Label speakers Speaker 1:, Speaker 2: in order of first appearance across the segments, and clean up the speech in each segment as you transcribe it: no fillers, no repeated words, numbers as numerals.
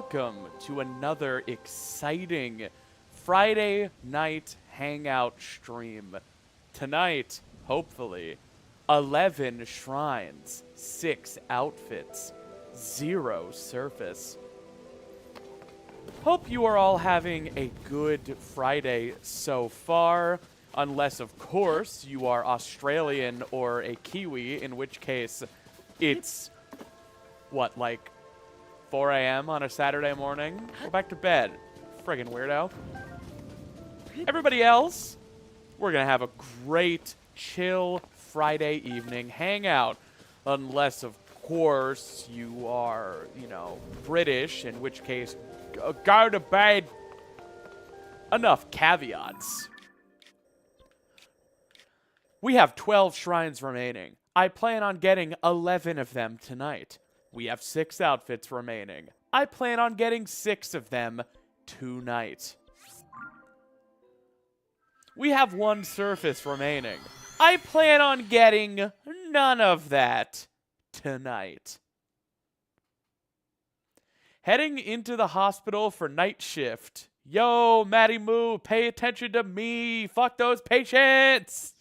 Speaker 1: welcome to another exciting Friday night hangout stream. Tonight, hopefully, 11 shrines, 6 outfits, 0 surface. Hope you are all having a good Friday so far, unless, of course, you are Australian or a Kiwi, in which case it's, what, like 4 a.m. on a Saturday morning? Go back to bed. Friggin' weirdo. Everybody else, we're going to have a great, chill Friday evening hangout. Unless, of course, you are, you know, British, in which case, go to bed. Enough caveats. We have 12 shrines remaining. I plan on getting 11 of them tonight. We have 6 outfits remaining. I plan on getting 6 of them tonight. We have 1 surface remaining. I plan on getting none of that tonight. Heading into the hospital for night shift. Yo, Matty Moo, pay attention to me. Fuck those patients.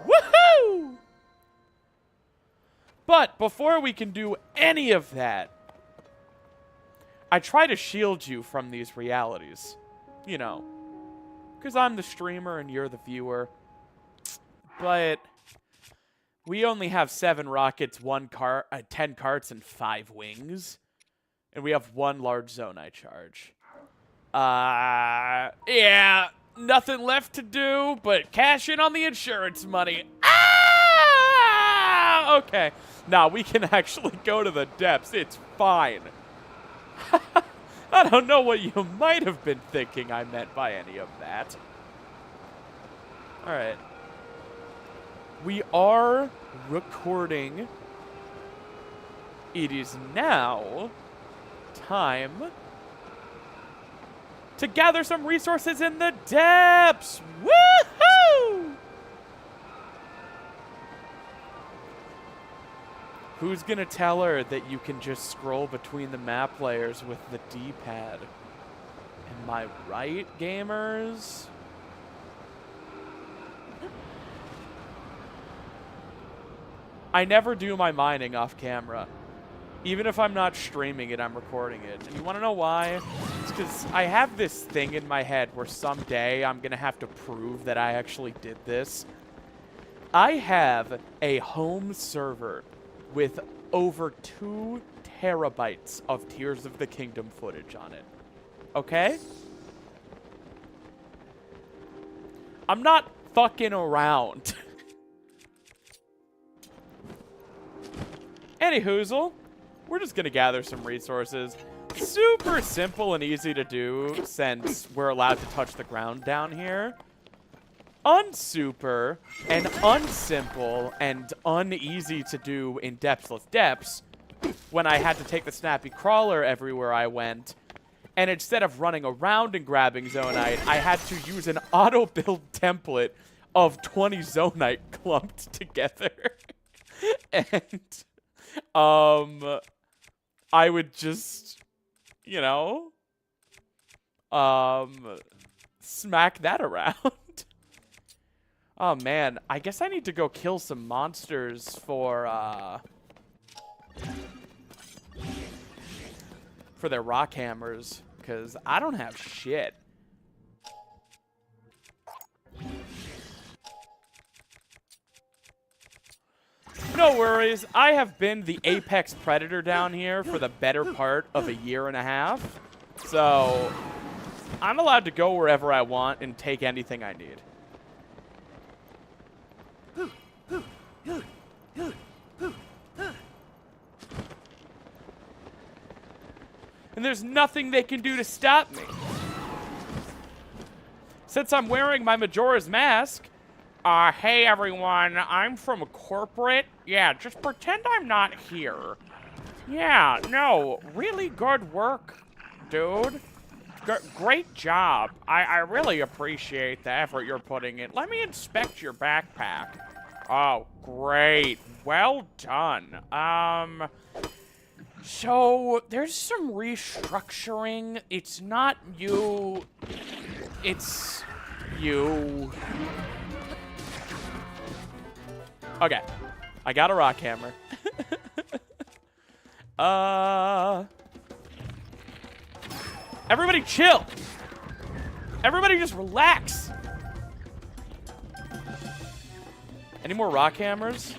Speaker 1: Woohoo! But before we can do any of that, I try to shield you from these realities. You know, because I'm the streamer and you're the viewer. But we only have 7 rockets, 10 carts, and 5 wings. And we have 1 large zonite charge. Yeah, nothing left to do but cash in on the insurance money. Ah! Okay. Now we can actually go to the depths. It's fine. I don't know what you might have been thinking I meant by any of that. Alright. We are recording. It is now time to gather some resources in the depths. Woohoo! Who's gonna tell her that you can just scroll between the map layers with the D-pad? Am I right, gamers? I never do my mining off camera. Even if I'm not streaming it, I'm recording it. And you wanna know why? It's because I have this thing in my head where someday I'm gonna have to prove that I actually did this. I have a home server with over 2 terabytes of Tears of the Kingdom footage on it. Okay? I'm not fucking around. Anyhoozle, we're just gonna gather some resources. Super simple and easy to do since we're allowed to touch the ground down here. Unsuper and unsimple and uneasy to do in depthless depths when I had to take the snappy crawler everywhere I went, and instead of running around and grabbing zonite, I had to use an auto-build template of 20 zonite clumped together. And I would just, you know, smack that around. Oh, man. I guess I need to go kill some monsters for their rock hammers, because I don't have shit. No worries. I have been the apex predator down here for the better part of a year and a half. So I'm allowed to go wherever I want and take anything I need. And there's nothing they can do to stop me. Since I'm wearing my Majora's Mask, hey everyone, I'm from corporate. Yeah, just pretend I'm not here. Yeah, no, really good work, dude. Great job. I really appreciate the effort you're putting in. Let me inspect your backpack. Oh, great. Well done. So, there's some restructuring. It's not you. It's you. Okay. I got a rock hammer. Everybody chill. Everybody just relax. Any more rock hammers?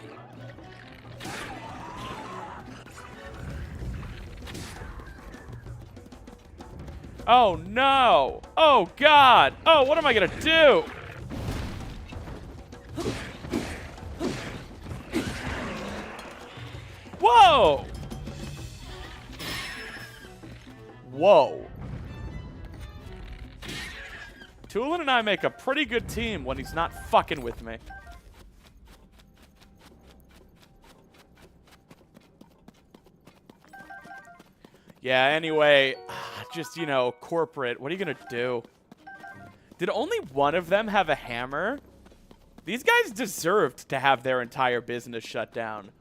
Speaker 1: Oh no! Oh god! Oh, what am I gonna do? Whoa! Whoa. Tulin and I make a pretty good team when he's not fucking with me. Yeah, anyway, just, you know, corporate. What are you gonna do? Did only one of them have a hammer? These guys deserved to have their entire business shut down.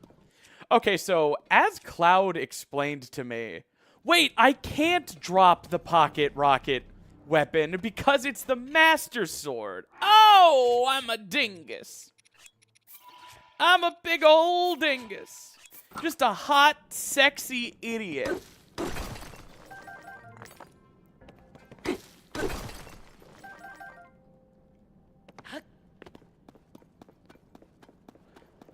Speaker 1: Okay, so as Cloud explained to me, wait, I can't drop the pocket rocket weapon because it's the Master Sword. Oh, I'm a dingus. I'm a big old dingus. Just a hot, sexy idiot.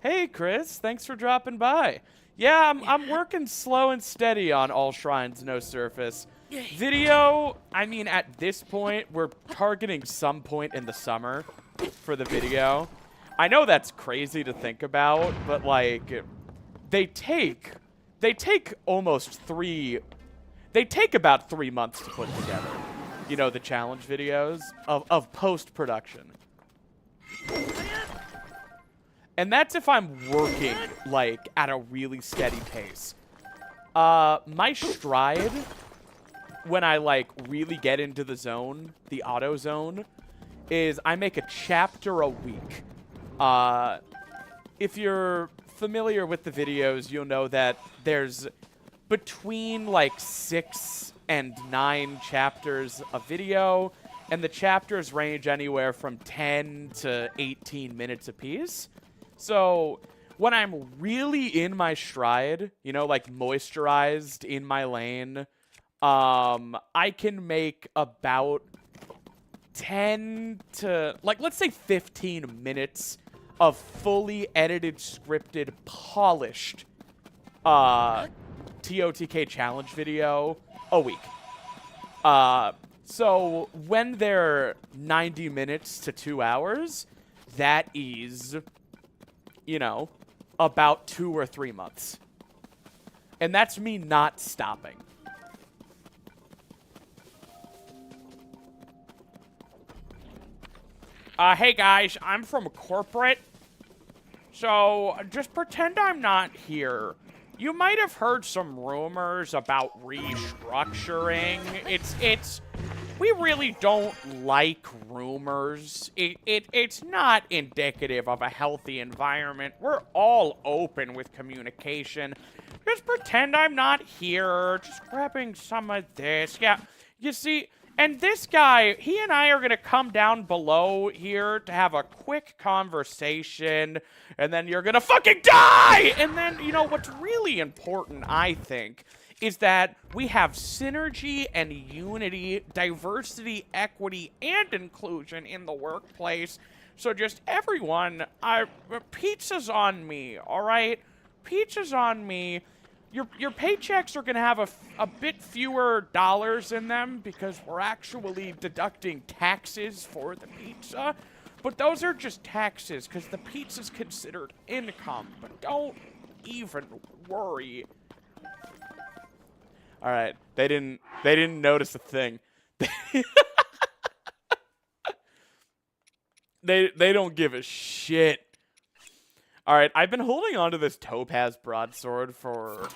Speaker 1: Hey, Chris, thanks for dropping by. Yeah, I'm working slow and steady on All Shrines, No Surface. Video, I mean, at this point, we're targeting some point in the summer for the video. I know that's crazy to think about, but, like, they take almost they take about 3 months to put together. You know, the challenge videos of post-production. And that's if I'm working, like, at a really steady pace. My stride, when I, like, really get into the zone, the auto zone, is I make a chapter a week. If you're familiar with the videos, you'll know that there's between, like, 6 and 9 chapters a video, and the chapters range anywhere from 10 to 18 minutes apiece. So when I'm really in my stride, you know, like moisturized in my lane, I can make about 10 to, like, let's say 15 minutes of fully edited, scripted, polished TOTK challenge video a week. So when they're 90 minutes to 2 hours, that is, you know, about 2 or 3 months. And that's me not stopping. Hey guys, I'm from corporate. So just pretend I'm not here. You might have heard some rumors about restructuring. We really don't like rumors. It's not indicative of a healthy environment. We're all open with communication. Just pretend I'm not here. Just grabbing some of this. Yeah, you see, and this guy, he and I are going to come down below here to have a quick conversation, and then you're going to fucking die! And then, you know, what's really important, I think, is that we have synergy and unity, diversity, equity, and inclusion in the workplace. So just everyone, pizza's on me, all right? Pizza's on me. Your paychecks are going to have a bit fewer dollars in them because we're actually deducting taxes for the pizza. But those are just taxes because the pizza's considered income. But don't even worry. All right, they didn't notice a thing. They don't give a shit. All right, I've been holding onto this topaz broadsword for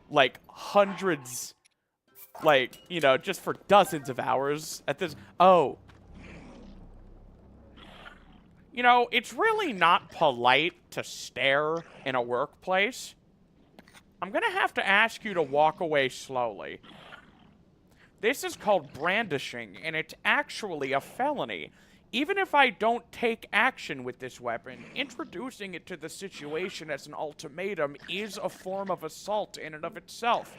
Speaker 1: like hundreds, like, you know, just for dozens of hours at this. Oh. You know, it's really not polite to stare in a workplace. I'm gonna have to ask you to walk away slowly. This is called brandishing, and it's actually a felony. Even if I don't take action with this weapon, introducing it to the situation as an ultimatum is a form of assault in and of itself.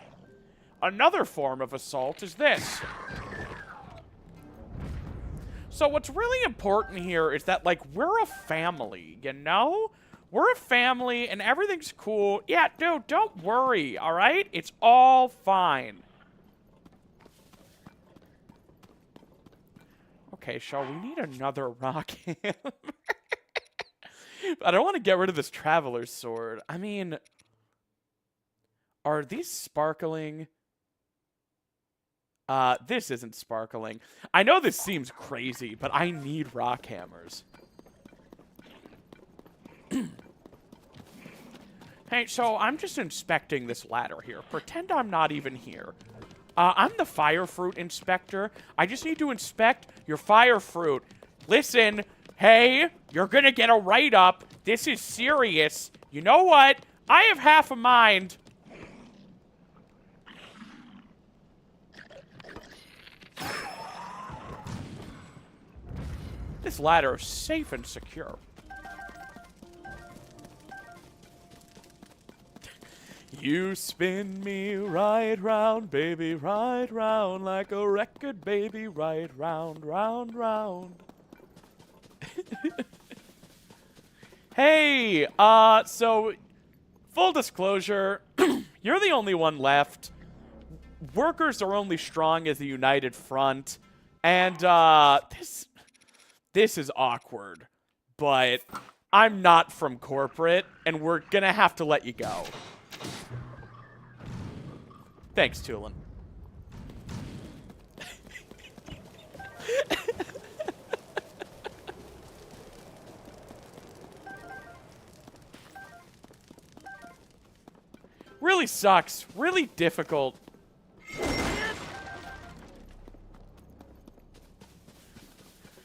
Speaker 1: Another form of assault is this. So what's really important here is that, like, we're a family, you know? We're a family, and everything's cool. Yeah, dude, don't worry, all right? It's all fine. Okay, Shaw, we need another rock hammer. I don't want to get rid of this traveler's sword. I mean, are these sparkling? This isn't sparkling. I know this seems crazy, but I need rock hammers. Hey, so I'm just inspecting this ladder here. Pretend I'm not even here. I'm the fire fruit inspector. I just need to inspect your fire fruit. Listen, hey, you're gonna get a write-up. This is serious. You know what? I have half a mind. This ladder is safe and secure. You spin me right round, baby, right round, like a record, baby, right round, round, round. Hey, so, full disclosure, you're the only one left. Workers are only strong as a united front, and, this is awkward, but I'm not from corporate, and we're gonna have to let you go. Thanks, Tulin. Really sucks. Really difficult.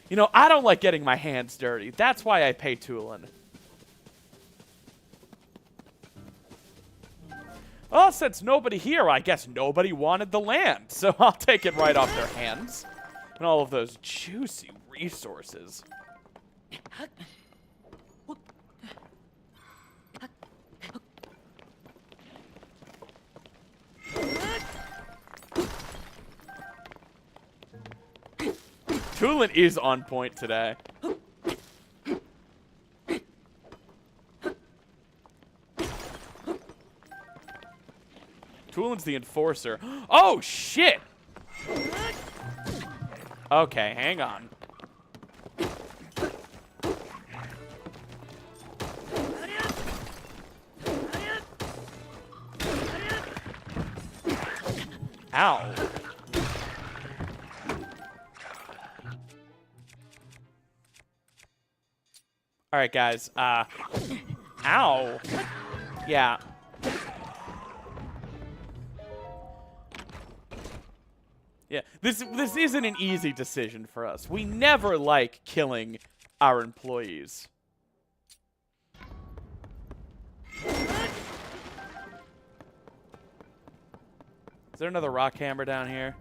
Speaker 1: You know, I don't like getting my hands dirty. That's why I pay Tulin. Well, since nobody here, I guess nobody wanted the land. So I'll take it right off their hands. And all of those juicy resources. Tulin is on point today. Tulin's the enforcer. Oh, shit! Okay, hang on. Ow. Alright, guys. Ow. Yeah. Yeah, this isn't an easy decision for us. We never like killing our employees. Is there another rock hammer down here?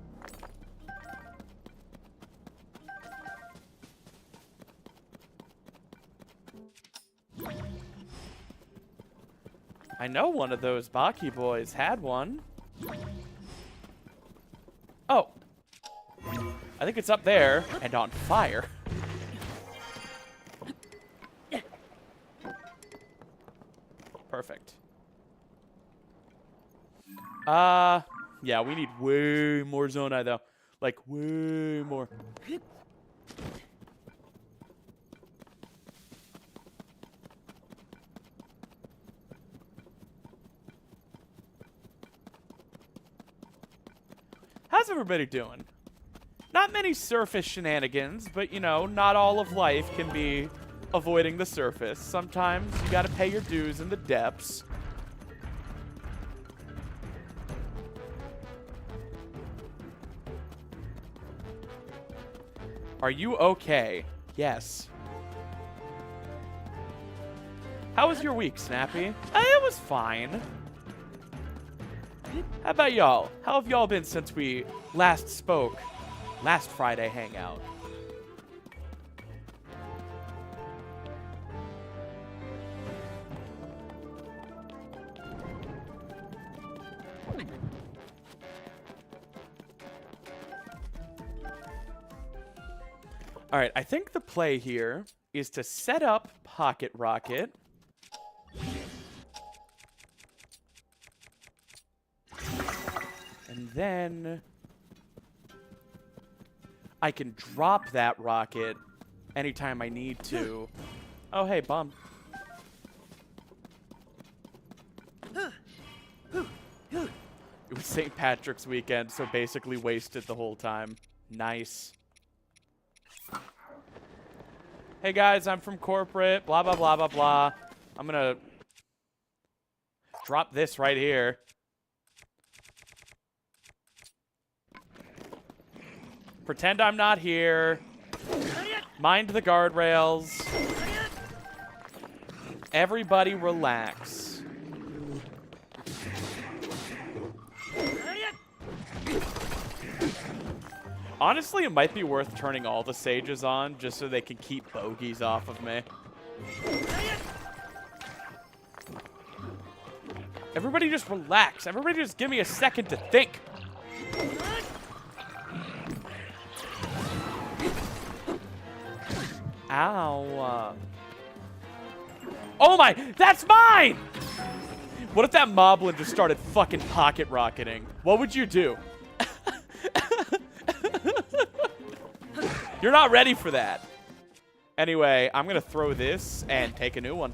Speaker 1: I know one of those Baki boys had one. Oh. I think it's up there and on fire. Perfect. Yeah, we need way more Zonai though. Like, way more. How's everybody doing? Not many surface shenanigans, but, you know, not all of life can be avoiding the surface. Sometimes you gotta pay your dues in the depths. Are you okay? Yes. How was your week, Snappy? It was fine. How about y'all? How have y'all been since we last spoke? Last Friday Hangout. All right, I think the play here is to set up Pocket Rocket. And then I can drop that rocket anytime I need to. Oh, hey, bum. It was St. Patrick's weekend, so basically wasted the whole time. Nice. Hey guys, I'm from corporate, blah, blah, blah, blah, blah. I'm gonna drop this right here. Pretend I'm not here. Mind the guardrails. Everybody relax. Honestly, it might be worth turning all the sages on just so they can keep bogeys off of me. Everybody just relax. Everybody just give me a second to think. Ow. Oh my, that's mine! What if that moblin just started fucking pocket rocketing? What would you do? You're not ready for that. Anyway, I'm gonna throw this and take a new one.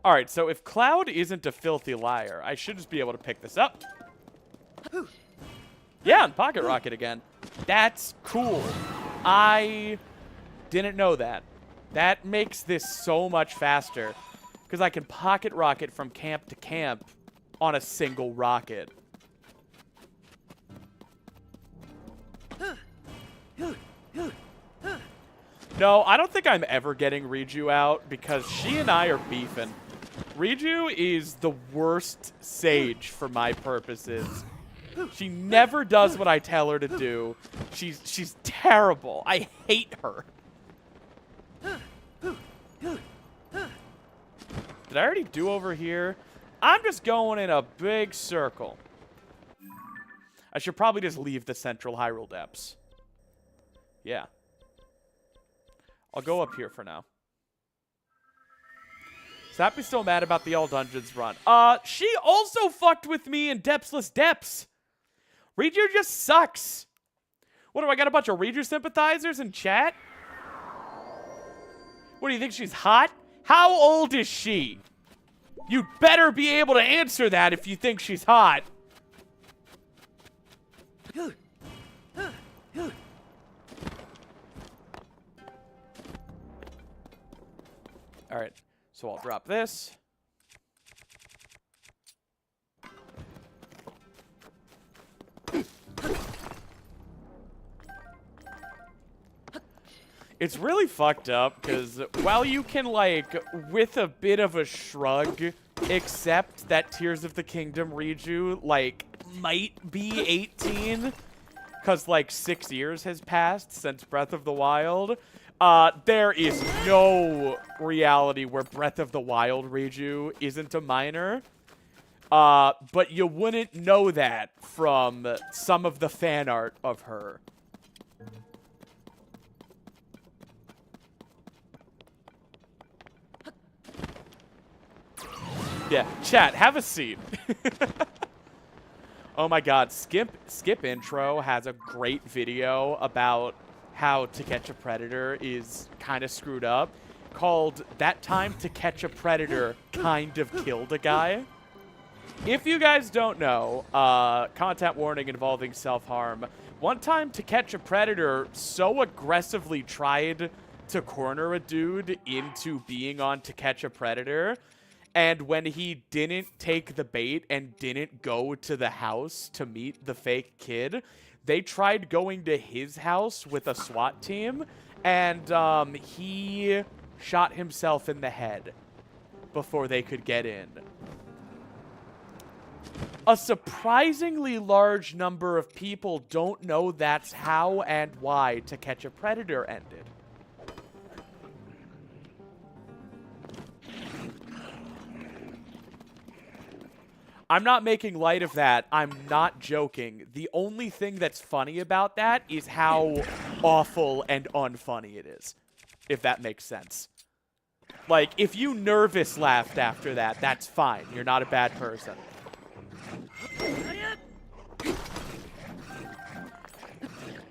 Speaker 1: All right, so if Cloud isn't a filthy liar, I should just be able to pick this up. Yeah, and pocket rocket again. That's cool. I didn't know that. That makes this so much faster because I can pocket rocket from camp to camp on a single rocket. No, I don't think I'm ever getting Riju out because she and I are beefing. Riju is the worst sage for my purposes. She never does what I tell her to do. She's terrible. I hate her. Did I already do over here? I'm just going in a big circle. I should probably just leave the central Hyrule Depths. Yeah. I'll go up here for now. Sappy's still mad about the All Dungeons run. She also fucked with me in Depthsless Depths. Riju just sucks. What, do I got a bunch of Riju sympathizers in chat? What, do you think she's hot? How old is she? You'd better be able to answer that if you think she's hot. All right, so I'll drop this. It's really fucked up because while you can, like, with a bit of a shrug, accept that Tears of the Kingdom Riju, like, might be 18 because, like, 6 years has passed since Breath of the Wild, there is no reality where Breath of the Wild Riju isn't a minor. But you wouldn't know that from some of the fan art of her. Yeah, chat, have a seat. Oh my god, Skip Intro has a great video about how To Catch a Predator is kind of screwed up, called That Time To Catch a Predator Kind of Killed a Guy. If you guys don't know, content warning involving self-harm, one time To Catch a Predator so aggressively tried to corner a dude into being on To Catch a Predator, and when he didn't take the bait and didn't go to the house to meet the fake kid, they tried going to his house with a SWAT team, and he shot himself in the head. before they could get in. A surprisingly large number of people don't know that's how and why To Catch a Predator ended. I'm not making light of that. I'm not joking. The only thing that's funny about that is how awful and unfunny it is, if that makes sense. Like, if you nervous laughed after that, that's fine. You're not a bad person.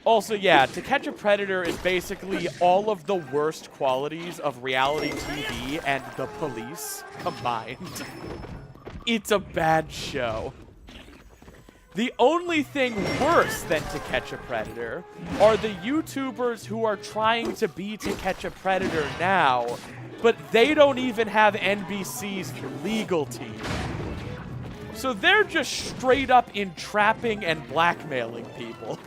Speaker 1: Also, yeah, To Catch a Predator is basically all of the worst qualities of reality TV and the police combined. It's a bad show. The only thing worse than To Catch a Predator are the YouTubers who are trying to be To Catch a Predator now, but they don't even have NBC's legal team. So they're just straight up entrapping and blackmailing people.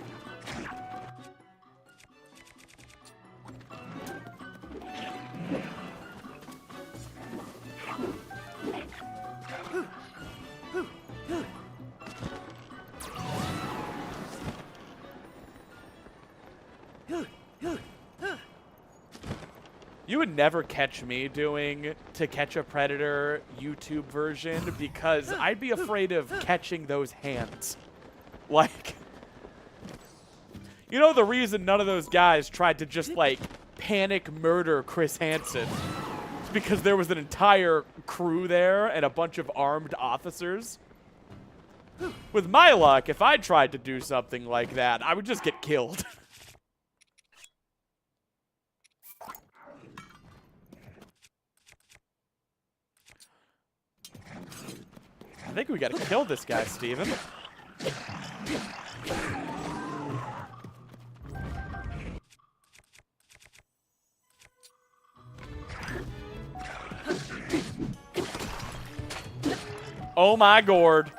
Speaker 1: You would never catch me doing To Catch a Predator YouTube version because I'd be afraid of catching those hands. Like, you know the reason none of those guys tried to just, like, panic murder Chris Hansen? It's because there was an entire crew there and a bunch of armed officers. With my luck, if I tried to do something like that, I would just get killed. I think we gotta kill this guy, Steven. Oh my gourd.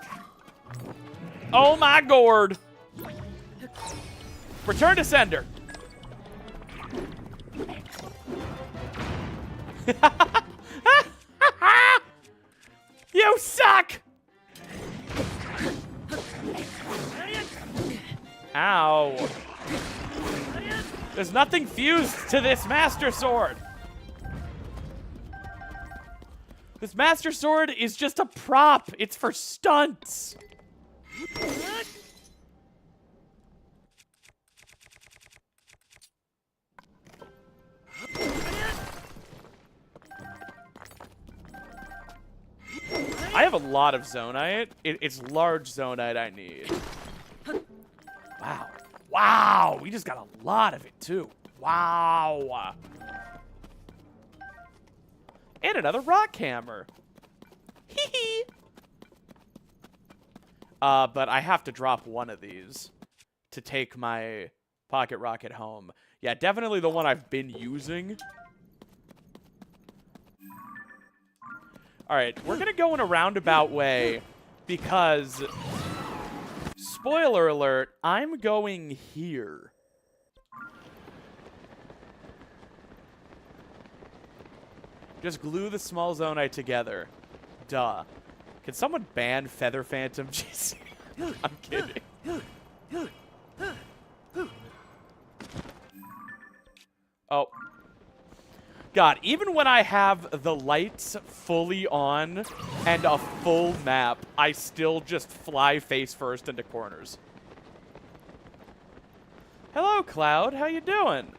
Speaker 1: Oh my gourd. Return to sender. You suck! Ow. There's nothing fused to this Master Sword. This Master Sword is just a prop. It's for stunts. I have a lot of Zonite. It's large Zonite I need. Wow. Wow! We just got a lot of it, too. Wow! And another rock hammer. Hee hee! But I have to drop one of these to take my pocket rocket home. Yeah, definitely the one I've been using. Alright, we're gonna go in a roundabout way because... Spoiler alert, I'm going here. Just glue the small Zonite together. Duh. Can someone ban Feather Phantom? Jeez. I'm kidding. Oh. God, even when I have the lights fully on and a full map, I still just fly face first into corners. Hello, Cloud. How you doing?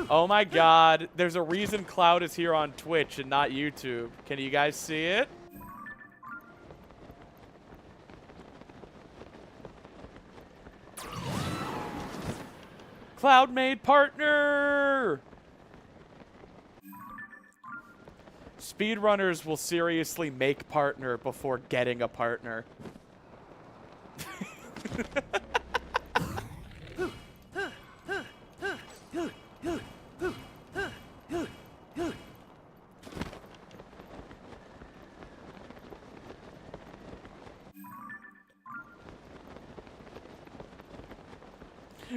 Speaker 1: Oh my God, there's a reason Cloud is here on Twitch and not YouTube. Can you guys see it? Cloud made partner! Speedrunners will seriously make partner before getting a partner.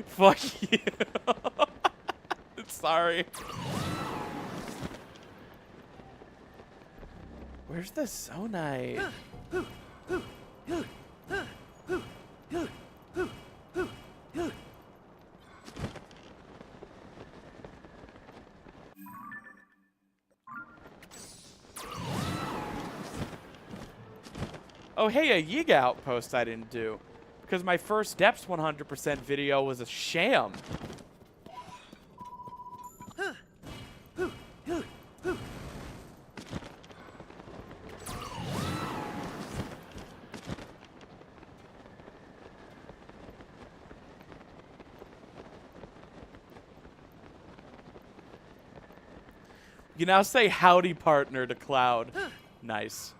Speaker 1: Fuck you. Where's the Zonite? Oh, hey, a Yeeg outpost I didn't do. Because my first Depths 100% video was a sham. You now say howdy partner to Cloud. Nice.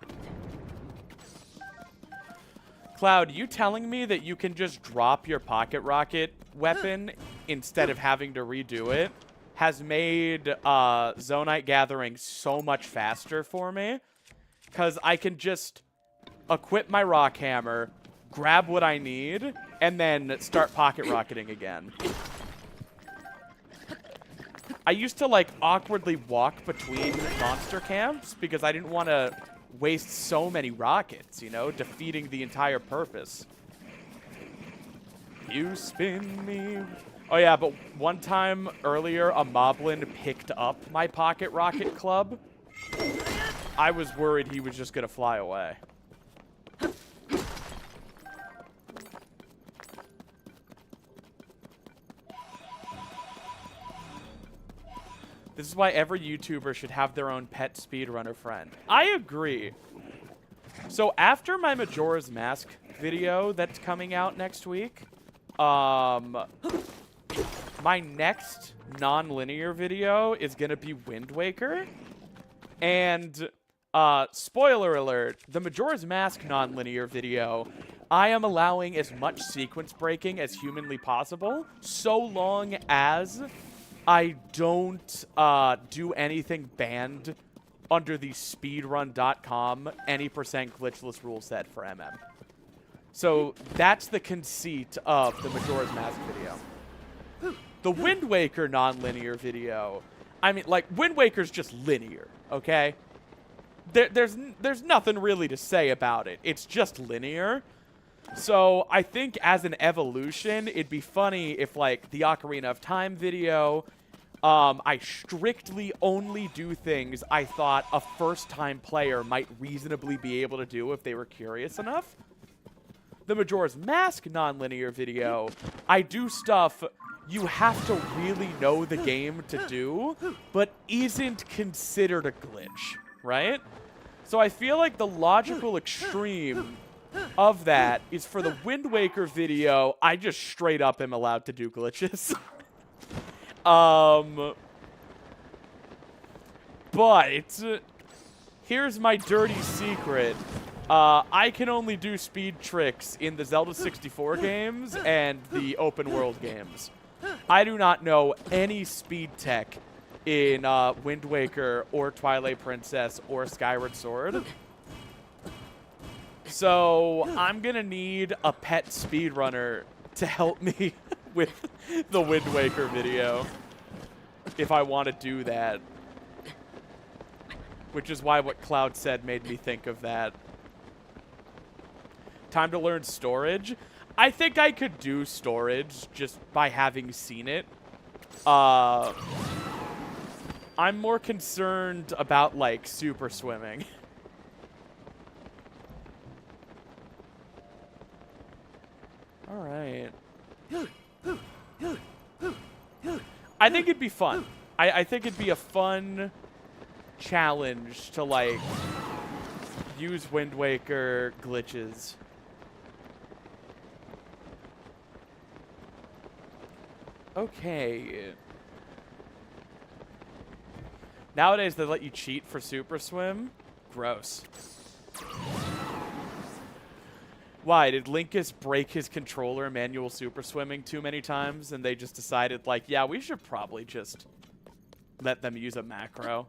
Speaker 1: Cloud, you telling me that you can just drop your pocket rocket weapon instead of having to redo it has made Zonite gathering so much faster for me. Because I can just equip my rock hammer, grab what I need, and then start pocket rocketing again. I used to, like, awkwardly walk between monster camps because I didn't want to waste so many rockets, you know, defeating the entire purpose. You spin me. Oh, yeah, but one time earlier, a moblin picked up my pocket rocket club. I was worried he was just going to fly away. This is why every YouTuber should have their own pet speedrunner friend. I agree. So after my Majora's Mask video that's coming out next week, my next non-linear video is going to be Wind Waker. And spoiler alert, the Majora's Mask non-linear video, I am allowing as much sequence breaking as humanly possible, so long as I don't do anything banned under the speedrun.com any % glitchless rule set for MM. So that's the conceit of the Majora's Mask video. The Wind Waker non-linear video, I mean, like, Wind Waker's just linear, okay? There's nothing really to say about it. It's just linear. So I think as an evolution, it'd be funny if, like, the Ocarina of Time video, I strictly only do things I thought a first-time player might reasonably be able to do if they were curious enough. The Majora's Mask non-linear video, I do stuff you have to really know the game to do, but isn't considered a glitch, right? So I feel like the logical extreme of that is for the Wind Waker video, I just straight up am allowed to do glitches. But here's my dirty secret. I can only do speed tricks in the Zelda 64 games and the open world games. I do not know any speed tech in Wind Waker or Twilight Princess or Skyward Sword. So I'm gonna need a pet speedrunner to help me with the Wind Waker video if I want to do that. Which is why what Cloud said made me think of that. Time to learn storage. I think I could do storage just by having seen it. I'm more concerned about, like, super swimming. All right. I think it'd be fun. I think it'd be a fun challenge to, like, use Wind Waker glitches. Okay. Nowadays, they let you cheat for Super Swim. Gross. Why? Did Linkus break his controller manual Super Swimming too many times, and they just decided, like, yeah, we should probably just let them use a macro?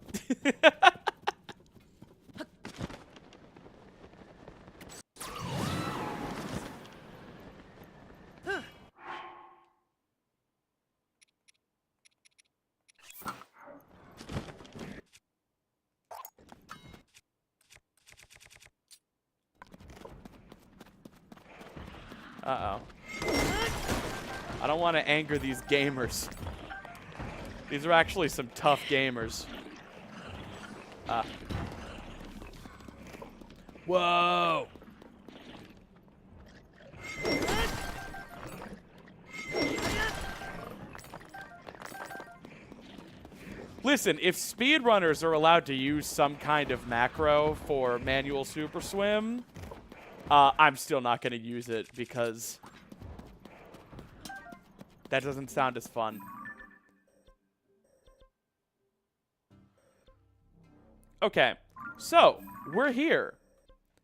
Speaker 1: Uh-oh. I don't want to anger these gamers. These are actually some tough gamers. Whoa! Listen, if speedrunners are allowed to use some kind of macro for manual super swim, I'm still not going to use it because that doesn't sound as fun. Okay, so we're here.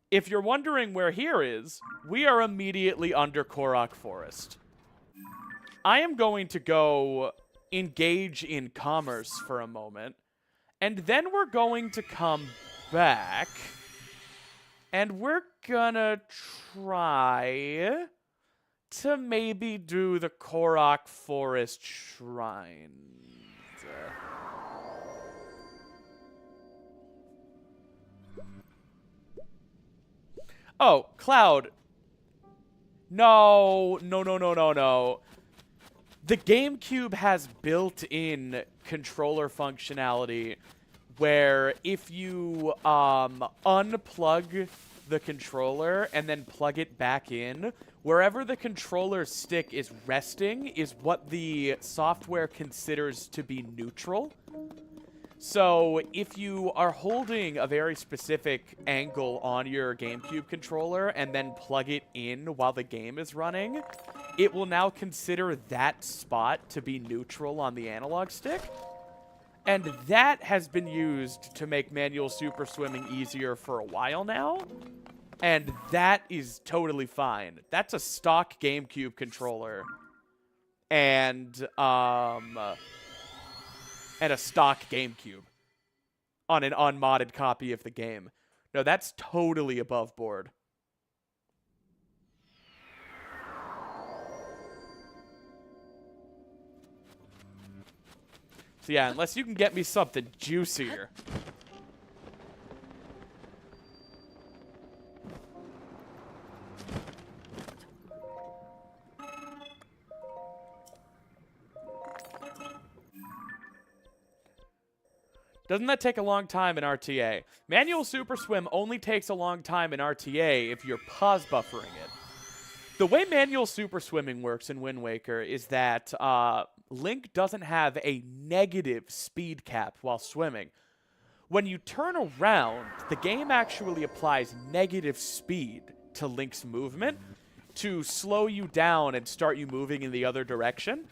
Speaker 1: If you're wondering where here is, we are immediately under Korok Forest. I am going to go engage in commerce for a moment, and then we're going to come back, and we're gonna try to maybe do the Korok Forest shrine. Oh, Cloud. No. The GameCube has built-in controller functionality where if you unplug the controller and then plug it back in, wherever the controller stick is resting is what the software considers to be neutral. So if you are holding a very specific angle on your GameCube controller and then plug it in while the game is running, it will now consider that spot to be neutral on the analog stick. And that has been used to make manual super swimming easier for a while now. And that is totally fine. That's a stock GameCube controller. And a stock GameCube on an unmodded copy of the game. No, that's totally above board. So yeah, unless you can get me something juicier. Doesn't that take a long time in RTA? Manual Super Swim only takes a long time in RTA if you're pause buffering it. The way manual super swimming works in Wind Waker is that Link doesn't have a negative speed cap while swimming. When you turn around, the game actually applies negative speed to Link's movement to slow you down and start you moving in the other direction.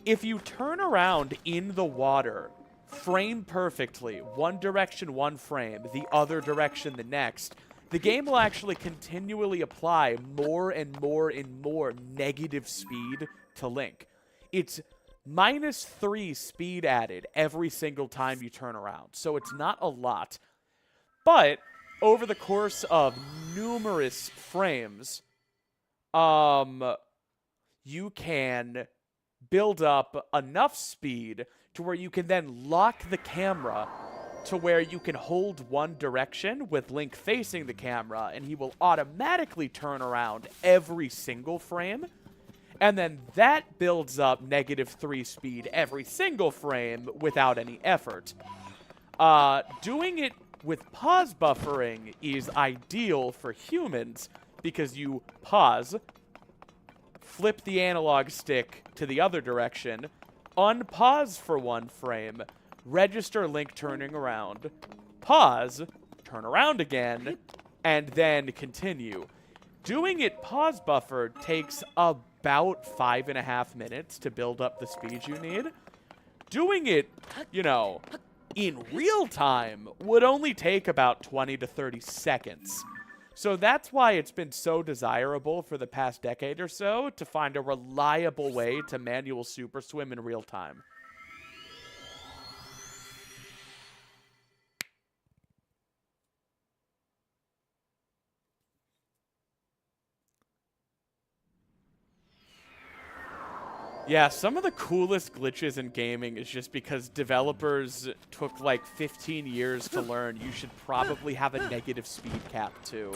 Speaker 1: If you turn around in the water, frame perfectly, one direction one frame, the other direction the next, the game will actually continually apply more and more and more negative speed to Link. It's -3 speed added every single time you turn around, so it's not a lot. But over the course of numerous frames, you can build up enough speed to where you can then lock the camera to where you can hold one direction with Link facing the camera, and he will automatically turn around every single frame. And then that builds up -3 speed every single frame without any effort. Doing it with pause buffering is ideal for humans because you pause, flip the analog stick to the other direction, unpause for one frame, register Link turning around, pause, turn around again, and then continue. Doing it pause buffered takes about 5.5 minutes to build up the speed you need. Doing it, you know, in real time would only take about 20 to 30 seconds. So that's why it's been so desirable for the past decade or so to find a reliable way to manual super swim in real time. Yeah, some of the coolest glitches in gaming is just because developers took like 15 years to learn. You should probably have a negative speed cap too.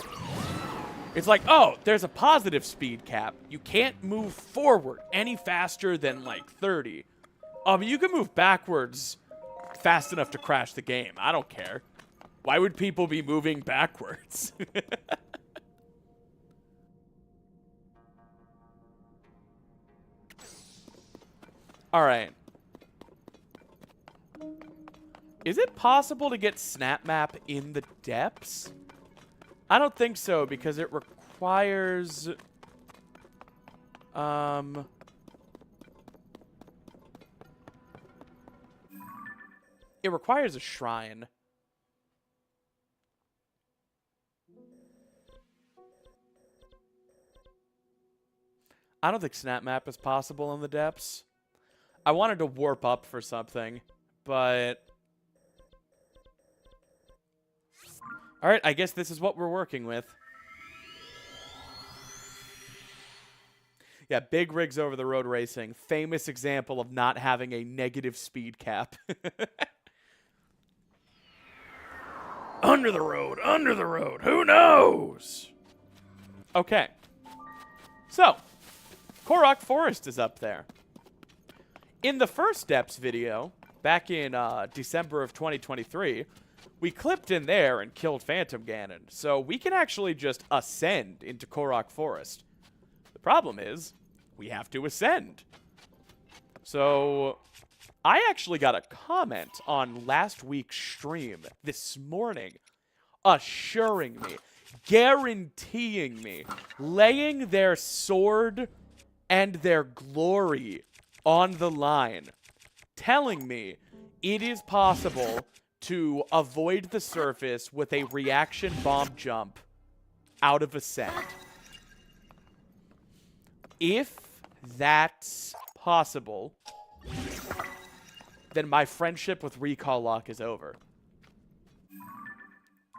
Speaker 1: It's like, oh, there's a positive speed cap. You can't move forward any faster than, like, 30. But you can move backwards fast enough to crash the game. I don't care. Why would people be moving backwards? All right. Is it possible to get Snap Map in the depths? I don't think so, because it requires... It requires a shrine. I don't think Snap Map is possible in the depths. I wanted to warp up for something, but... Alright, I guess this is what we're working with. Yeah, big rigs over the road racing. Famous example of not having a negative speed cap. Under the road, who knows? Okay. So, Korok Forest is up there. In the first Depths video, back in December of 2023, we clipped in there and killed Phantom Ganon, so we can actually just ascend into Korok Forest. The problem is, we have to ascend. So, I actually got a comment on last week's stream this morning, assuring me, guaranteeing me, laying their sword and their glory on the line, telling me it is possible to avoid the surface with a reaction bomb jump out of Ascend. If that's possible, then my friendship with Recall Lock is over.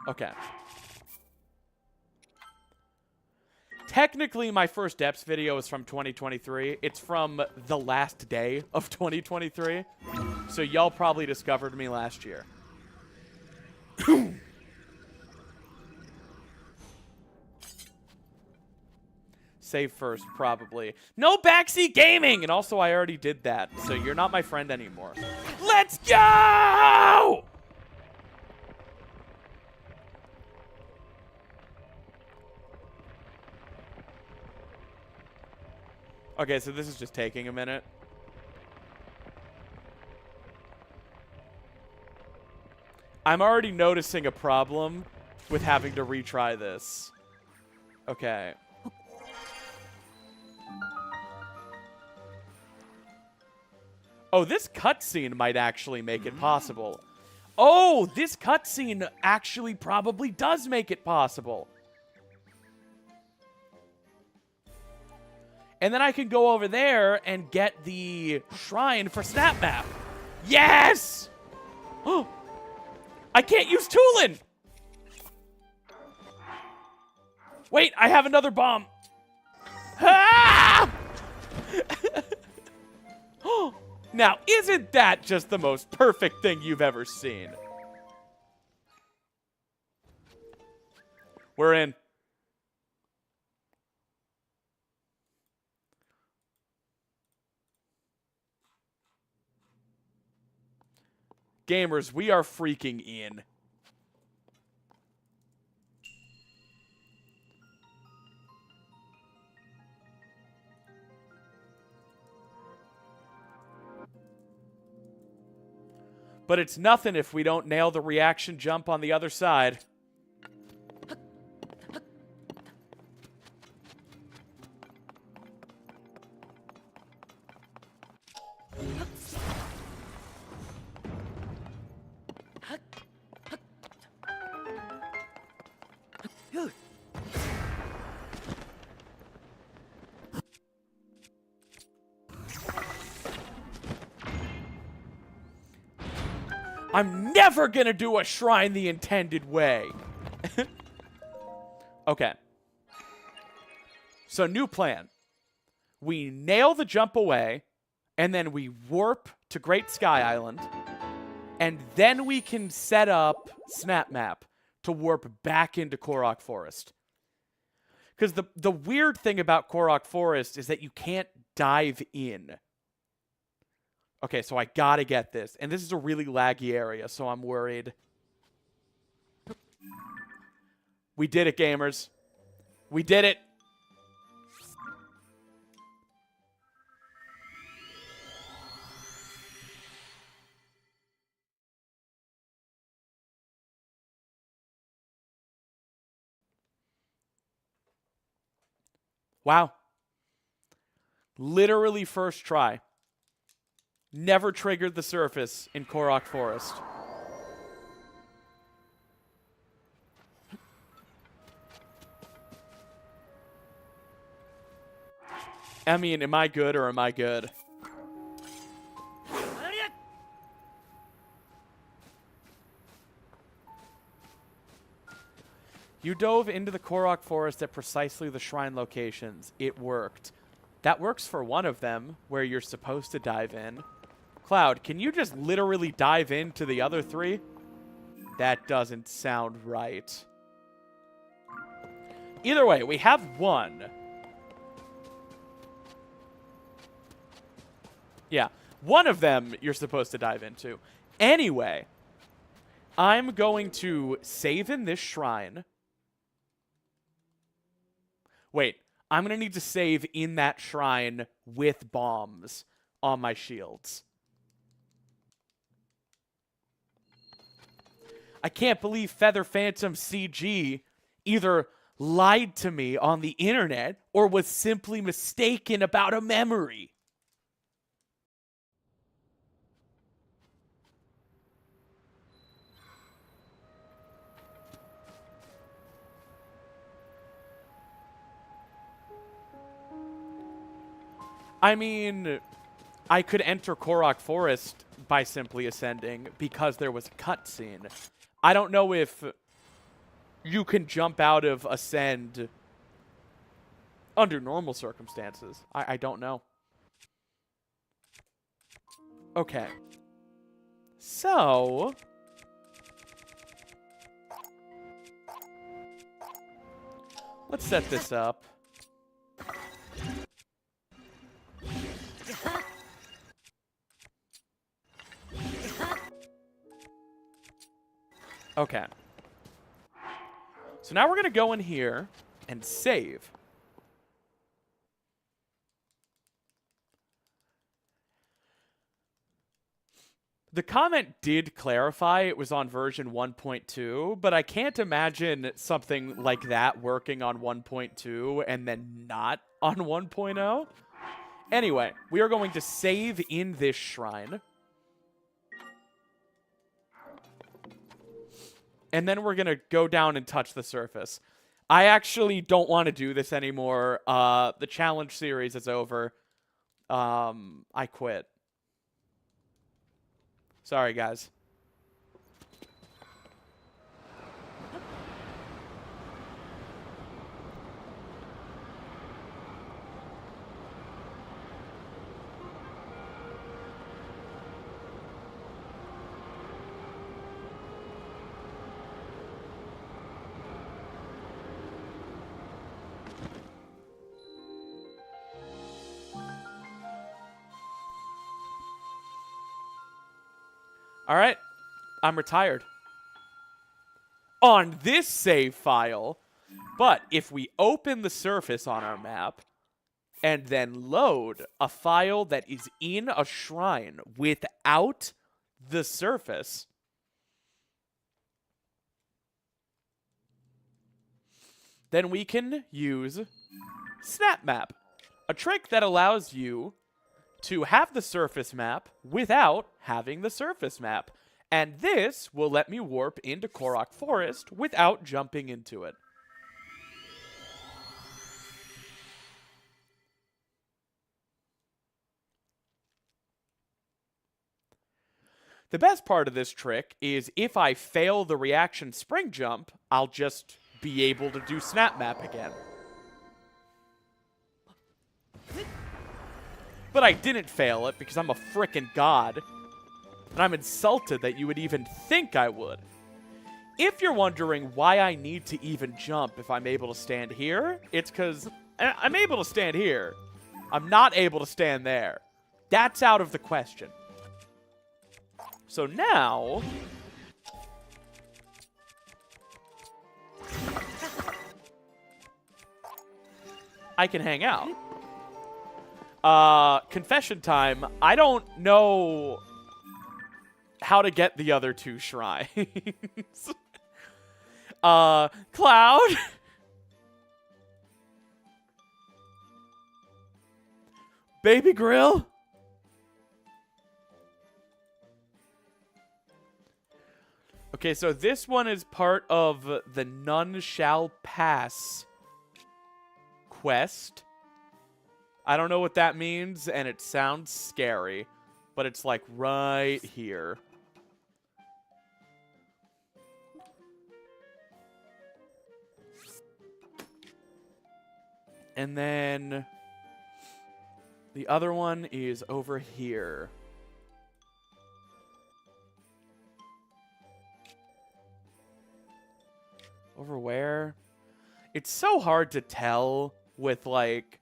Speaker 1: Okay. Technically, my first Depths video is from 2023. It's from the last day of 2023. So y'all probably discovered me last year. Save first, probably. No backseat gaming! And also, I already did that. So you're not my friend anymore. Let's go! Okay, so this is just taking a minute. I'm already noticing a problem with having to retry this. Okay. Oh, this cutscene might actually make it possible. Oh, this cutscene actually probably does make it possible. And then I can go over there and get the shrine for Snap Map. Yes! Oh, I can't use Toolin! Wait, I have another bomb. Ah! Now, isn't that just the most perfect thing you've ever seen? We're in. Gamers, we are freaking in. But it's nothing if we don't nail the reaction jump on the other side. I'm never gonna do a shrine the intended way. Okay. So, new plan. We nail the jump away, and then we warp to Great Sky Island, and then we can set up Snap Map to warp back into Korok Forest. Because the weird thing about Korok Forest is that you can't dive in. Okay, so I gotta get this. And this is a really laggy area, so I'm worried. We did it, gamers. We did it. Wow. Literally first try. Never triggered the surface in Korok Forest. I mean, am I good or am I good? You dove into the Korok Forest at precisely the shrine locations. It worked. That works for one of them, where you're supposed to dive in. Cloud, can you just literally dive into the other three? That doesn't sound right. Either way, we have one. Yeah, one of them you're supposed to dive into. Anyway, I'm going to save in this shrine. Wait, I'm going to need to save in that shrine with bombs on my shields. I can't believe Feather Phantom CG either lied to me on the internet or was simply mistaken about a memory. I mean, I could enter Korok Forest by simply ascending because there was a cutscene. I don't know if you can jump out of Ascend under normal circumstances. I don't know. Okay. So... let's set this up. Okay. So now we're going to go in here and save. The comment did clarify it was on version 1.2, but I can't imagine something like that working on 1.2 and then not on 1.0. Anyway, we are going to save in this shrine. And then we're going to go down and touch the surface. I actually don't want to do this anymore. The challenge series is over. I quit. Sorry, guys. All right, I'm retired. On this save file, but if we open the surface on our map and then load a file that is in a shrine without the surface, then we can use Snap Map, a trick that allows you to have the surface map without having the surface map. And this will let me warp into Korok Forest without jumping into it. The best part of this trick is if I fail the reaction spring jump, I'll just be able to do Snap Map again. But I didn't fail it because I'm a frickin' god. And I'm insulted that you would even think I would. If you're wondering why I need to even jump if I'm able to stand here, it's because I'm able to stand here. I'm not able to stand there. That's out of the question. So now... I can hang out. Confession time. I don't know how to get the other 2 shrines. Cloud? Baby Grill? Okay, so this one is part of the None Shall Pass quest. I don't know what that means, and it sounds scary, but it's like right here. And then the other one is over here. Over where? It's so hard to tell with, like,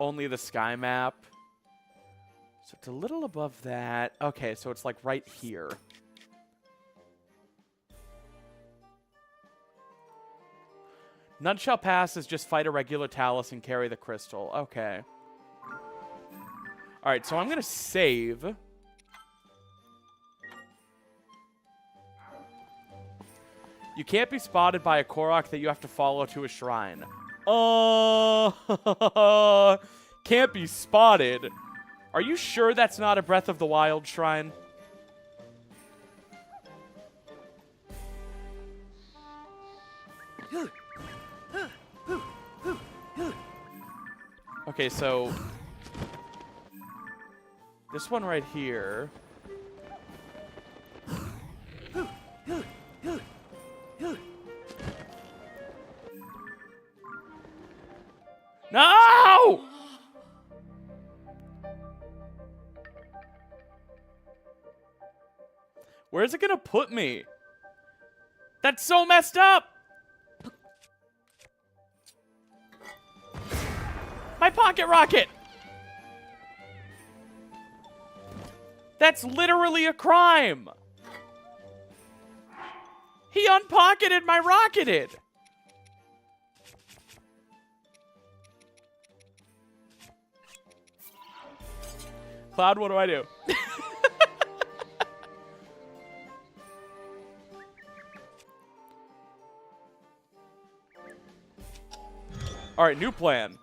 Speaker 1: only the sky map. So it's a little above that. Okay, so it's, like, right here. None shall pass is just fight a regular Talus and carry the crystal. Okay. Alright, so I'm going to save. You can't be spotted by a Korok that you have to follow to a shrine. Can't be spotted. Are you sure that's not a Breath of the Wild shrine? Okay, so this one right here. No! Where's it gonna put me? That's so messed up! My pocket rocket! That's literally a crime! He unpocketed my rocketed! Cloud, what do I do? Alright, new plan.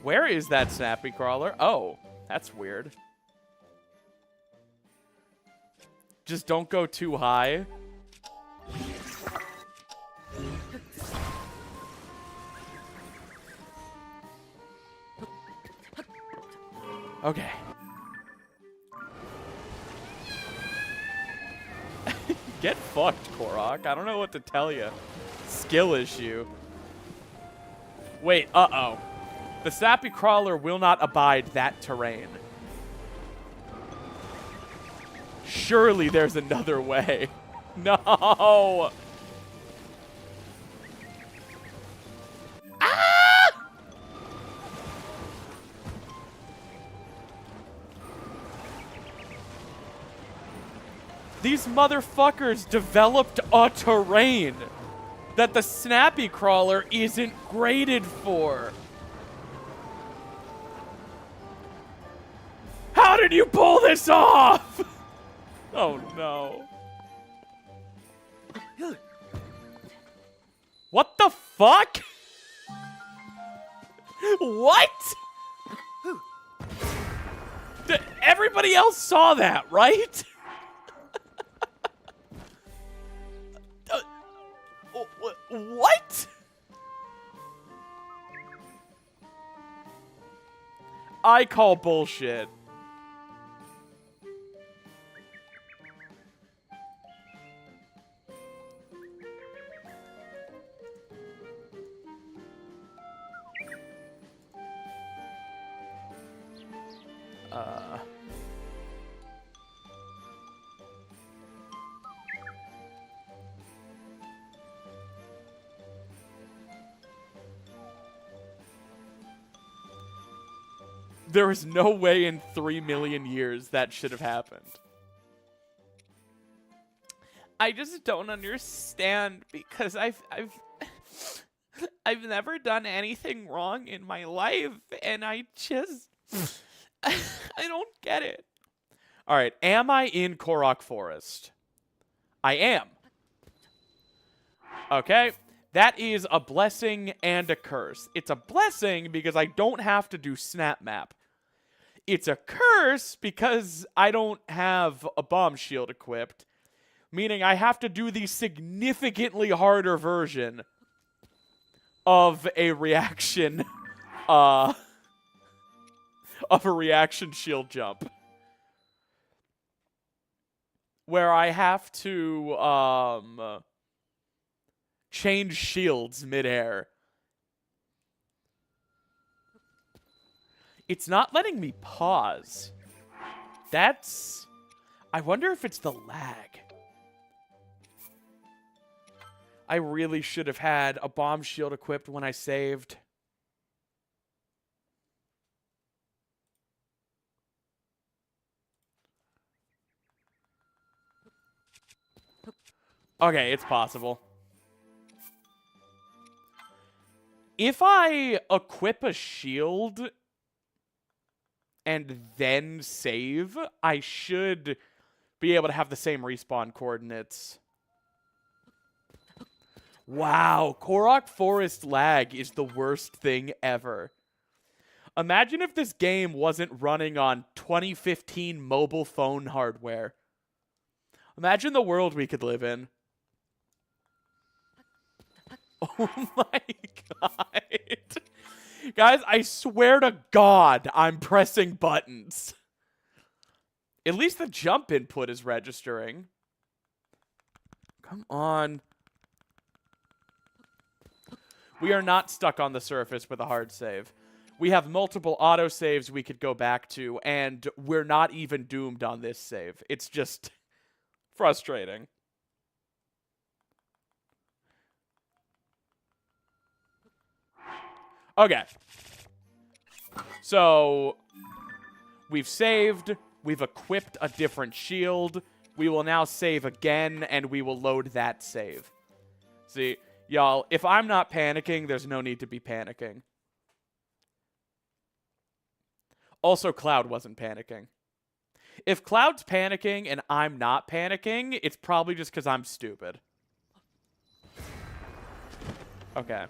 Speaker 1: Where is that snappy crawler? Oh, that's weird. Just don't go too high. Okay. Get fucked, Korok. I don't know what to tell you. Skill issue. Wait, uh-oh. The snappy crawler will not abide that terrain. Surely there's another way. No! Ah! These motherfuckers developed a terrain that the snappy crawler isn't graded for. How did you pull this off? Oh no. What the fuck? What? Everybody else saw that, right? What? I call bullshit. There is no way in 3 million years that should have happened. I just don't understand because I've never done anything wrong in my life, and I just I don't get it. All right, am I in Korok Forest? I am. Okay, that is a blessing and a curse. It's a blessing because I don't have to do snap map. It's a curse because I don't have a bomb shield equipped, meaning I have to do the significantly harder version of a reaction, of a reaction shield jump, where I have to change shields midair. It's not letting me pause. That's... I wonder if it's the lag. I really should have had a bomb shield equipped when I saved. Okay, it's possible. If I equip a shield and then save, I should be able to have the same respawn coordinates. Wow, Korok Forest lag is the worst thing ever. Imagine if this game wasn't running on 2015 mobile phone hardware. Imagine the world we could live in. Oh my god. Guys, I swear to God, I'm pressing buttons. At least the jump input is registering. Come on. We are not stuck on the surface with a hard save. We have multiple autosaves we could go back to, and we're not even doomed on this save. It's just frustrating. Okay. So, we've saved. We've equipped a different shield. We will now save again, and we will load that save. See... Y'all, if I'm not panicking, there's no need to be panicking. Also, Cloud wasn't panicking. If Cloud's panicking and I'm not panicking, it's probably just because I'm stupid. Okay.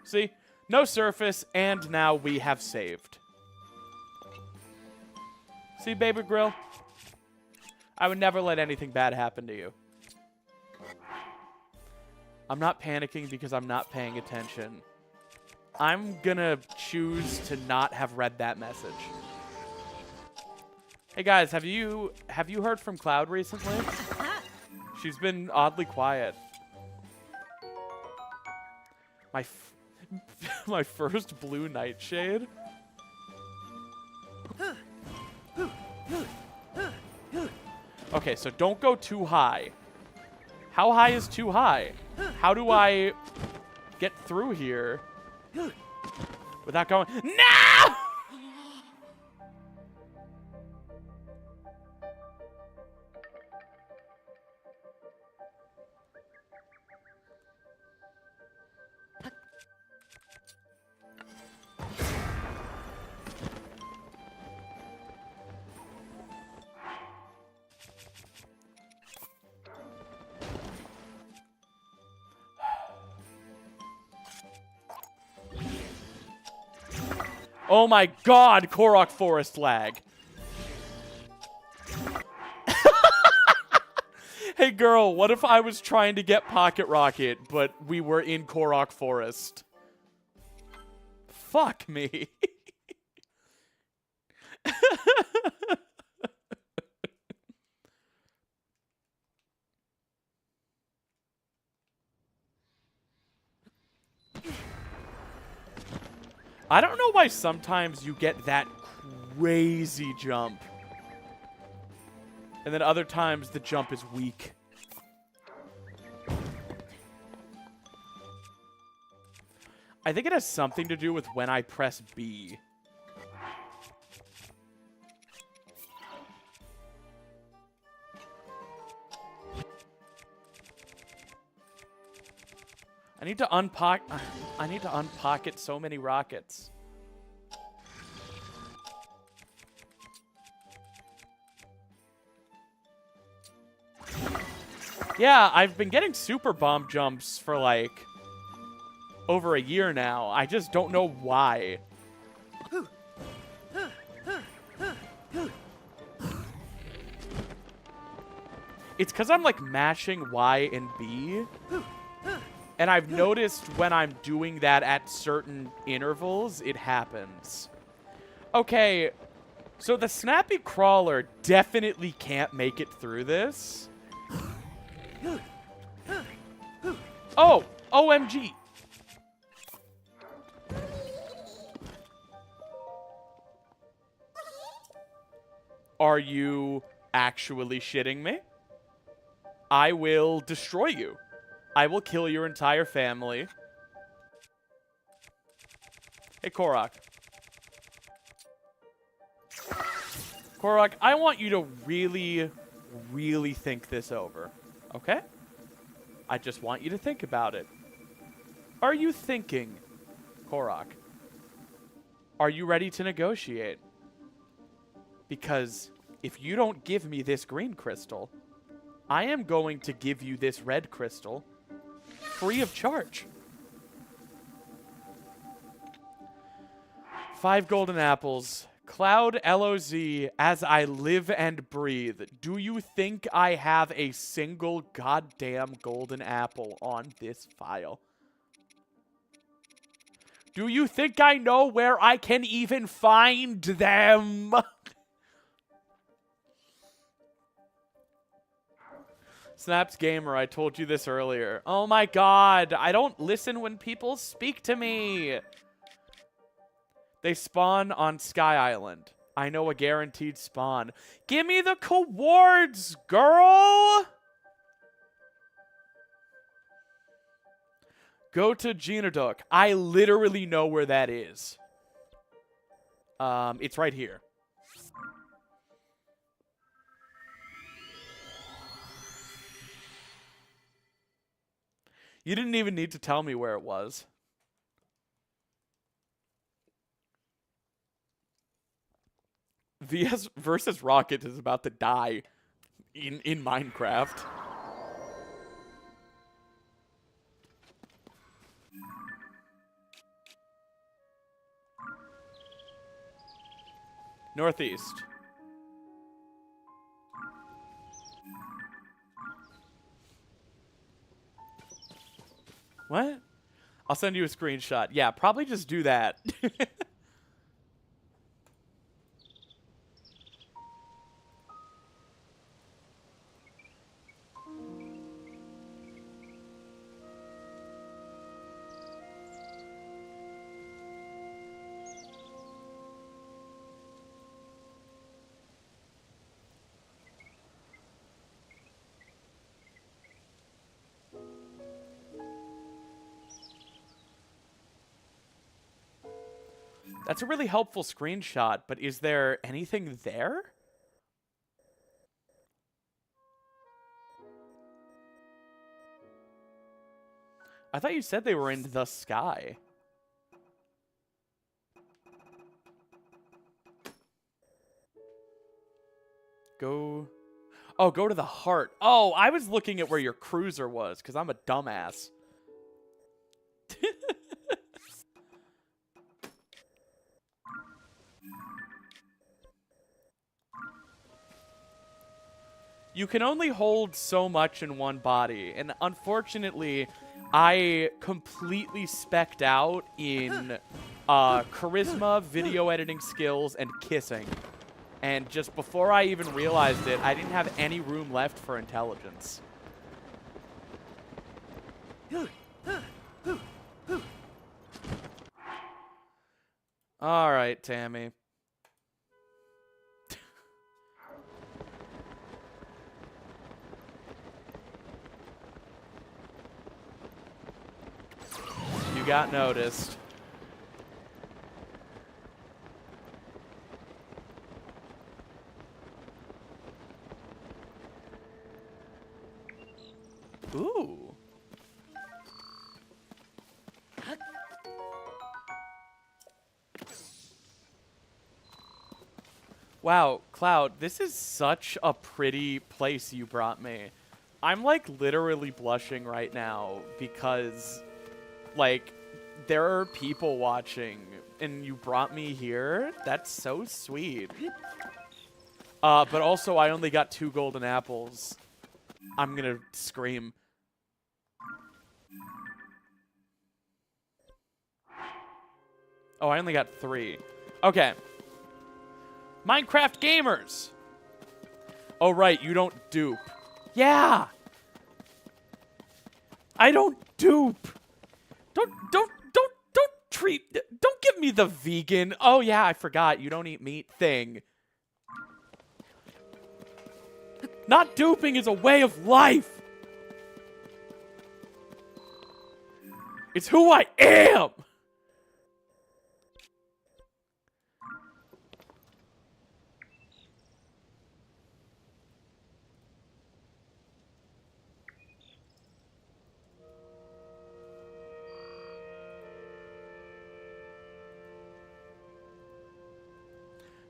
Speaker 1: See? No surface, and now we have saved. See, Baby Grill? I would never let anything bad happen to you. I'm not panicking because I'm not paying attention. I'm gonna choose to not have read that message. Hey guys, have you heard from Cloud recently? She's been oddly quiet. My first blue nightshade? Okay, so don't go too high. How high is too high? How do I get through here without going... No! Oh my god, Korok Forest lag. Hey girl, what if I was trying to get Pocket Rocket, but we were in Korok Forest? Fuck me. I don't know why sometimes you get that crazy jump. And then other times the jump is weak. I think it has something to do with when I press B. I need to unpocket so many rockets. Yeah, I've been getting super bomb jumps for like over a year now. I just don't know why. It's because I'm like mashing Y and B. And I've noticed when I'm doing that at certain intervals, it happens. Okay, so the snappy crawler definitely can't make it through this. Oh, OMG. Are you actually shitting me? I will destroy you. I will kill your entire family. Hey, Korok. Korok, I want you to really, really think this over, okay? I just want you to think about it. Are you thinking, Korok? Are you ready to negotiate? Because if you don't give me this green crystal, I am going to give you this red crystal free of charge. 5 golden apples. Cloud LOZ, as I live and breathe. Do you think I have a single goddamn golden apple on this file? Do you think I know where I can even find them? Snaps Gamer, I told you this earlier. Oh my god, I don't listen when people speak to me. They spawn on Sky Island. I know a guaranteed spawn. Give me the cowards, girl! Go to Genoduk. I literally know where that is. It's right here. You didn't even need to tell me where it was. VS versus Rocket is about to die in Minecraft. Northeast. What? I'll send you a screenshot. Yeah, probably just do that. That's a really helpful screenshot, but is there anything there? I thought you said they were in the sky. Go... Oh, go to the heart. Oh, I was looking at where your cruiser was, because I'm a dumbass. You can only hold so much in one body, and unfortunately, I completely specced out in charisma, video editing skills, and kissing. And just before I even realized it, I didn't have any room left for intelligence. All right, Tammy. You got noticed. Ooh. Wow, Cloud, this is such a pretty place you brought me. I'm like literally blushing right now because like there are people watching and you brought me here. That's so sweet. But also I only got 2 golden apples. I'm gonna scream. Oh, I only got 3. Okay. Minecraft gamers! Oh, right, you don't dupe. Yeah! I don't dupe! Don't give me the vegan. Oh, yeah, I forgot. You don't eat meat thing. Not duping is a way of life! It's who I am!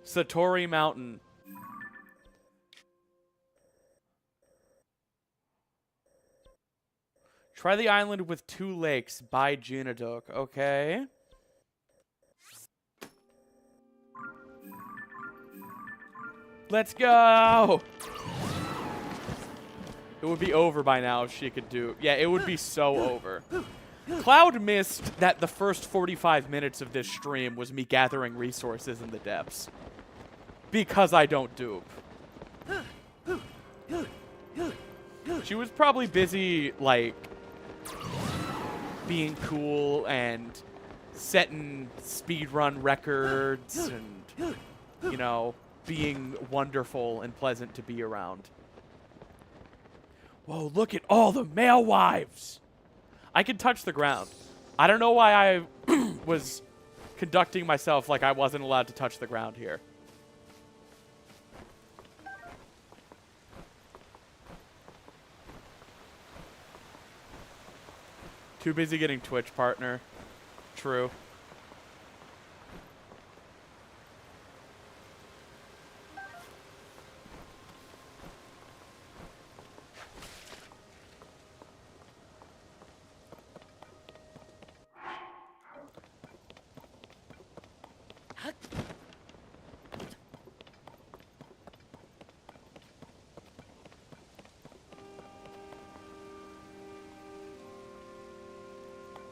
Speaker 1: Satori Mountain. Try the island with 2 lakes by Junadok. Okay. Let's go! It would be over by now if she could do... Yeah, it would be so over. Cloud missed that the first 45 minutes of this stream was me gathering resources in the depths. Because I don't dupe. She was probably busy, like, being cool and setting speedrun records and, you know, being wonderful and pleasant to be around. Whoa, look at all the male wives! I can touch the ground. I don't know why I was conducting myself like I wasn't allowed to touch the ground here. Too busy getting Twitch partner. True.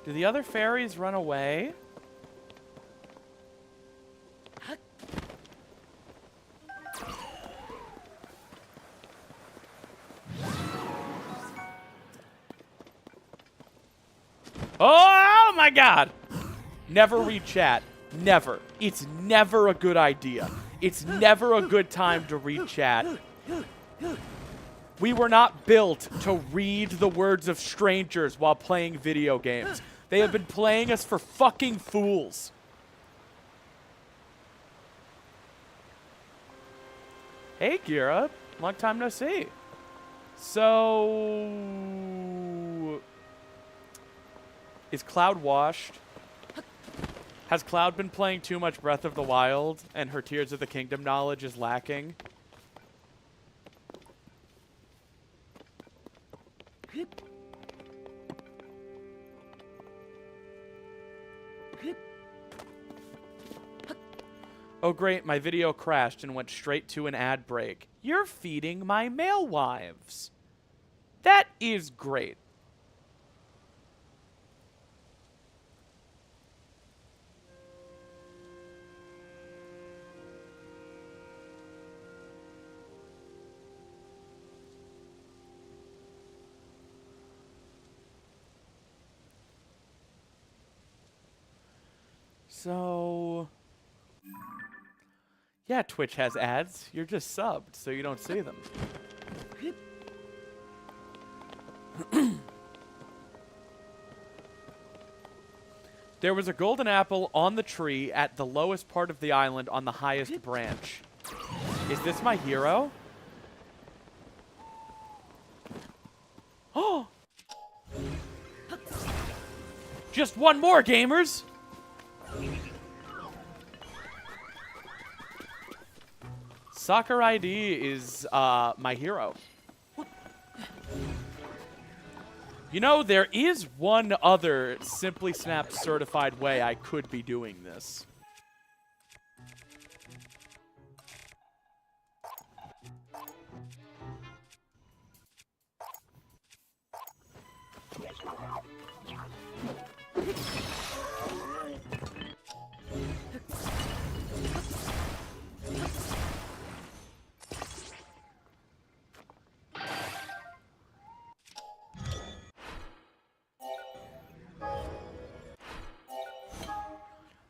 Speaker 1: Do the other fairies run away? Oh my god! Never read chat. Never. It's never a good idea. It's never a good time to read chat. We were not built to read the words of strangers while playing video games. They have been playing us for fucking fools. Hey, Gira. Long time no see. So... Is Cloud washed? Has Cloud been playing too much Breath of the Wild and her Tears of the Kingdom knowledge is lacking? Oh great, my video crashed and went straight to an ad break. You're feeding my male wives. That is great. So... Yeah, Twitch has ads. You're just subbed, so you don't see them. There was a golden apple on the tree at the lowest part of the island on the highest branch. Is this my hero? Oh! Just one more, gamers! Soccer ID is my hero. You know, there is one other Simply Snap certified way I could be doing this.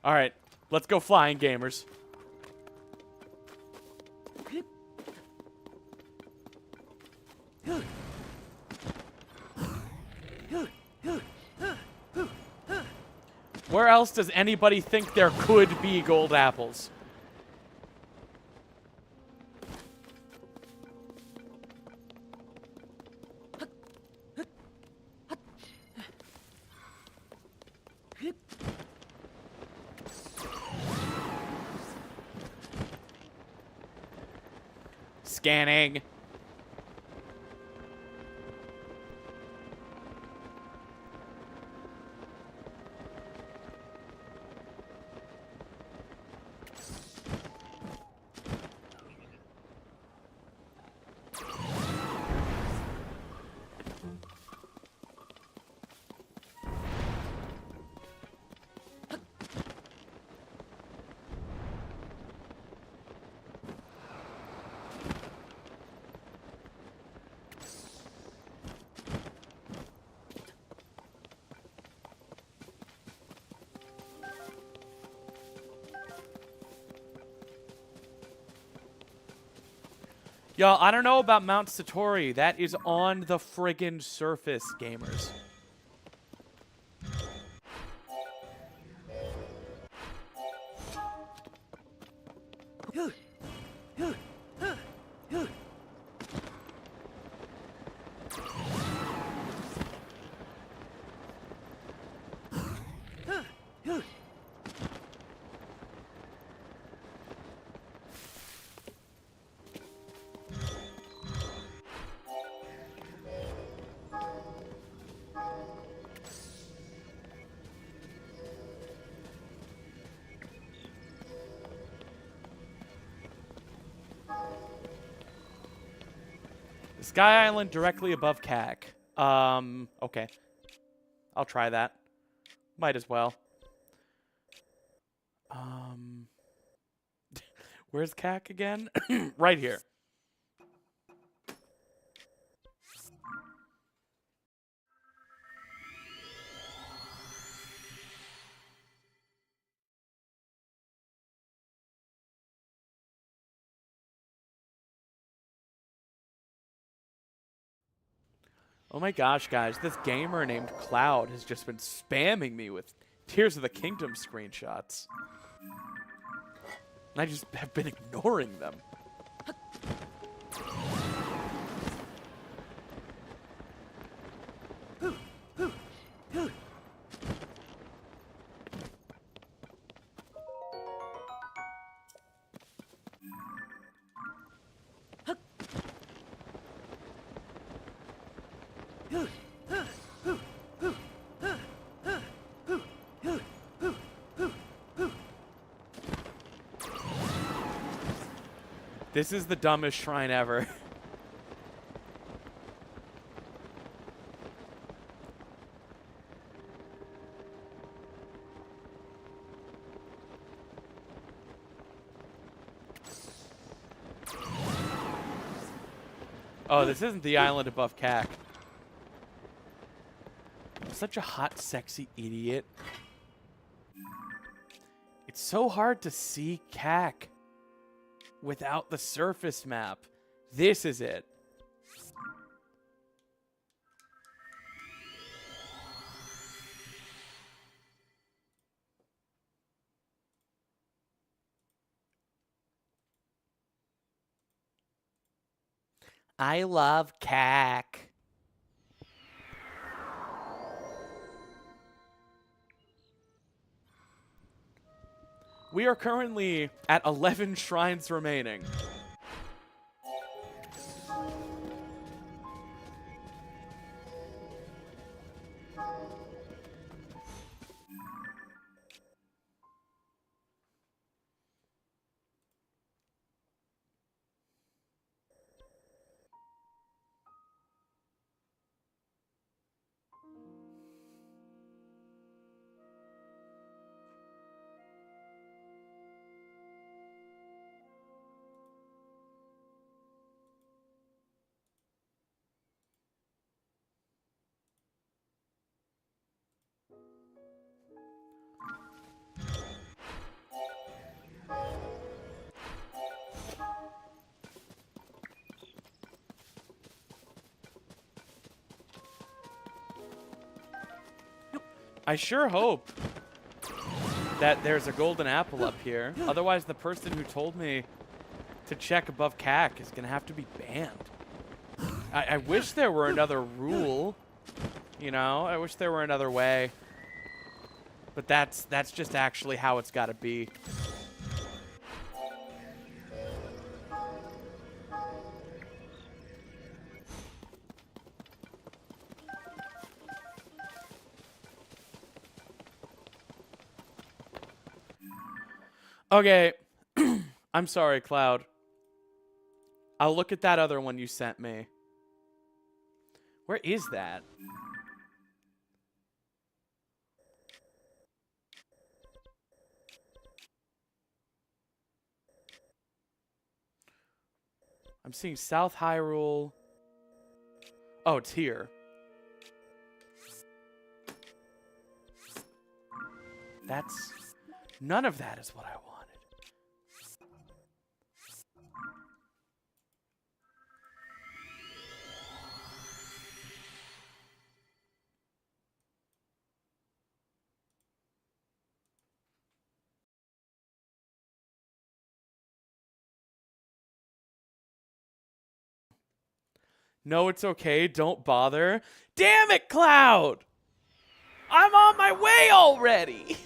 Speaker 1: All right, let's go flying, gamers. Where else does anybody think there could be gold apples? Scanning. Y'all, I don't know about Mount Satori. That is on the friggin' surface, gamers. Sky Island directly above CAC. Okay. I'll try that. Might as well. Where's CAC again? Right here. Oh my gosh, guys, this gamer named Cloud has just been spamming me with Tears of the Kingdom screenshots. And I just have been ignoring them. This is the dumbest shrine ever. Oh, this isn't the island above CAC. I'm such a hot, sexy idiot. It's so hard to see CAC without the surface map. This is it. I love cack. We are currently at 11 shrines remaining. I sure hope that there's a golden apple up here. Otherwise, the person who told me to check above CAC is going to have to be banned. I wish there were another rule. You know, I wish there were another way. But that's just actually how it's got to be. Okay. I'm sorry, Cloud. I'll look at that other one you sent me. Where is that? I'm seeing South Hyrule. Oh, it's here. That's... None of that is what I wanted. No, it's okay. Don't bother. Damn it, Cloud! I'm on my way already!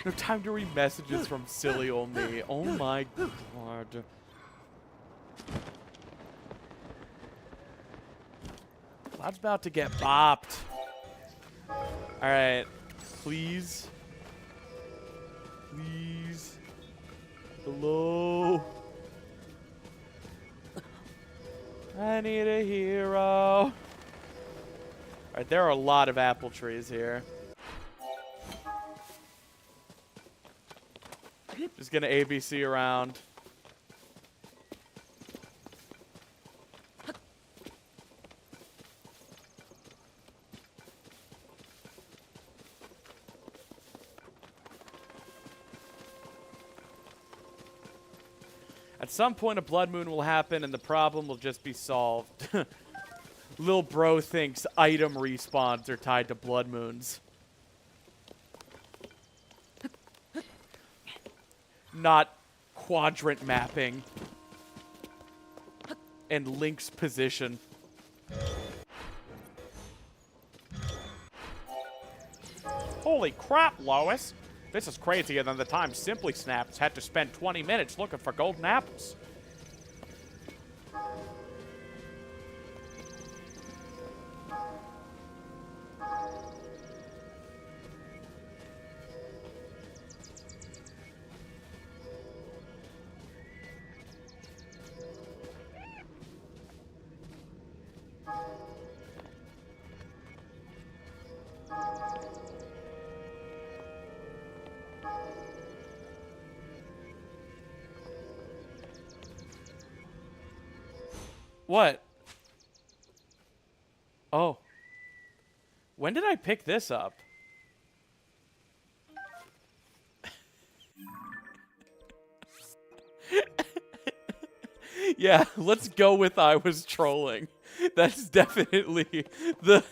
Speaker 1: No time to read messages from silly old me. Oh my god. Cloud's about to get bopped. Alright. Please. Please. Hello. I need a hero. Alright, there are a lot of apple trees here. Just gonna ABC around. At some point, a blood moon will happen, and the problem will just be solved. Lil bro thinks item respawns are tied to blood moons. Not quadrant mapping and Link's position. Holy crap, Lois! This is crazier than the time Simply Snaps had to spend 20 minutes looking for golden apples. What? Oh. When did I pick this up? Yeah, let's go with I was trolling. That's definitely the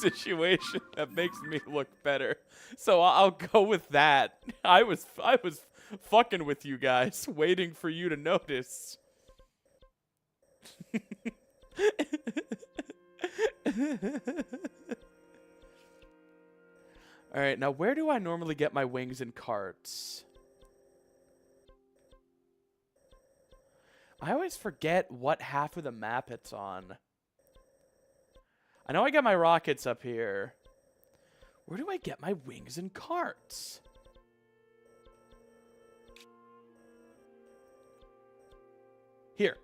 Speaker 1: situation that makes me look better. So I'll go with that. I was fucking with you guys, waiting for you to notice. All right, now where do I normally get my wings and carts? I always forget what half of the map it's on. I know I got my rockets up here. Where do I get my wings and carts? Here.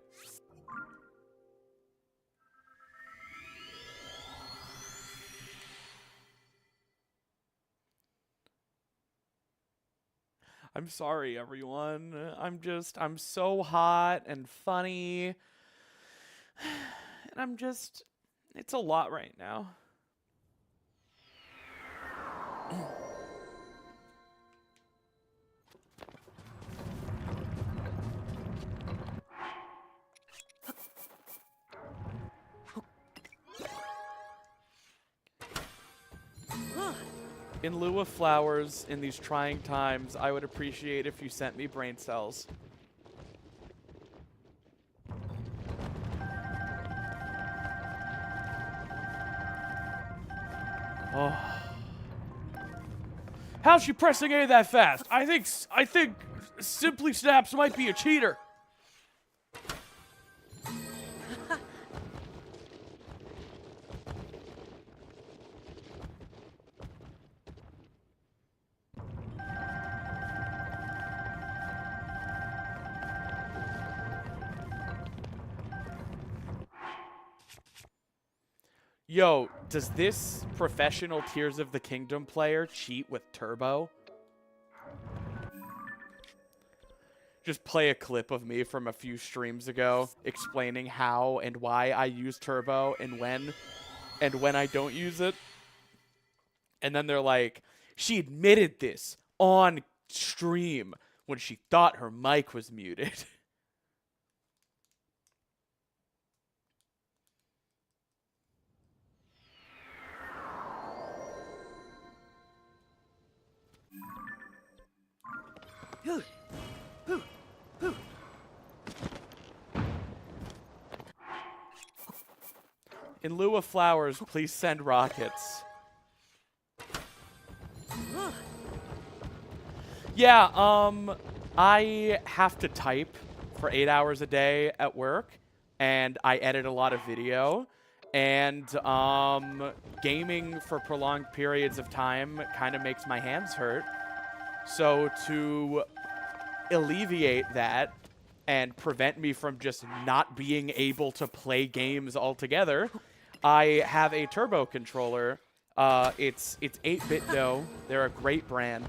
Speaker 1: I'm sorry, everyone. I'm so hot and funny. And it's a lot right now. In lieu of flowers in these trying times, I would appreciate if you sent me brain cells. Oh. How's she pressing A that fast? I think Simply Snaps might be a cheater. Yo, does this professional Tears of the Kingdom player cheat with Turbo? Just play a clip of me from a few streams ago explaining how and why I use Turbo and when I don't use it. And then they're like, she admitted this on stream when she thought her mic was muted. In lieu of flowers, please send rockets. Yeah, I have to type for 8 hours a day at work, and I edit a lot of video, and gaming for prolonged periods of time kind of makes my hands hurt. So to alleviate that and prevent me from just not being able to play games altogether, I have a Turbo controller. It's 8-bit dough. They're a great brand.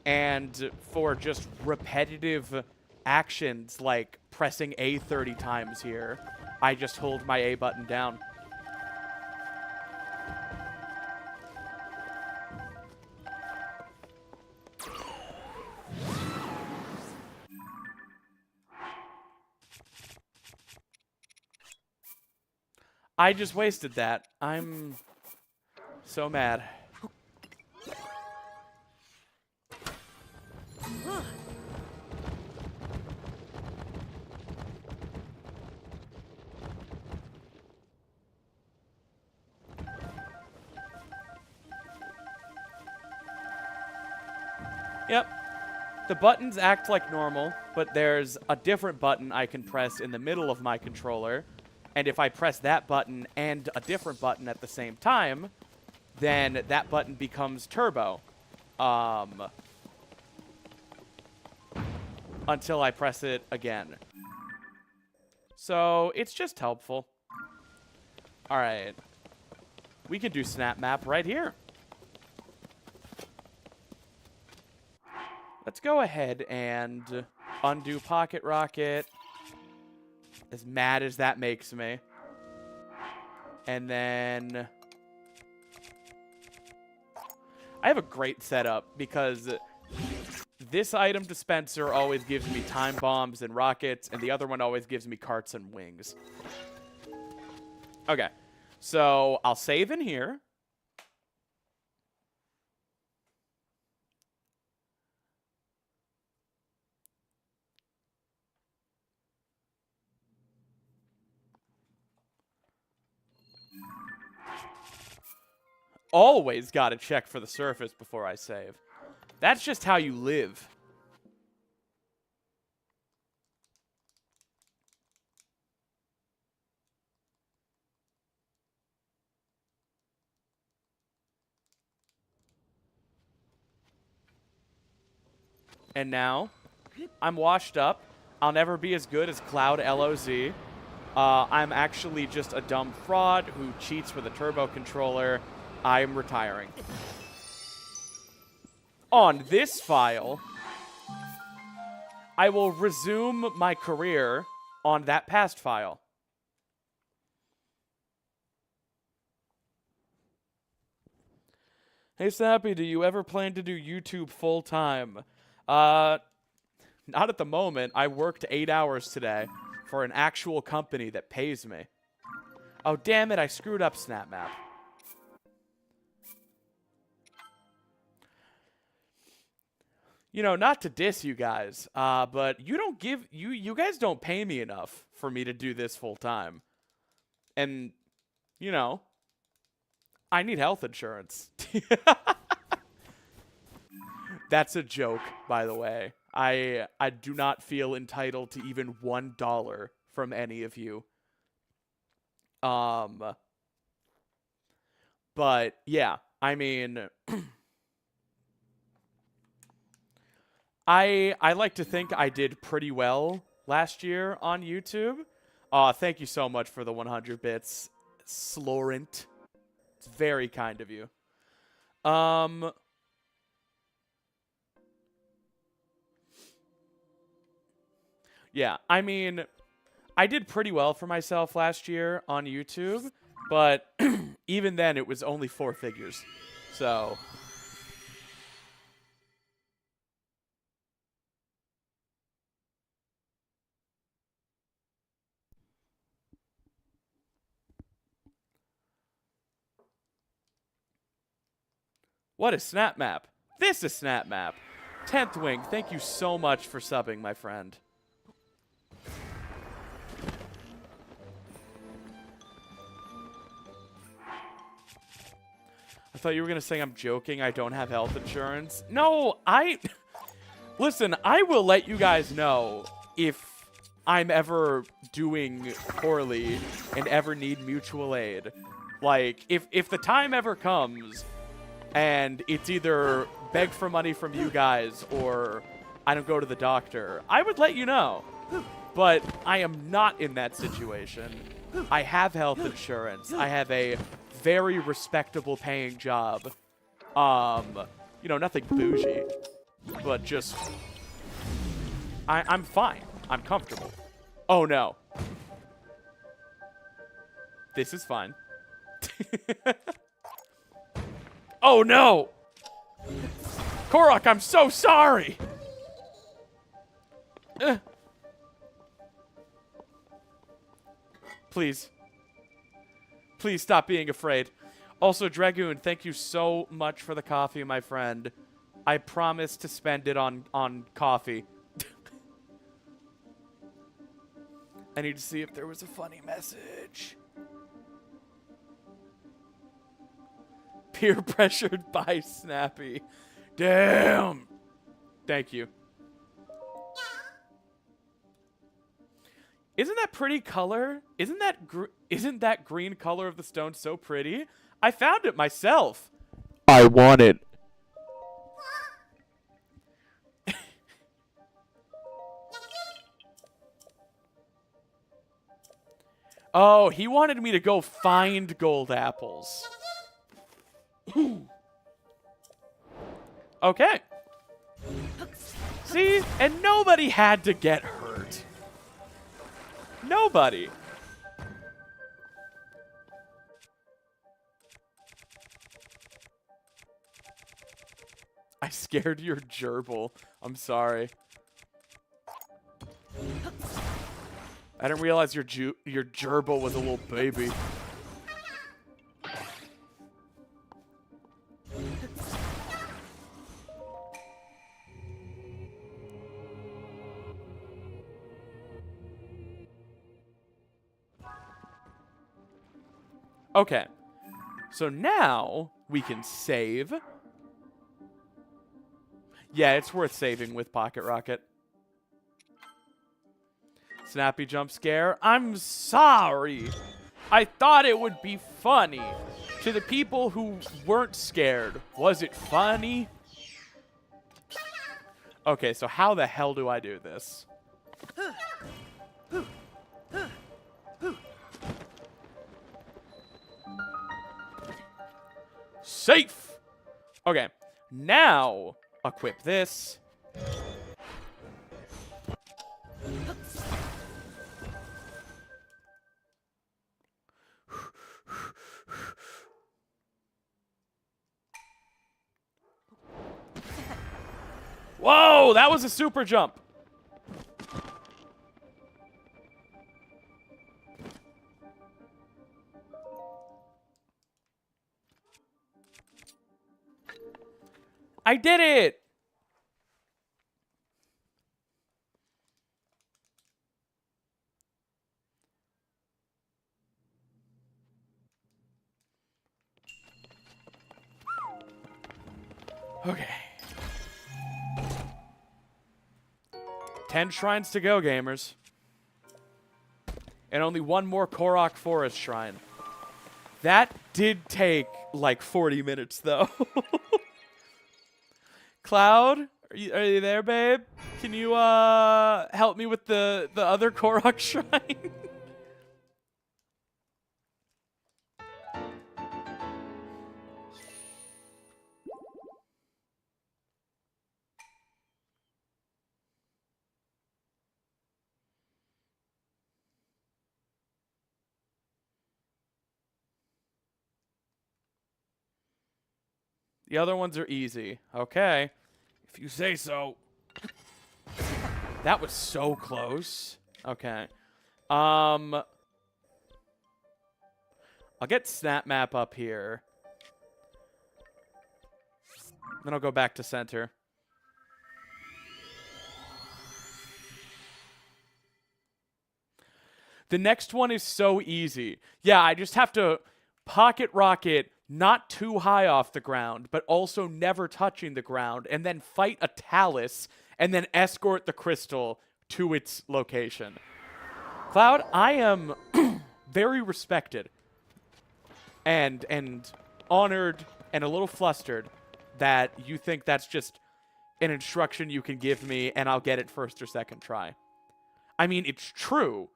Speaker 1: And for just repetitive actions like pressing A 30 times here, I just hold my A button down. I just wasted that. I'm so mad. Yep. The buttons act like normal, but there's a different button I can press in the middle of my controller. And if I press that button and a different button at the same time, then that button becomes Turbo. Until I press it again. So it's just helpful. All right. We can do Snap Map right here. Let's go ahead and undo Pocket Rocket. As mad as that makes me. And then I have a great setup because this item dispenser always gives me time bombs and rockets, and the other one always gives me carts and wings. Okay, so I'll save in here. Always gotta check for the surface before I save. That's just how you live. And now, I'm washed up. I'll never be as good as Cloud LOZ. I'm actually just a dumb fraud who cheats with a turbo controller. I'm retiring. On this file, I will resume my career on that past file. Hey, Snappy, do you ever plan to do YouTube full-time? Not at the moment. I worked 8 hours today for an actual company that pays me. Oh, damn it, I screwed up SnapMap. You know, not to diss you guys, but you guys don't pay me enough for me to do this full time. And, you know, I need health insurance. That's a joke, by the way. I do not feel entitled to even $1 from any of you. But yeah, I mean, I like to think I did pretty well last year on YouTube. Thank you so much for the 100 bits, Slorent. It's very kind of you. Yeah, I mean, I did pretty well for myself last year on YouTube, but even then it was only 4 figures. So what is SnapMap? This is SnapMap. 10th Wing, thank you so much for subbing, my friend. I thought you were going to say I'm joking. I don't have health insurance. No, Listen, I will let you guys know if I'm ever doing poorly and ever need mutual aid. Like, if the time ever comes and it's either beg for money from you guys or I don't go to the doctor, I would let you know. But I am not in that situation. I have health insurance. I have a very respectable paying job. You know, nothing bougie, but just I'm fine. I'm comfortable. Oh no. This is fine. Oh no. Korok, I'm so sorry. Please. Please stop being afraid. Also, Dragoon, thank you so much for the coffee, my friend. I promise to spend it on coffee. I need to see if there was a funny message. Peer pressured by Snappy. Damn. Thank you. Isn't that pretty color? Isn't that green color of the stone so pretty? I found it myself. I want it. Oh, he wanted me to go find gold apples. Okay. See? And nobody had to get hurt. Nobody. I I scared your gerbil. I'm sorry. I didn't realize your gerbil was a little baby. Okay. So now we can save. Yeah, it's worth saving with Pocket Rocket. Snappy jump scare. I'm sorry. I thought it would be funny. To the people who weren't scared, was it funny? Okay, so how the hell do I do this? Safe! Okay, now equip this. Whoa, that was a super jump. I did it! Okay. 10 shrines to go, gamers. And only one more Korok Forest shrine. That did take like 40 minutes, though. Cloud, are you there, babe? Can you help me with the other Korok shrine? The other ones are easy. Okay. If you say so. That was so close. Okay. I'll get Snap Map up here. Then I'll go back to center. The next one is so easy. Yeah, I just have to Pocket Rocket not too high off the ground, but also never touching the ground, and then fight a Talus, and then escort the crystal to its location. Cloud, I am very respected and honored and a little flustered that you think that's just an instruction you can give me and I'll get it first or second try. I mean, it's true,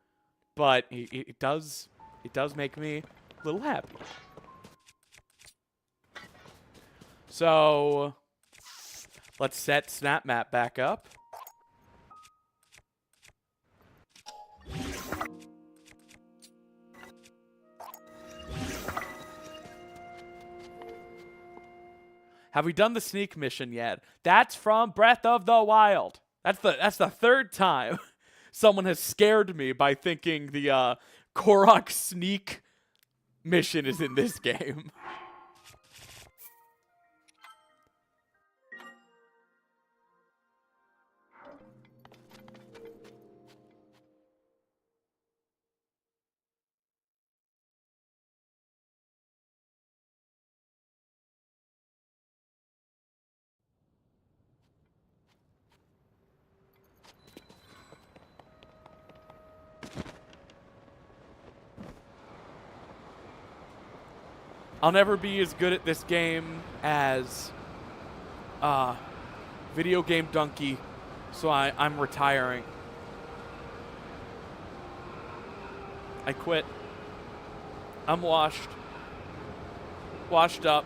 Speaker 1: but it does make me a little happy. So, let's set Snap Map back up. Have we done the sneak mission yet? That's from Breath of the Wild. That's the third time someone has scared me by thinking the Korok sneak mission is in this game. I'll never be as good at this game as Video Game Donkey, so I'm retiring. I quit. I'm washed. Washed up.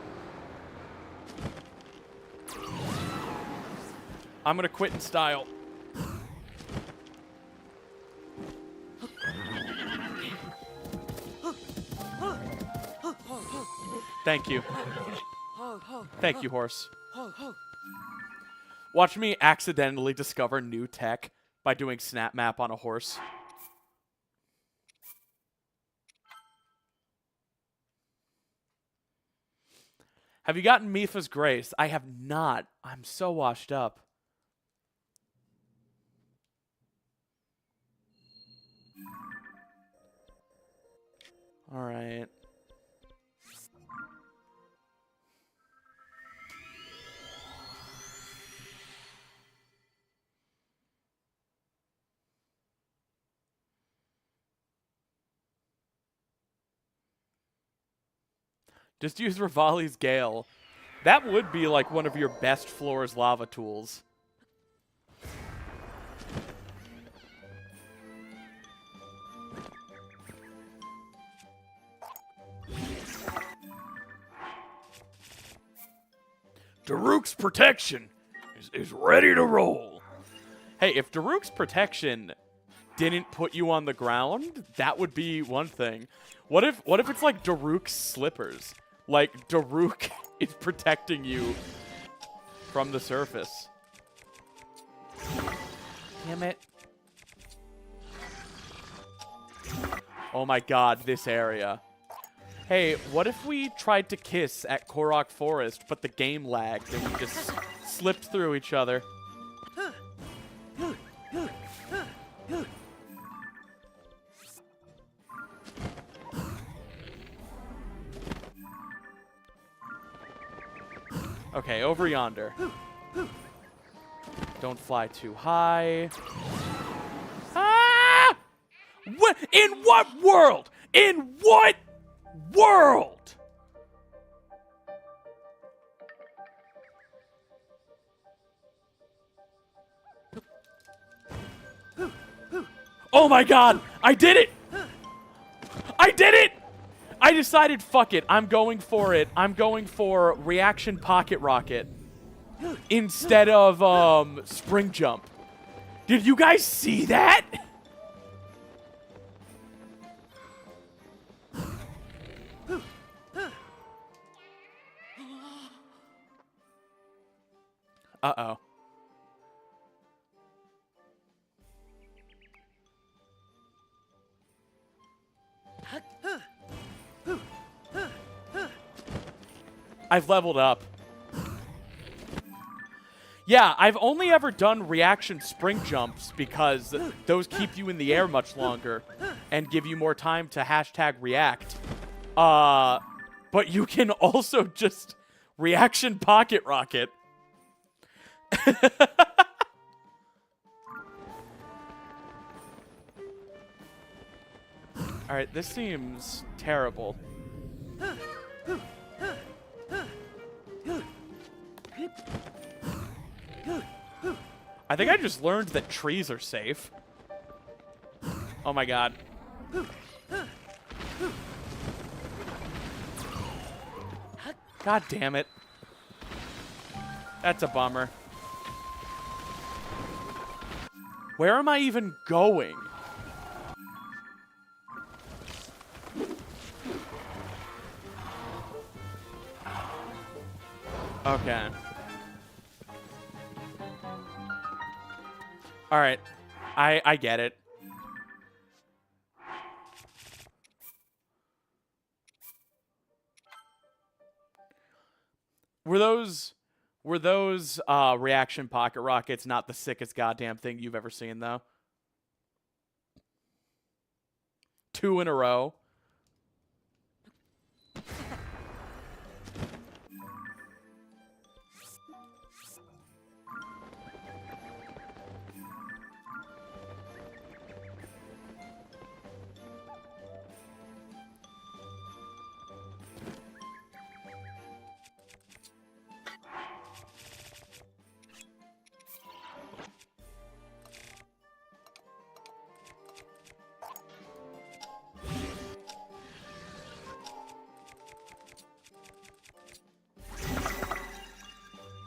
Speaker 1: I'm gonna quit in style. Thank you. Thank you, horse. Watch me accidentally discover new tech by doing snap map on a horse. Have you gotten Mifa's Grace? I have not. I'm so washed up. All right. Just use Rivali's Gale. That would be like one of your best floors lava tools. Daruk's protection is ready to roll. Hey, if Daruk's protection didn't put you on the ground, that would be one thing. What if it's like Daruk's slippers? Like Daruk is protecting you from the surface. Damn it. Oh my god, this area. Hey, what if we tried to kiss at Korok Forest, but the game lagged and we just slipped through each other? Okay, over yonder. Don't fly too high. Ah! What? In what world? In what world? Oh my god! I did it! I did it! I decided, fuck it, I'm going for it. I'm going for reaction pocket rocket instead of spring jump. Did you guys see that? Uh-oh. I've leveled up. Yeah, I've only ever done reaction spring jumps because those keep you in the air much longer and give you more time to #react. But you can also just reaction pocket rocket. Alright, this seems terrible. I think I just learned that trees are safe. Oh my god. God damn it. That's a bummer. Where am I even going? Okay. Alright. I get it. Were those reaction pocket rockets not the sickest goddamn thing you've ever seen, though? 2 in a row.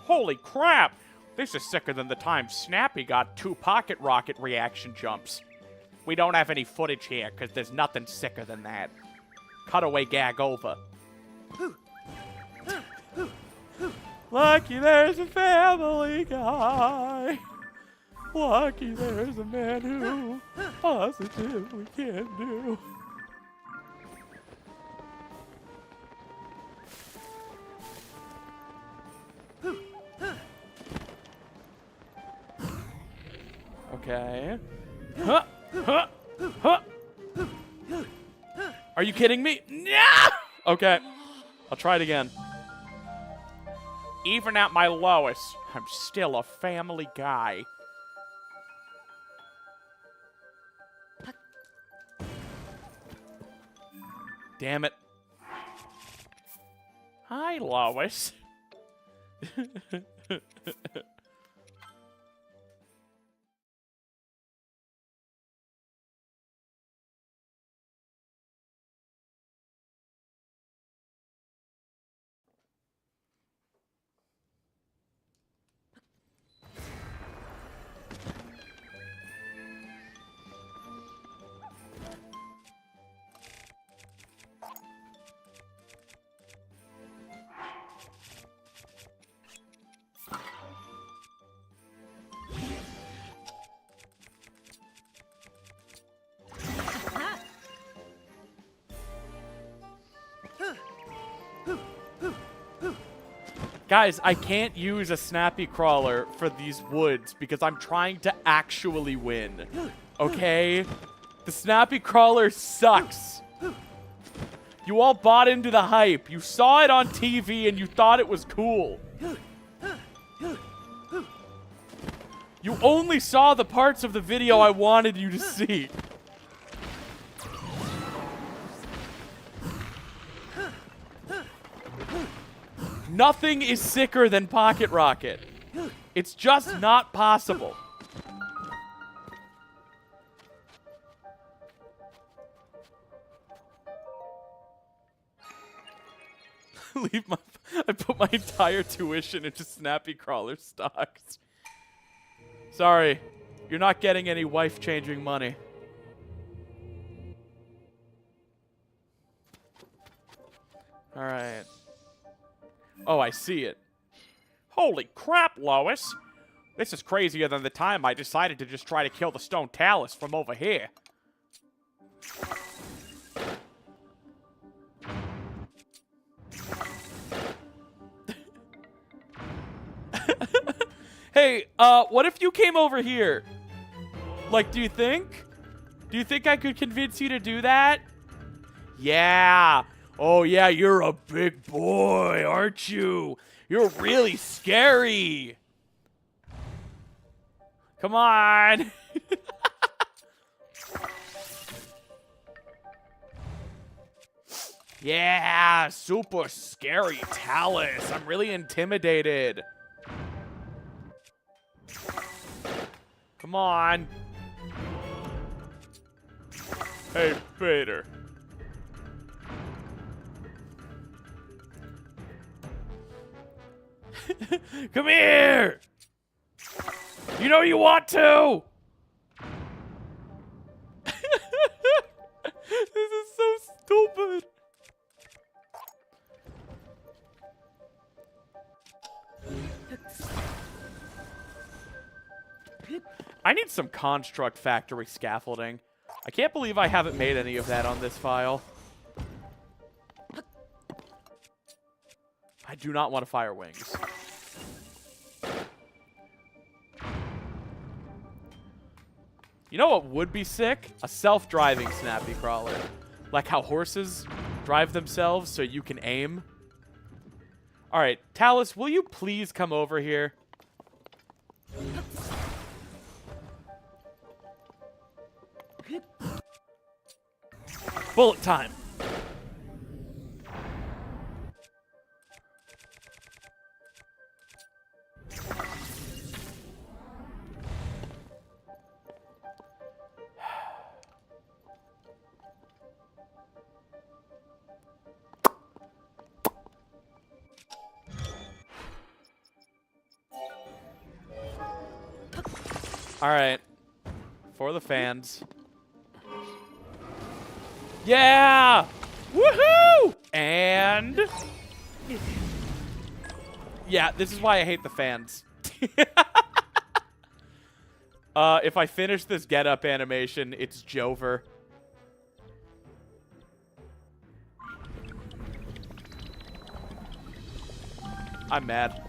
Speaker 1: Holy crap! This is sicker than the time Snappy got 2 pocket rocket reaction jumps. We don't have any footage here, because there's nothing sicker than that. Cutaway gag over. Lucky there's a family guy. Lucky there's a man who positively can do. Okay. Huh, huh, huh. Are you kidding me? Yeah! Okay. I'll try it again. Even at my lowest, I'm still a family guy. Damn it. Hi, Lois. Guys, I can't use a snappy crawler for these woods because I'm trying to actually win. Okay? The snappy crawler sucks. You all bought into the hype. You saw it on TV and you thought it was cool. You only saw the parts of the video I wanted you to see. Nothing is sicker than Pocket Rocket. It's just not possible. I put my entire tuition into Snappy Crawler stocks. Sorry, you're not getting any wife-changing money. All right. Oh, I see it. Holy crap, Lois. This is crazier than the time I decided to just try to kill the stone talus from over here. Hey, what if you came over here? Like, do you think? Do you think I could convince you to do that? Yeah. Oh, yeah, you're a big boy, aren't you? You're really scary. Come on. Yeah, super scary talus. I'm really intimidated. Come on. Hey, Vader. Come here! You know you want to! This is so stupid. I need some Construct Factory scaffolding. I can't believe I haven't made any of that on this file. I do not want to fire wings. You know what would be sick? A self-driving snappy crawler. Like how horses drive themselves so you can aim. All right, Talus, will you please come over here? Bullet time. All right, for the fans. Yeah! Woohoo! And Yeah, this is why I hate the fans. If I finish this get-up animation, it's Jover. I'm mad.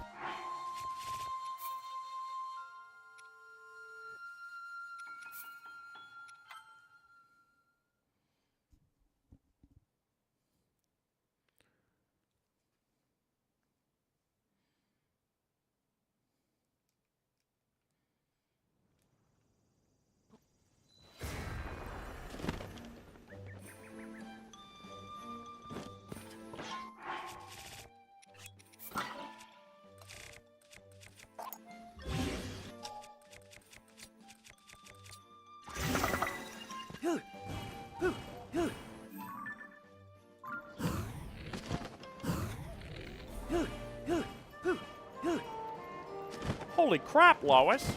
Speaker 1: Holy crap, Lois.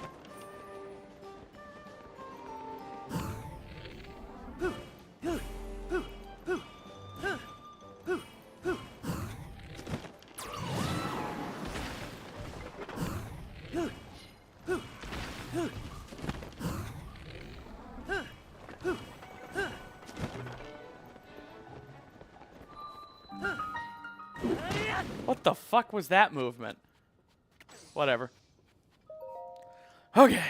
Speaker 1: What the fuck was that movement? Whatever. Okay.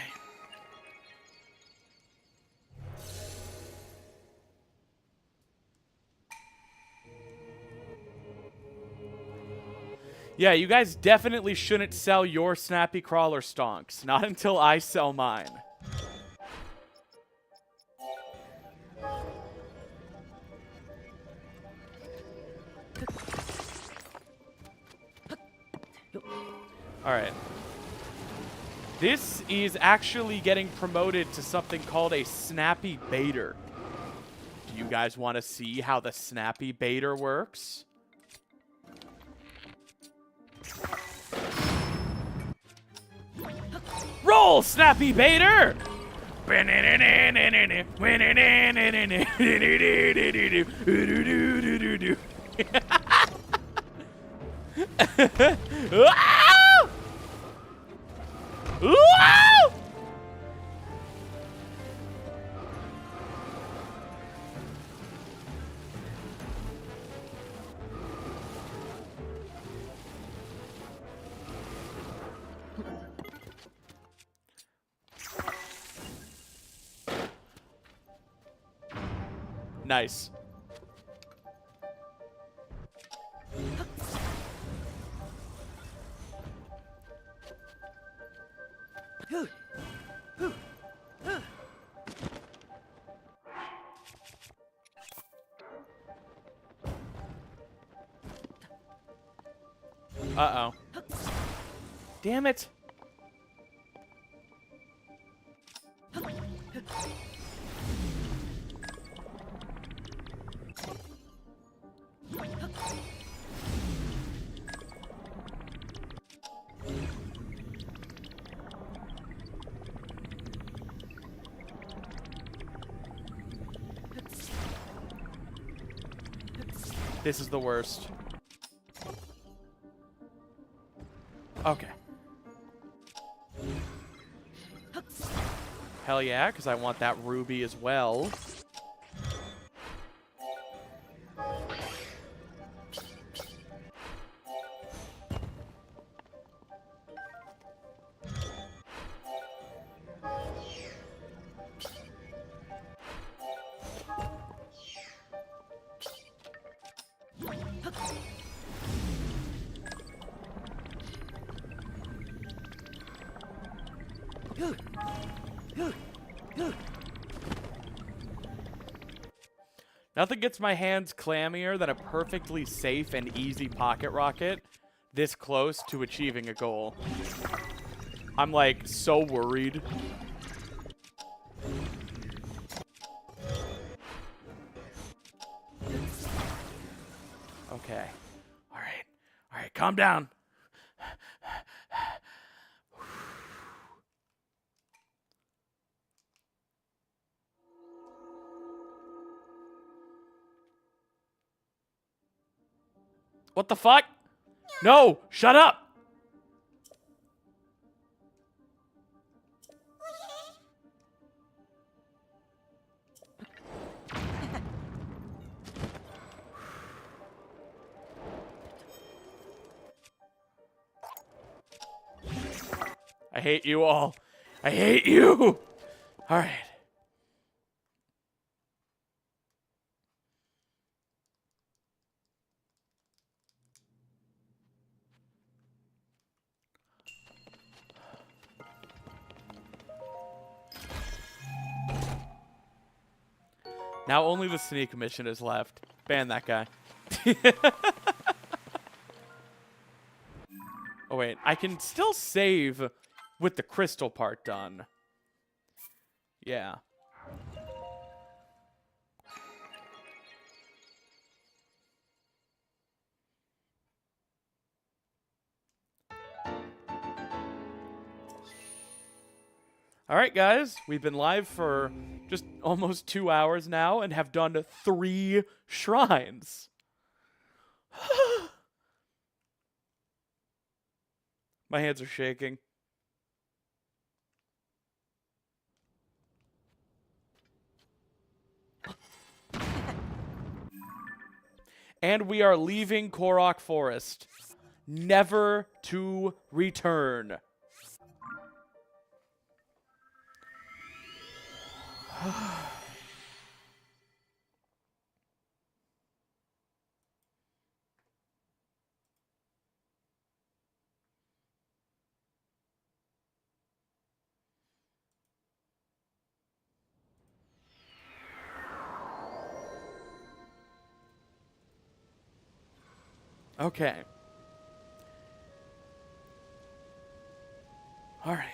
Speaker 1: Yeah, you guys definitely shouldn't sell your Snappy Crawler stonks. Not until I sell mine. Alright. This is actually getting promoted to something called a Snappy Baiter. Do you guys want to see how the Snappy Baiter works? Roll, Snappy Baiter! Nice. Uh-oh. Damn it. This is the worst. Okay. Hell yeah, because I want that ruby as well. Nothing gets my hands clammier than a perfectly safe and easy pocket rocket this close to achieving a goal. I'm like so worried. Okay. All right. All right, calm down. What the fuck? No, shut up. I hate you all. I hate you. All right. Now only the sneak mission is left. Ban that guy. Oh, wait. I can still save with the crystal part done. Yeah. All right, guys. We've been live for just almost 2 hours now and have done 3 shrines. My hands are shaking. And we are leaving Korok Forest, never to return. Okay. All right.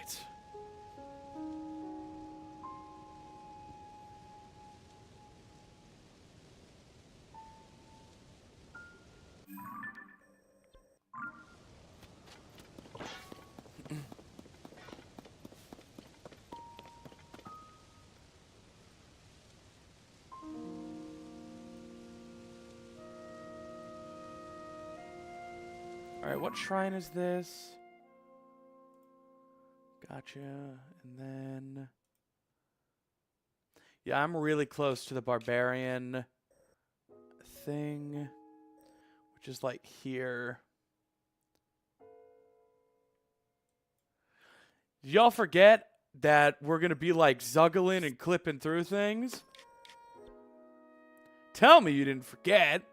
Speaker 1: All right, what shrine is this? Gotcha. And then... yeah, I'm really close to the Barbarian thing, which is like here. Did y'all forget that we're going to be like zuggling and clipping through things? Tell me you didn't forget.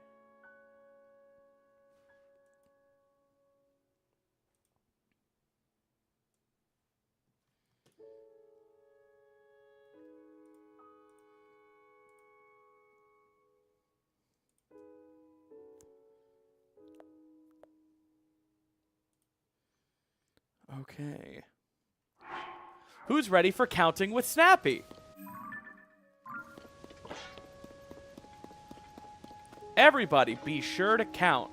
Speaker 1: Okay. Who's ready for counting with Snappy? Everybody, be sure to count.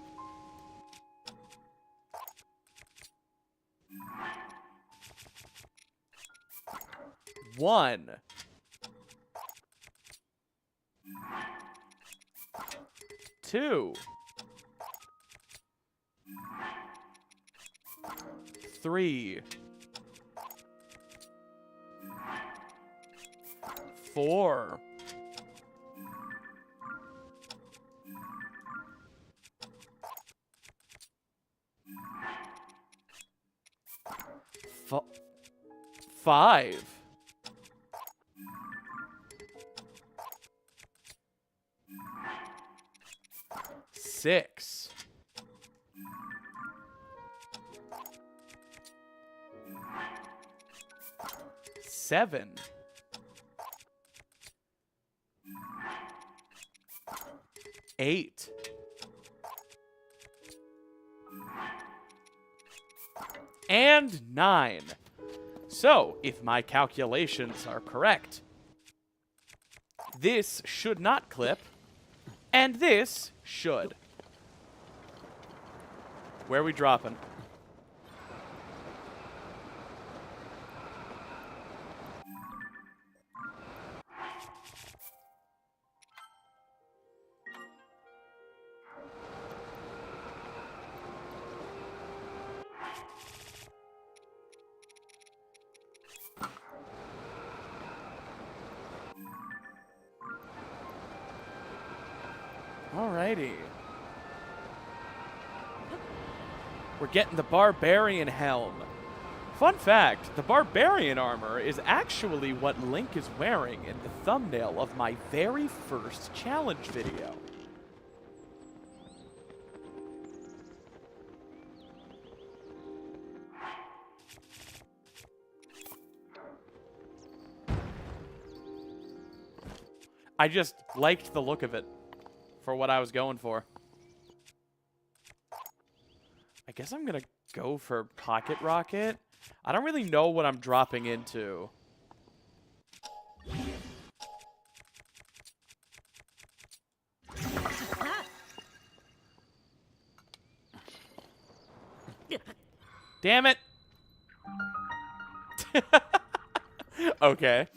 Speaker 1: 1, 2, 3, 4, 5, 6, 7, 8, 9. So, if my calculations are correct, this should not clip, and this should. Where are we dropping? Alrighty. We're getting the Barbarian helm. Fun fact, the Barbarian armor is actually what Link is wearing in the thumbnail of my very first challenge video. I just liked the look of it for what I was going for. I guess I'm gonna go for Pocket Rocket. I don't really know what I'm dropping into. Damn it! Okay.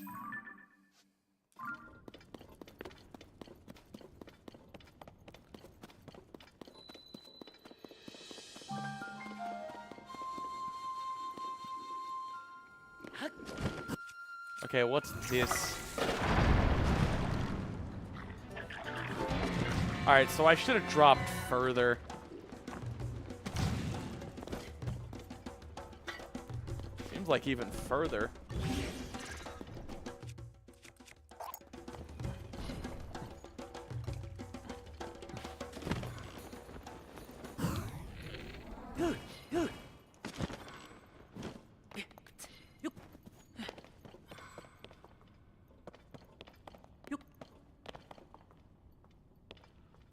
Speaker 1: Okay, what's this? Alright, so I should have dropped further. Seems like even further.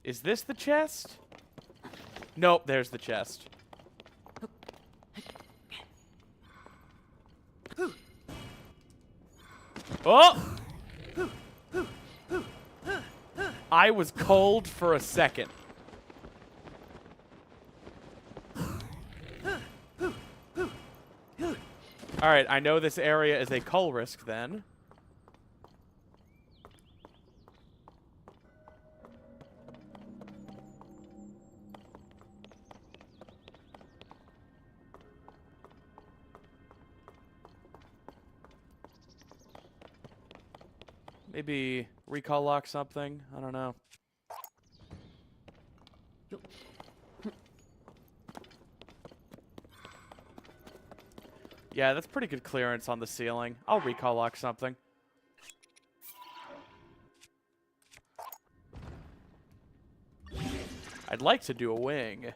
Speaker 1: Is this the chest? Nope, there's the chest. Oh! I was cold for a second. Alright, I know this area is a cull risk then. Maybe recall lock something? I don't know. Yeah, that's pretty good clearance on the ceiling. I'll recall lock something. I'd like to do a wing.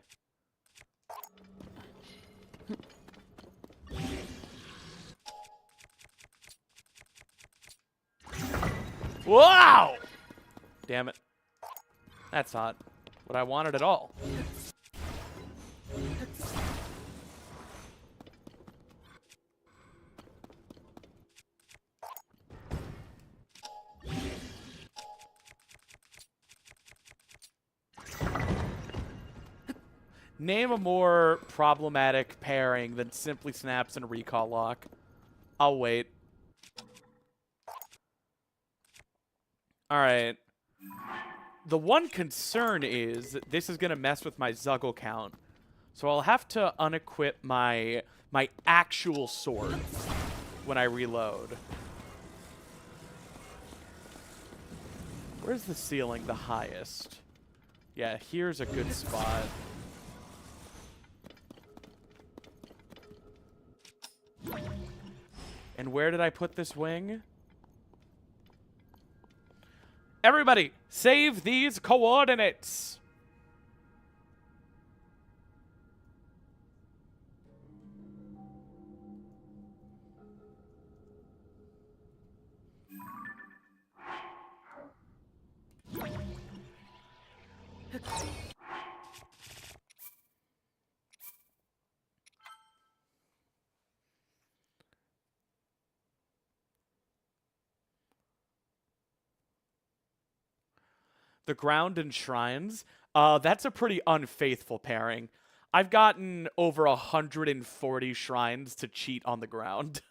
Speaker 1: Wow! Damn it. That's not what I wanted at all. Name a more problematic pairing than Simply Snaps and Recall Lock. I'll wait. Alright. The one concern is that this is going to mess with my Zuggle count. So I'll have to unequip my actual sword when I reload. Where's the ceiling the highest? Yeah, here's a good spot. And where did I put this wing? Everybody, save these coordinates! The ground and shrines. That's a pretty unfaithful pairing. I've gotten over 140 shrines to cheat on the ground.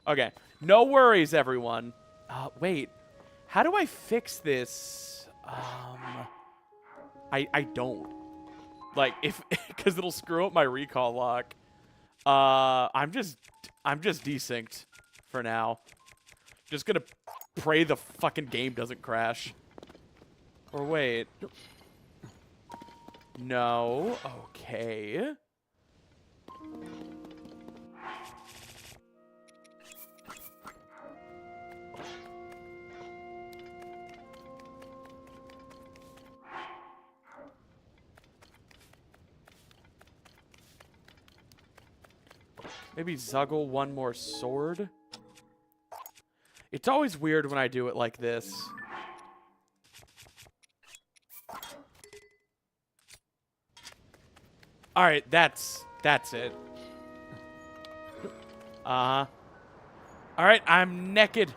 Speaker 1: Okay, no worries, everyone. Wait, how do I fix this? I don't. Like, because it'll screw up my recall lock. I'm just desynced for now. Just gonna pray the fucking game doesn't crash. Or wait. No. Okay. Maybe Zuggle one more sword. It's always weird when I do it like this. All right, that's it. All right, I'm naked.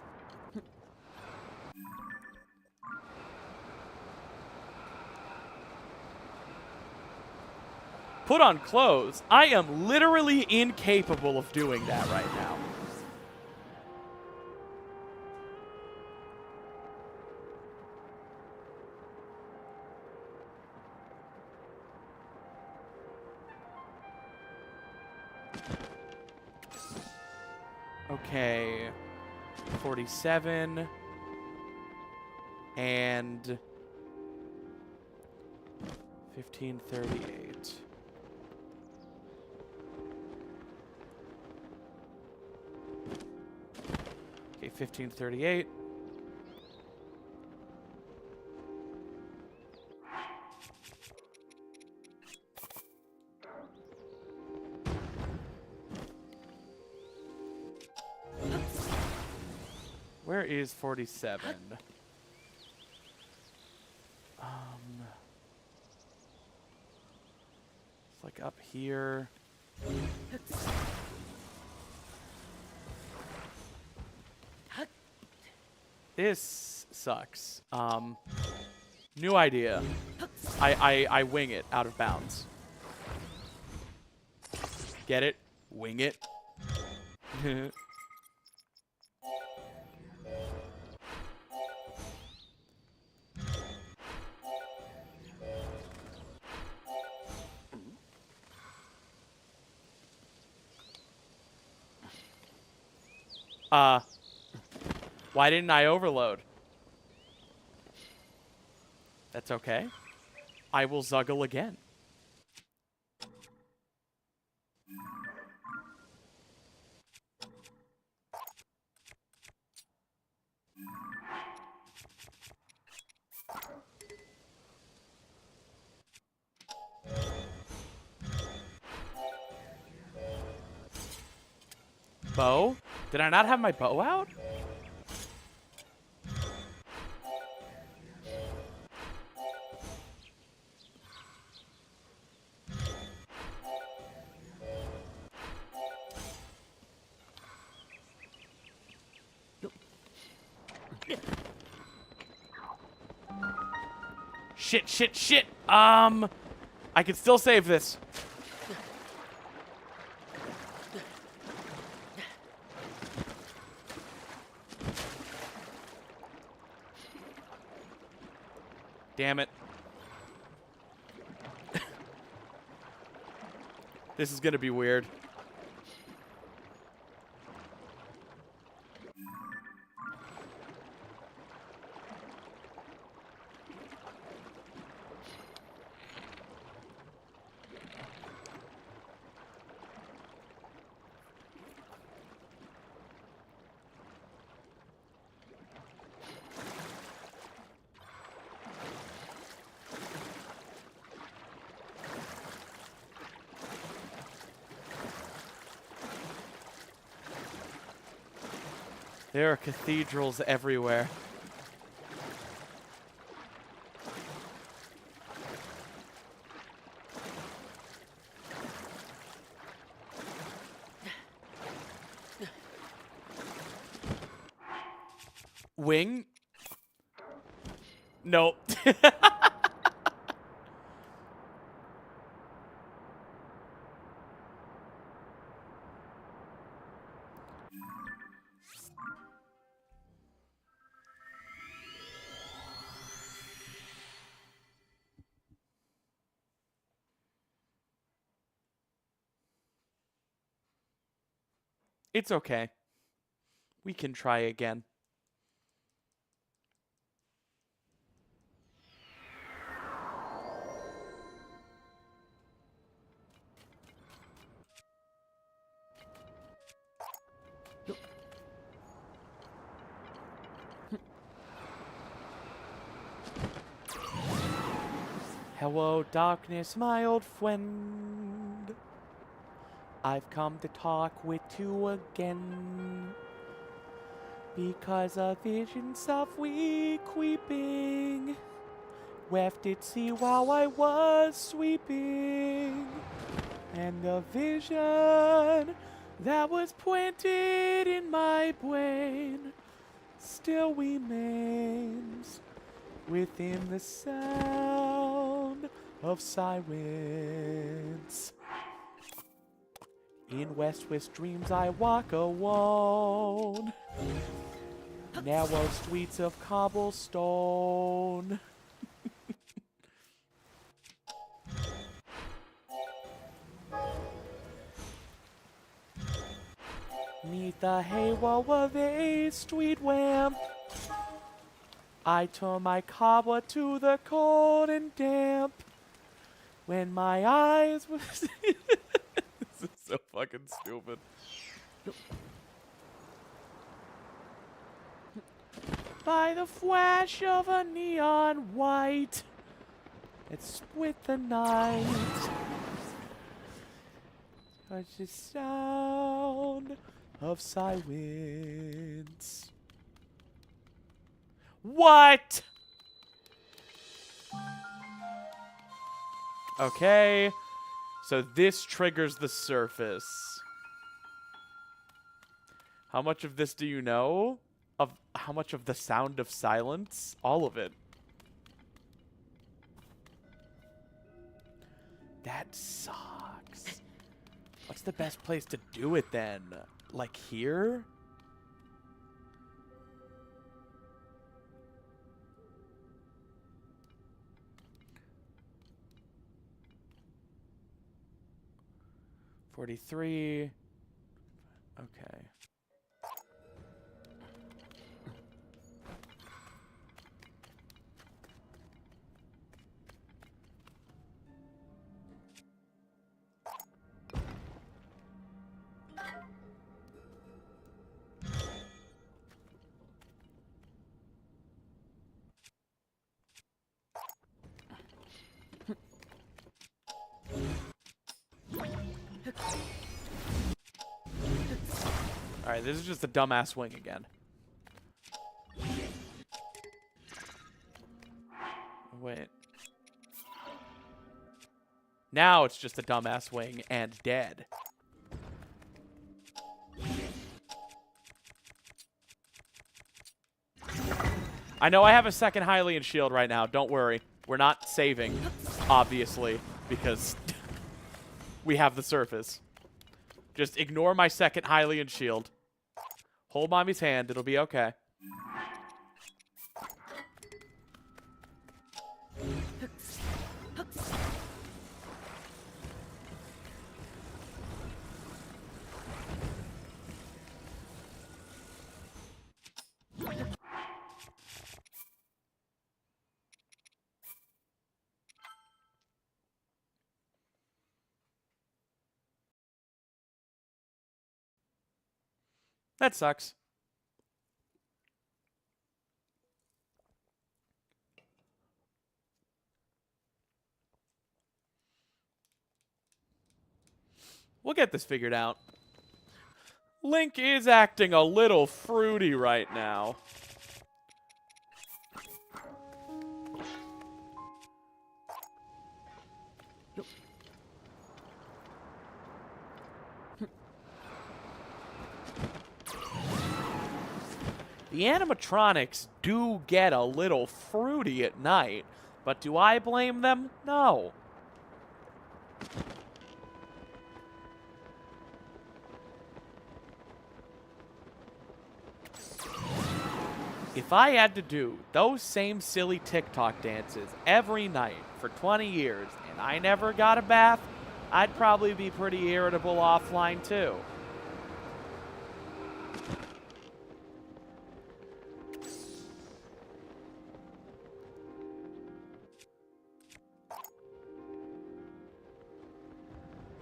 Speaker 1: Put on clothes. I am literally incapable of doing that right now. Okay. 47. And 1538. Okay, 1538. Where is 47? It's like up here. This sucks. New idea. I wing it out of bounds. Get it? Wing it. Why didn't I overload? That's okay. I will Zuggle again. Bow? Did I not have my bow out? Shit. I can still save this. Damn it. This is gonna be weird. There are cathedrals everywhere. Wing? Nope. It's okay. We can try again. Hello, darkness, my old friend. I've come to talk with you again. Because a vision softly creeping left its sea while I was sweeping. And the vision that was planted in my brain still remains within the sound of sirens. In restless dreams I walk alone, narrow streets of cobblestone. Neath the halo of a street lamp, I turn my cobbler to the cold and damp. When my eyes were... This is so fucking stupid. By the flash of a neon white, it split the night. Such the sound of silence. What? Okay, so this triggers the surface. How much of this do you know? Of how much of the sound of silence? All of it. That sucks. What's the best place to do it then? Like here? $43. Okay. Alright, this is just a dumbass swing again. Wait. Now it's just a dumbass swing and dead. I know I have a second Hylian shield right now. Don't worry. We're not saving, obviously, because we have the surface. Just ignore my second Hylian shield. Hold mommy's hand. It'll be okay. That sucks. We'll get this figured out. Link is acting a little fruity right now. The animatronics do get a little fruity at night, but do I blame them? No. If I had to do those same silly TikTok dances every night for 20 years and I never got a bath, I'd probably be pretty irritable offline too.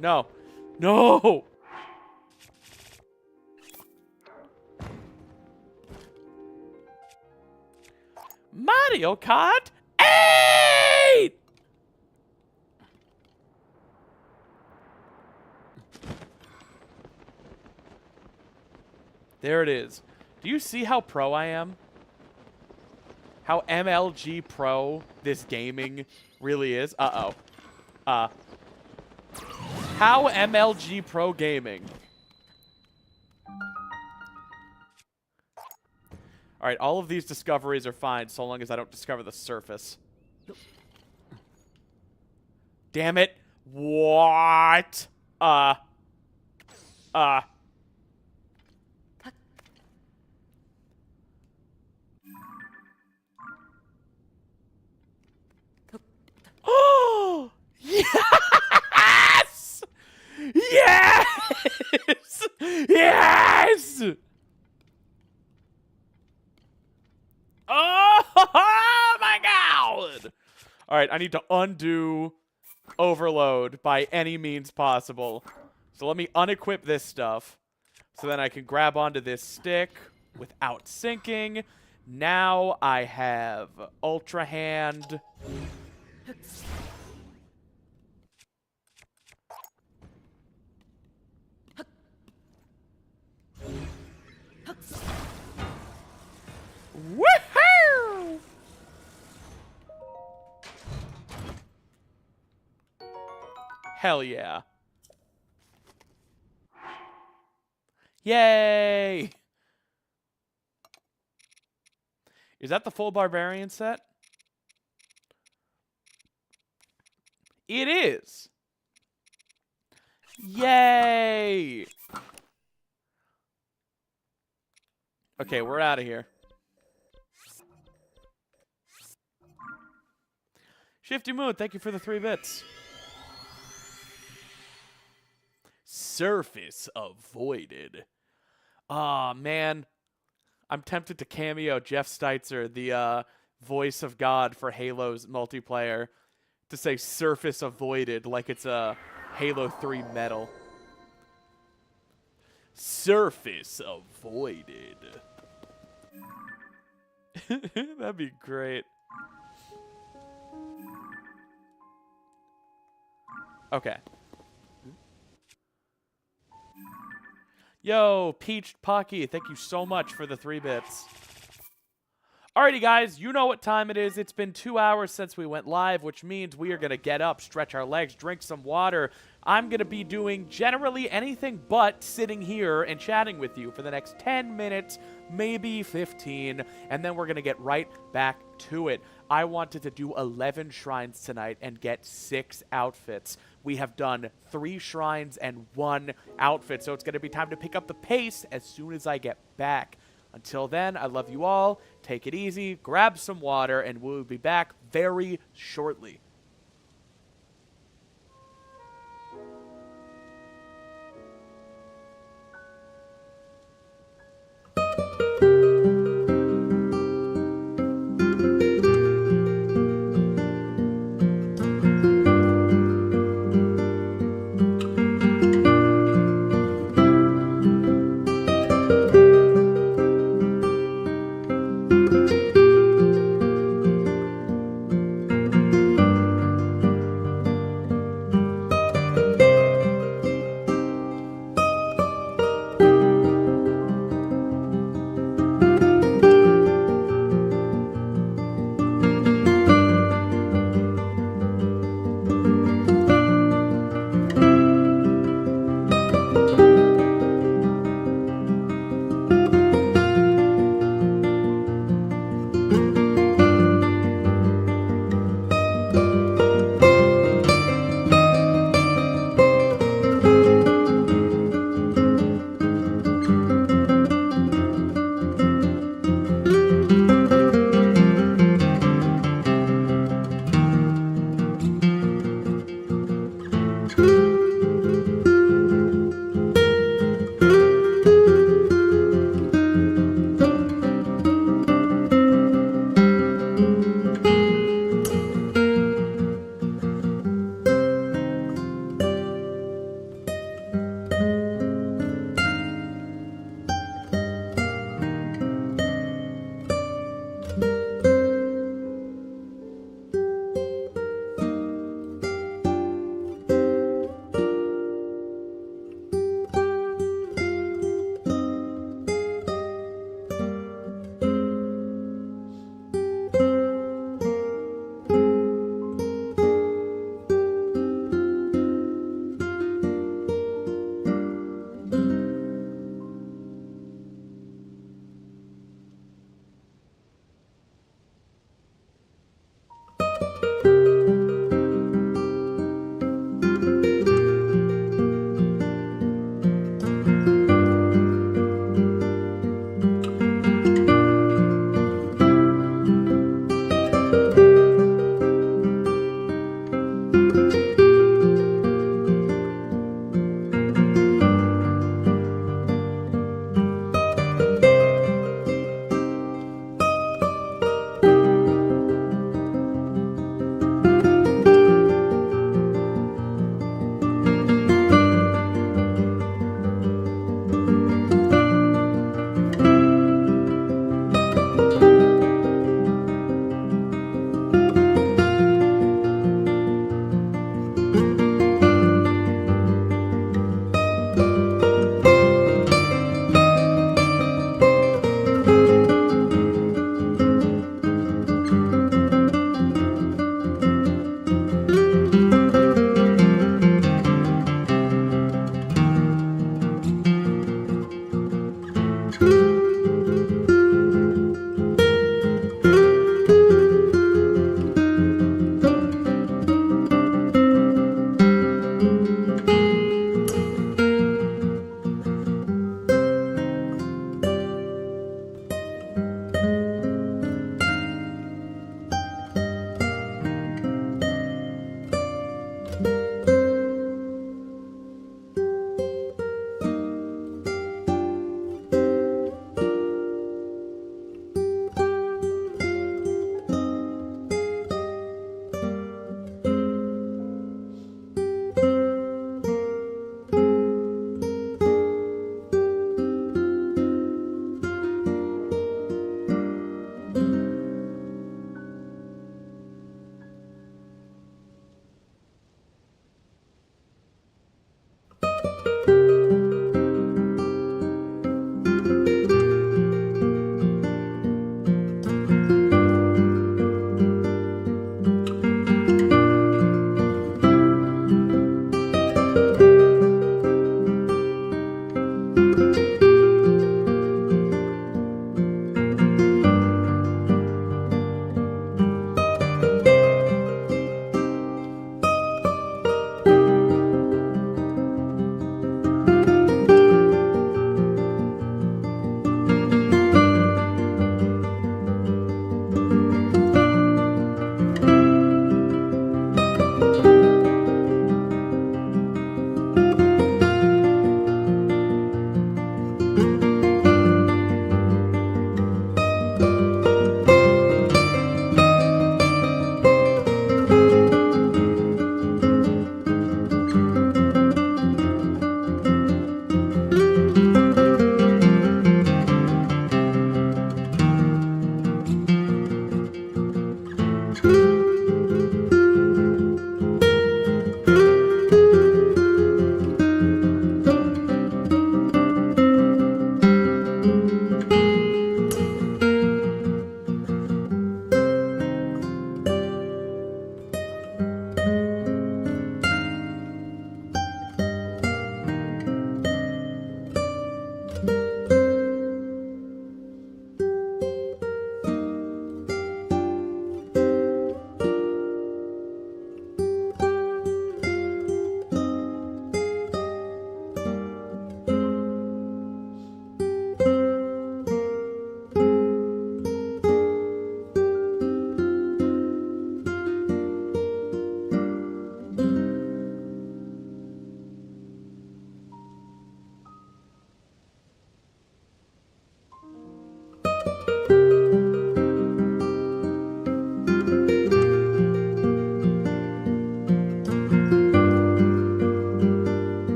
Speaker 1: No. No! Mario Kart 8! There it is. Do you see how pro I am? How MLG pro this gaming really is? Uh-oh. How MLG pro gaming. All right, all of these discoveries are fine so long as I don't discover the surface. Damn it. What? Oh! Yes! Yes! Yes! Oh my god! All right, I need to undo overload by any means possible. So let me unequip this stuff so then I can grab onto this stick without sinking. Now I have Ultra Hand. Woohoo! Hell yeah. Yay! Is that the full Barbarian set? It is. Yay! Okay, we're out of here. Shifty Moon, thank you for the 3 bits. Surface avoided. Aw, man. I'm tempted to cameo Jeff Steitzer, the voice of God for Halo's multiplayer, to say surface avoided like it's a Halo 3 medal. Surface avoided. That'd be great. Okay. Yo, Peached Pocky, thank you so much for the 3 bits. Alrighty, guys, you know what time it is. It's been 2 hours since we went live, which means we are going to get up, stretch our legs, drink some water. I'm going to be doing generally anything but sitting here and chatting with you for the next 10 minutes, maybe 15, and then we're going to get right back to it. I wanted to do 11 shrines tonight and get 6 outfits. We have done 3 shrines and 1 outfit, so it's going to be time to pick up the pace as soon as I get back. Until then, I love you all. Take it easy, grab some water, and we'll be back very shortly.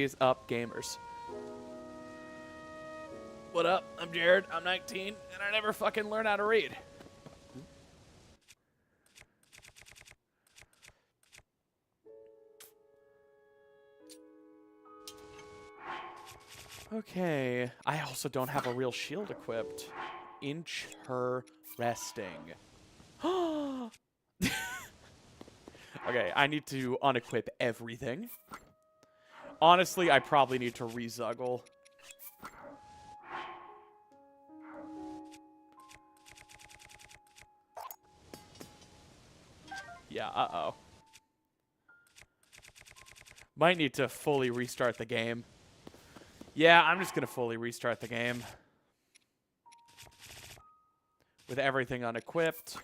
Speaker 1: is up, gamers? What up? I'm Jared. I'm 19, and I never fucking learned how to read. Okay. I also don't have a real shield equipped. Interesting. Okay, I need to unequip everything. Honestly, I probably need to rezuggle. Yeah, uh-oh. Might need to fully restart the game. Yeah, I'm just gonna fully restart the game. With everything unequipped.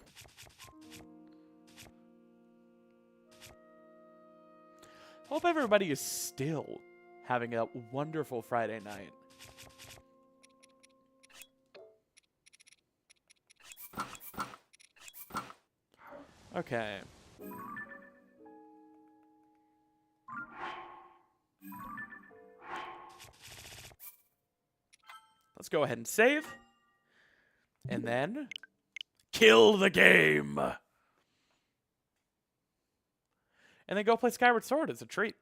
Speaker 1: Hope everybody is still having a wonderful Friday night. Okay. Let's go ahead and save. And then kill the game. And then go play Skyward Sword as a treat.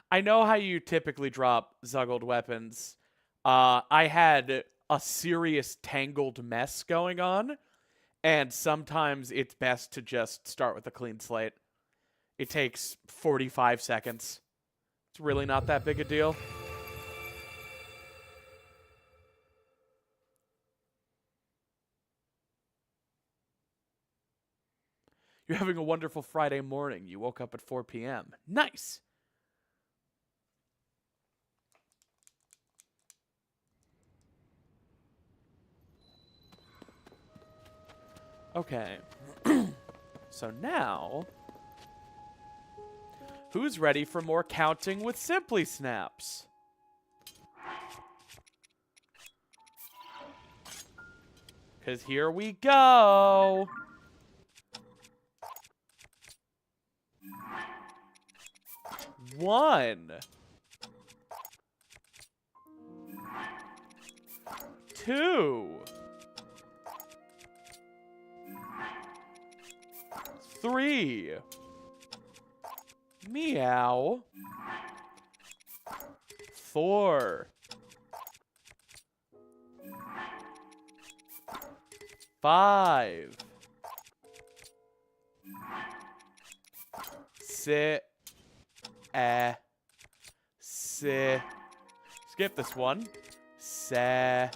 Speaker 1: I know how you typically drop Zuggled weapons. I had a serious tangled mess going on, and sometimes it's best to just start with a clean slate. It takes 45 seconds. It's really not that big a deal. You're having a wonderful Friday morning. You woke up at 4 p.m. Nice! Okay. So now, who's ready for more counting with Simply Snaps? Because here we go. One. Two. Three. Meow. 4. 5. 6. Skip this one. 7.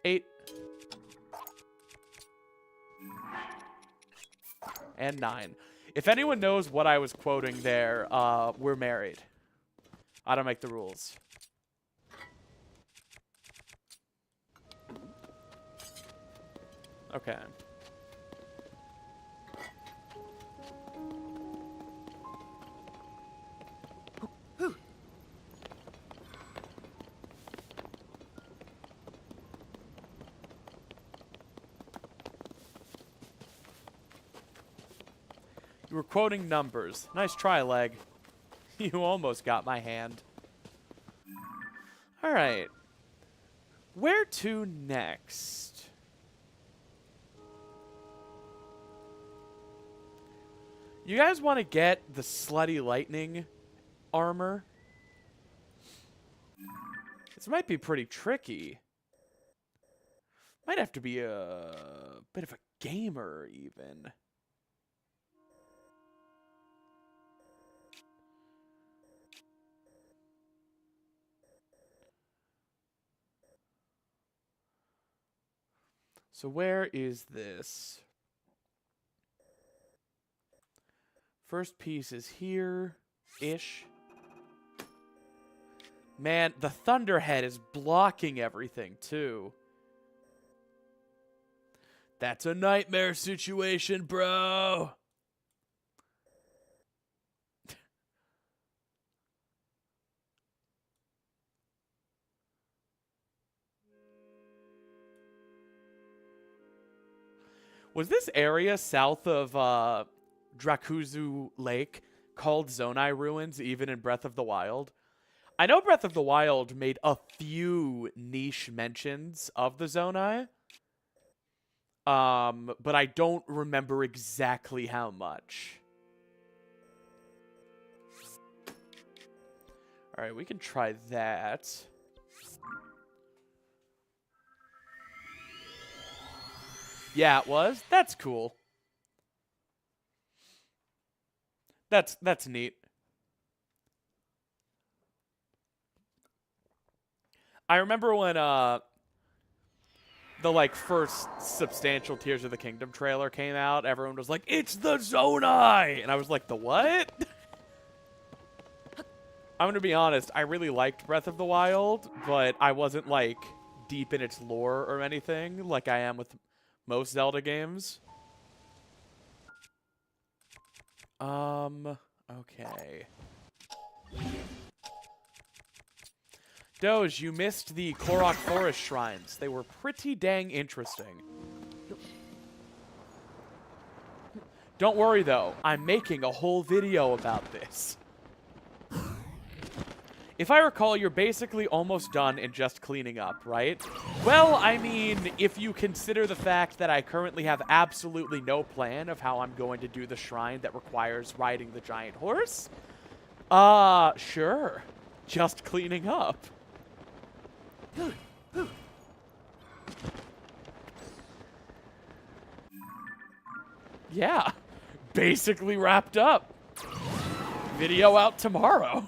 Speaker 1: 8. And 9. If anyone knows what I was quoting there, we're married. I don't make the rules. Okay. You were quoting numbers. Nice try, Leg. You almost got my hand. All right. Where to next? You guys want to get the Slutty Lightning armor? This might be pretty tricky. Might have to be a bit of a gamer, even. So where is this? First piece is here-ish. Man, the Thunderhead is blocking everything, too. That's a nightmare situation, bro. Was this area south of Drakuzu Lake called Zonai Ruins even in Breath of the Wild? I know Breath of the Wild made a few niche mentions of the Zonai. But I don't remember exactly how much. All right, we can try that. Yeah, it was. That's cool. That's neat. I remember when the like first substantial Tears of the Kingdom trailer came out, everyone was like, "It's the Zonai!" And I was like, "The what?" I'm gonna be honest, I really liked Breath of the Wild, but I wasn't like deep in its lore or anything like I am with most Zelda games. Okay. Doge, you missed the Korok Forest shrines. They were pretty dang interesting. Don't worry though, I'm making a whole video about this. If I recall, you're basically almost done and just cleaning up, right? Well, I mean, if you consider the fact that I currently have absolutely no plan of how I'm going to do the shrine that requires riding the giant horse, sure. Just cleaning up. Yeah, basically wrapped up. Video out tomorrow.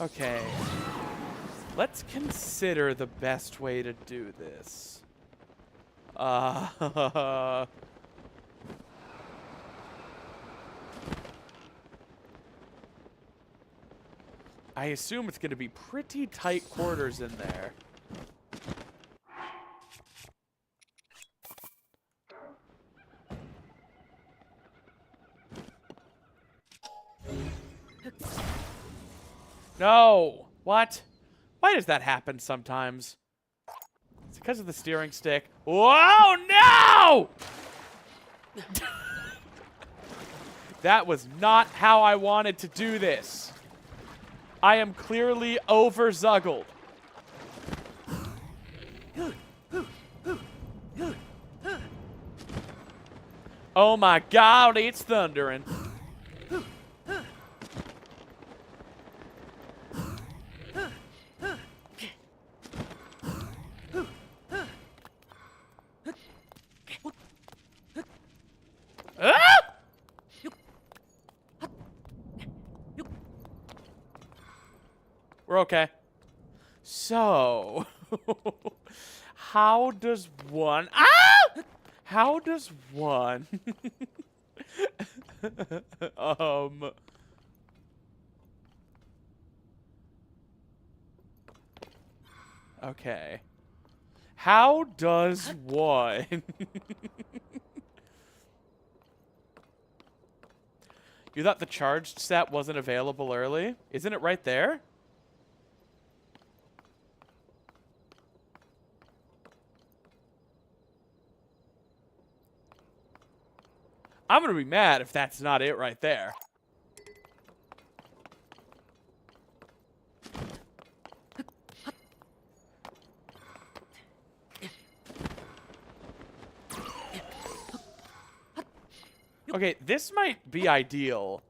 Speaker 1: Okay, let's consider the best way to do this. I assume it's going to be pretty tight quarters in there. No! What? Why does that happen sometimes? It's because of the steering stick. Whoa, no! That was not how I wanted to do this. I am clearly over-zuggled. Oh my god, it's thundering. We're okay. So, how does one... Ah! How does one... Okay. How does one... You thought the charged set wasn't available early? Isn't it right there? I'm gonna be mad if that's not it right there. Okay, this might be ideal.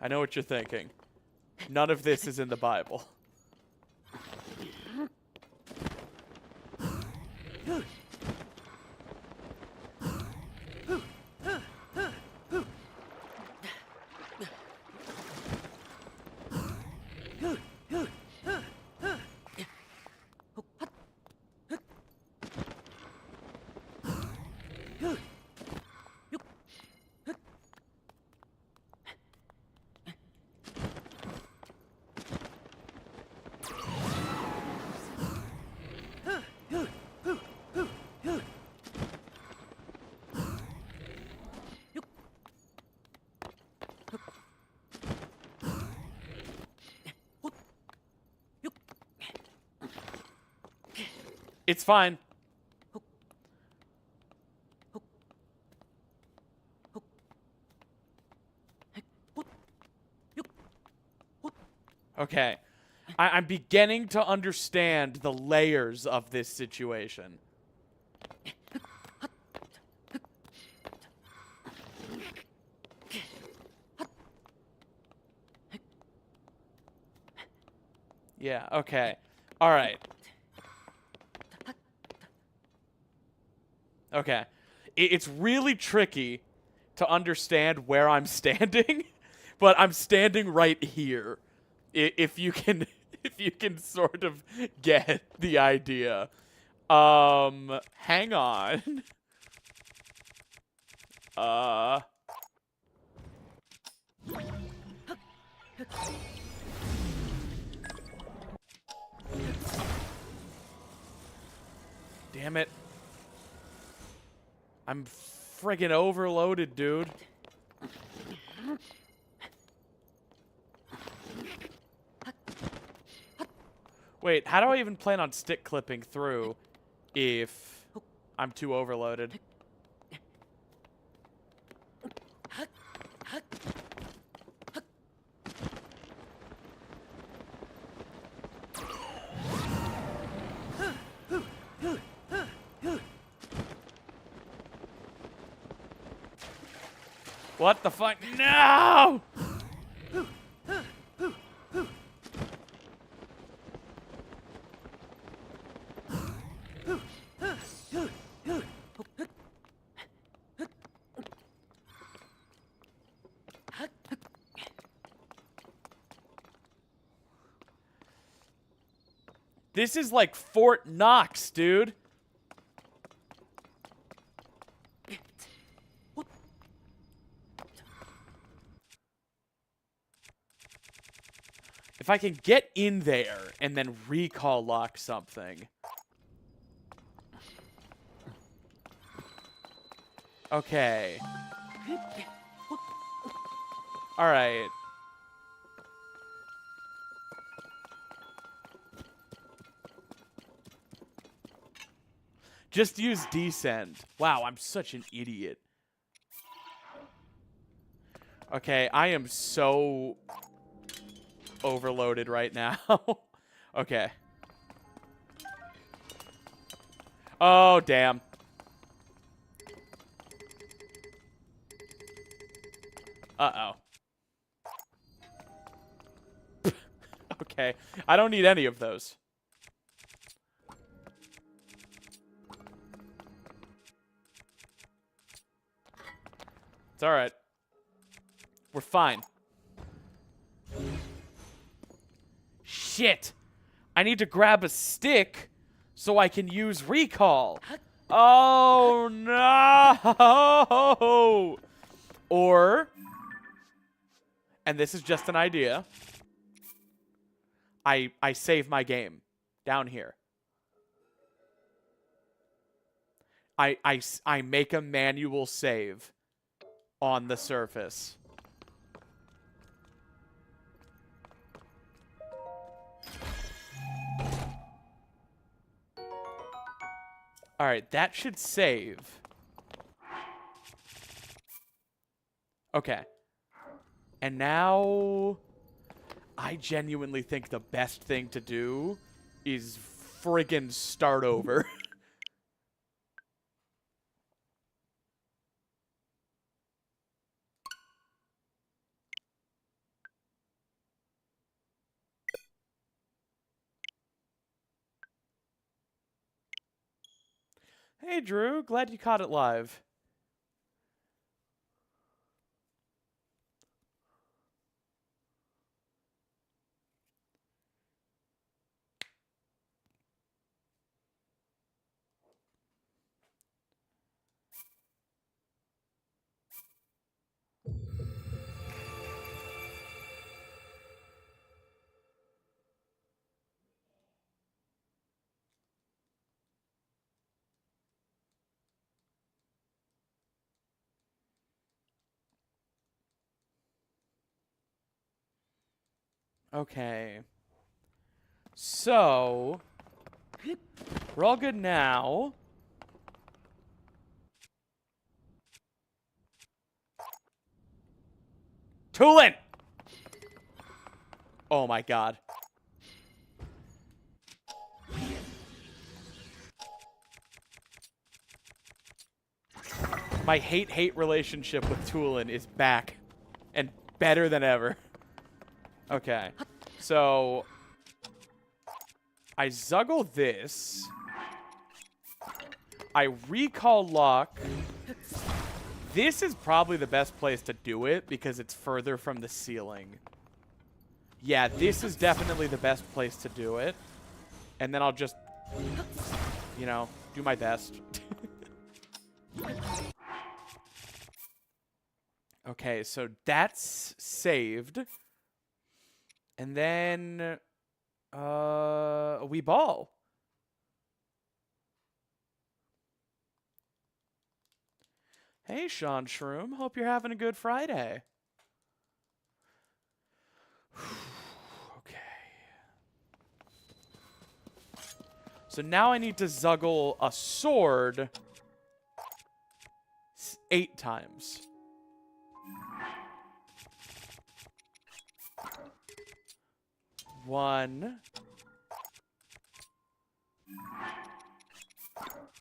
Speaker 1: I know what you're thinking. None of this is in the Bible. It's fine. Okay. I'm beginning to understand the layers of this situation. Yeah, okay. All right. Okay. It's really tricky to understand where I'm standing, but I'm standing right here. If you can if you can sort of get the idea. Hang on. Damn it. I'm friggin' overloaded, dude. Wait, how do I even plan on stick clipping through if I'm too overloaded? What the fuck? No! This is like Fort Knox, dude. If I can get in there and then recall lock something. Okay. All right. Just use descend. Wow, I'm such an idiot. Okay, I am so overloaded right now. Okay. Oh, damn. Uh-oh. Okay. I don't need any of those. It's all right. We're fine. Shit. I need to grab a stick so I can use recall. Oh, no. Or, and this is just an idea, I save my game down here. I make a manual save on the surface. All right, that should save. Okay. And now I genuinely think the best thing to do is friggin' start over. Hey, Drew. Glad you caught it live. Okay. So, We're all good now. Tulin! Oh my god. My hate-hate relationship with Tulin is back. And better than ever. Okay. So... I zuggle this. I recall luck. This is probably the best place to do it because it's further from the ceiling. Yeah, this is definitely the best place to do it. And then I'll just, you know, do my best. Okay, so that's saved. And then we ball. Hey, Sean Shroom. Hope you're having a good Friday. Okay. So now I need to zuggle a sword 8 times. One,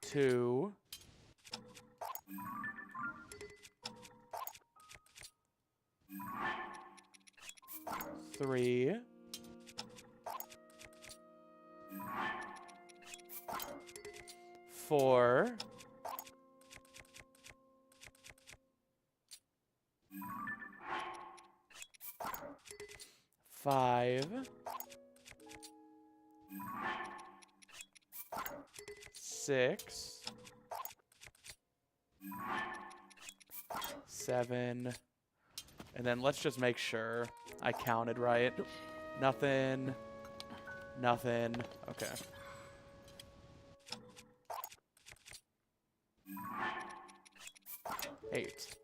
Speaker 1: 2, 3, 4, 5, 6, 7, and then let's just make sure I counted right. Nothing. Nothing. Okay. Eight.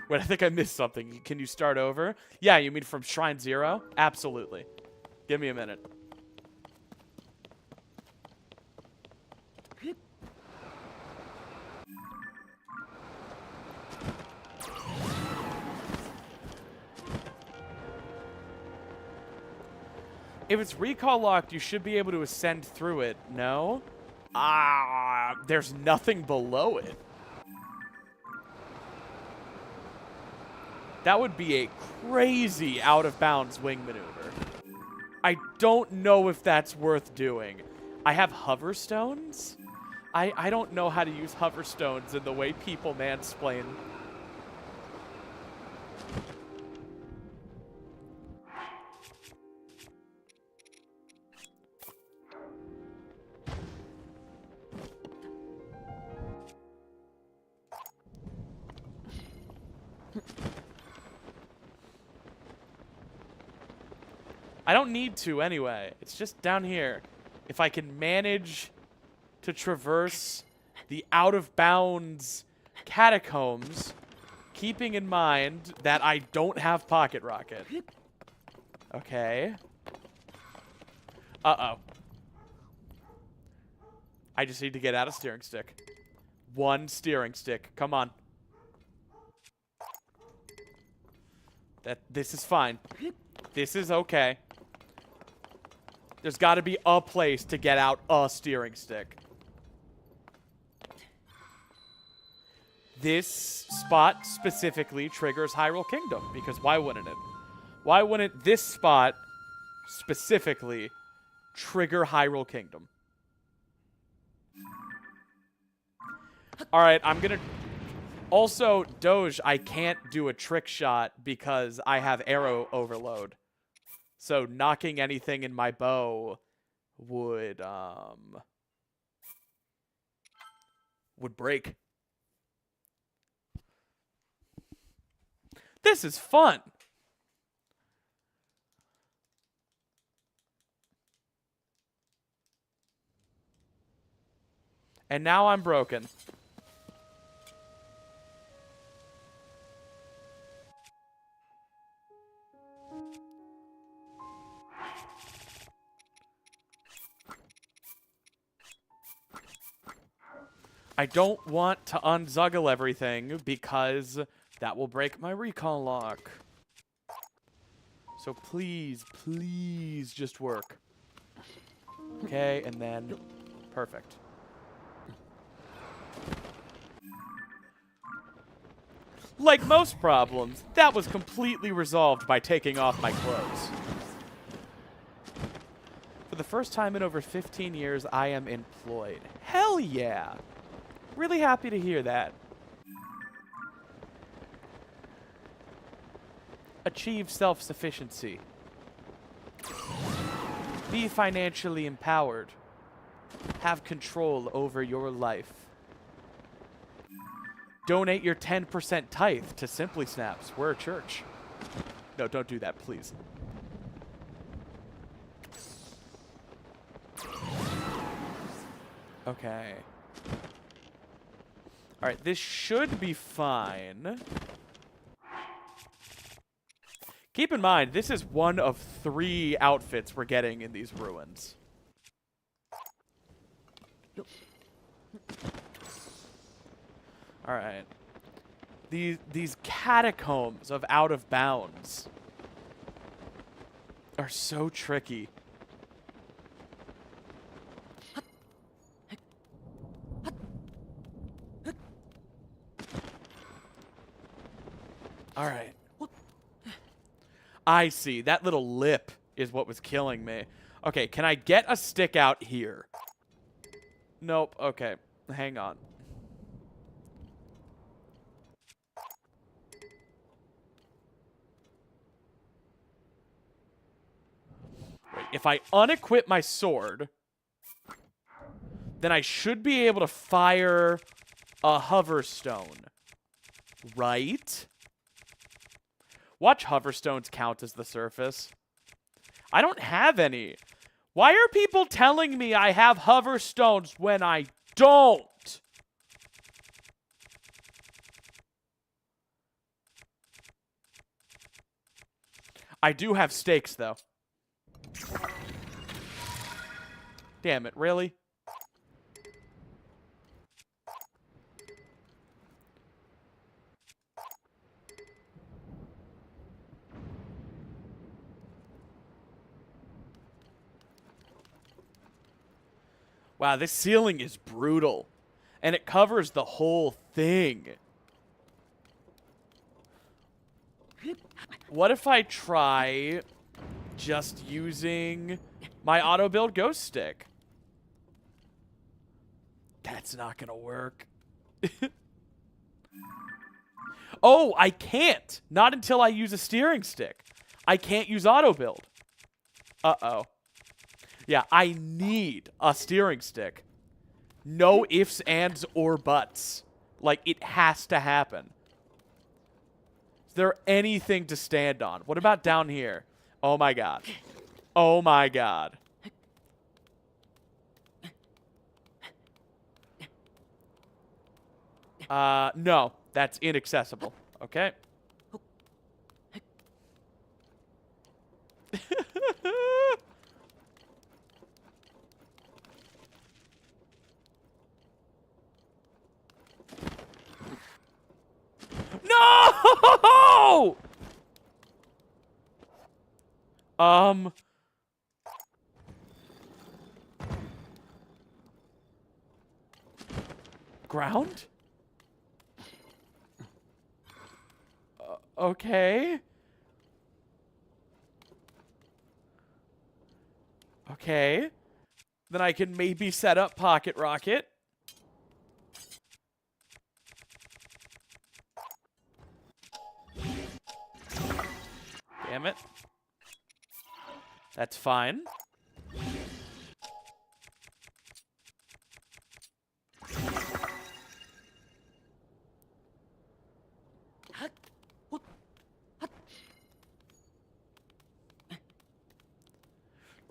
Speaker 1: Wait, I think I missed something. Can you start over? Yeah, you mean from Shrine 0? Absolutely. Give me a minute. If it's recall locked, you should be able to ascend through it. No? There's nothing below it. That would be a crazy out-of-bounds wing maneuver. I don't know if that's worth doing. I have hover stones? I don't know how to use hover stones in the way people mansplain. I don't need to anyway. It's just down here. If I can manage to traverse the out-of-bounds catacombs, keeping in mind that I don't have Pocket Rocket. Okay. Uh-oh. I just need to get out a steering stick. One steering stick. Come on. This is fine. This is okay. There's got to be a place to get out a steering stick. This spot specifically triggers Hyrule Kingdom, because why wouldn't it? Why wouldn't this spot specifically trigger Hyrule Kingdom? All right, I'm going to... Also, Doge, I can't do a trick shot because I have arrow overload. So knocking anything in my bow would break. This is fun. And now I'm broken. I don't want to unzuggle everything because that will break my recon lock. So please, please just work. Okay, and then perfect. Like most problems, that was completely resolved by taking off my clothes. For the first time in over 15 years, I am employed. Hell yeah! Really happy to hear that. Achieve self-sufficiency. Be financially empowered. Have control over your life. Donate your 10% tithe to Simply Snaps. We're a church. No, don't do that, please. Okay. Alright, this should be fine. Keep in mind, this is one of 3 outfits we're getting in these ruins. Alright. These catacombs of Out of Bounds are so tricky. Alright. I see. That little lip is what was killing me. Okay, can I get a stick out here? Nope. Okay. Hang on. Wait, if I unequip my sword, then I should be able to fire a hoverstone. Right? Watch hoverstones count as the surface. I don't have any. Why are people telling me I have hoverstones when I don't? I do have stakes, though. Damn it, really? Wow, this ceiling is brutal. And it covers the whole thing. What if I try just using my auto-build ghost stick? That's not gonna work. Oh, I can't. Not until I use a steering stick. I can't use auto-build. Uh-oh. Yeah, I need a steering stick. No ifs, ands, or buts. Like, it has to happen. Is there anything to stand on? What about down here? Oh my god. Oh my god. No. That's inaccessible. Okay. No! Ground? Okay. Okay. Then I can maybe set up Pocket Rocket. Damn it. That's fine.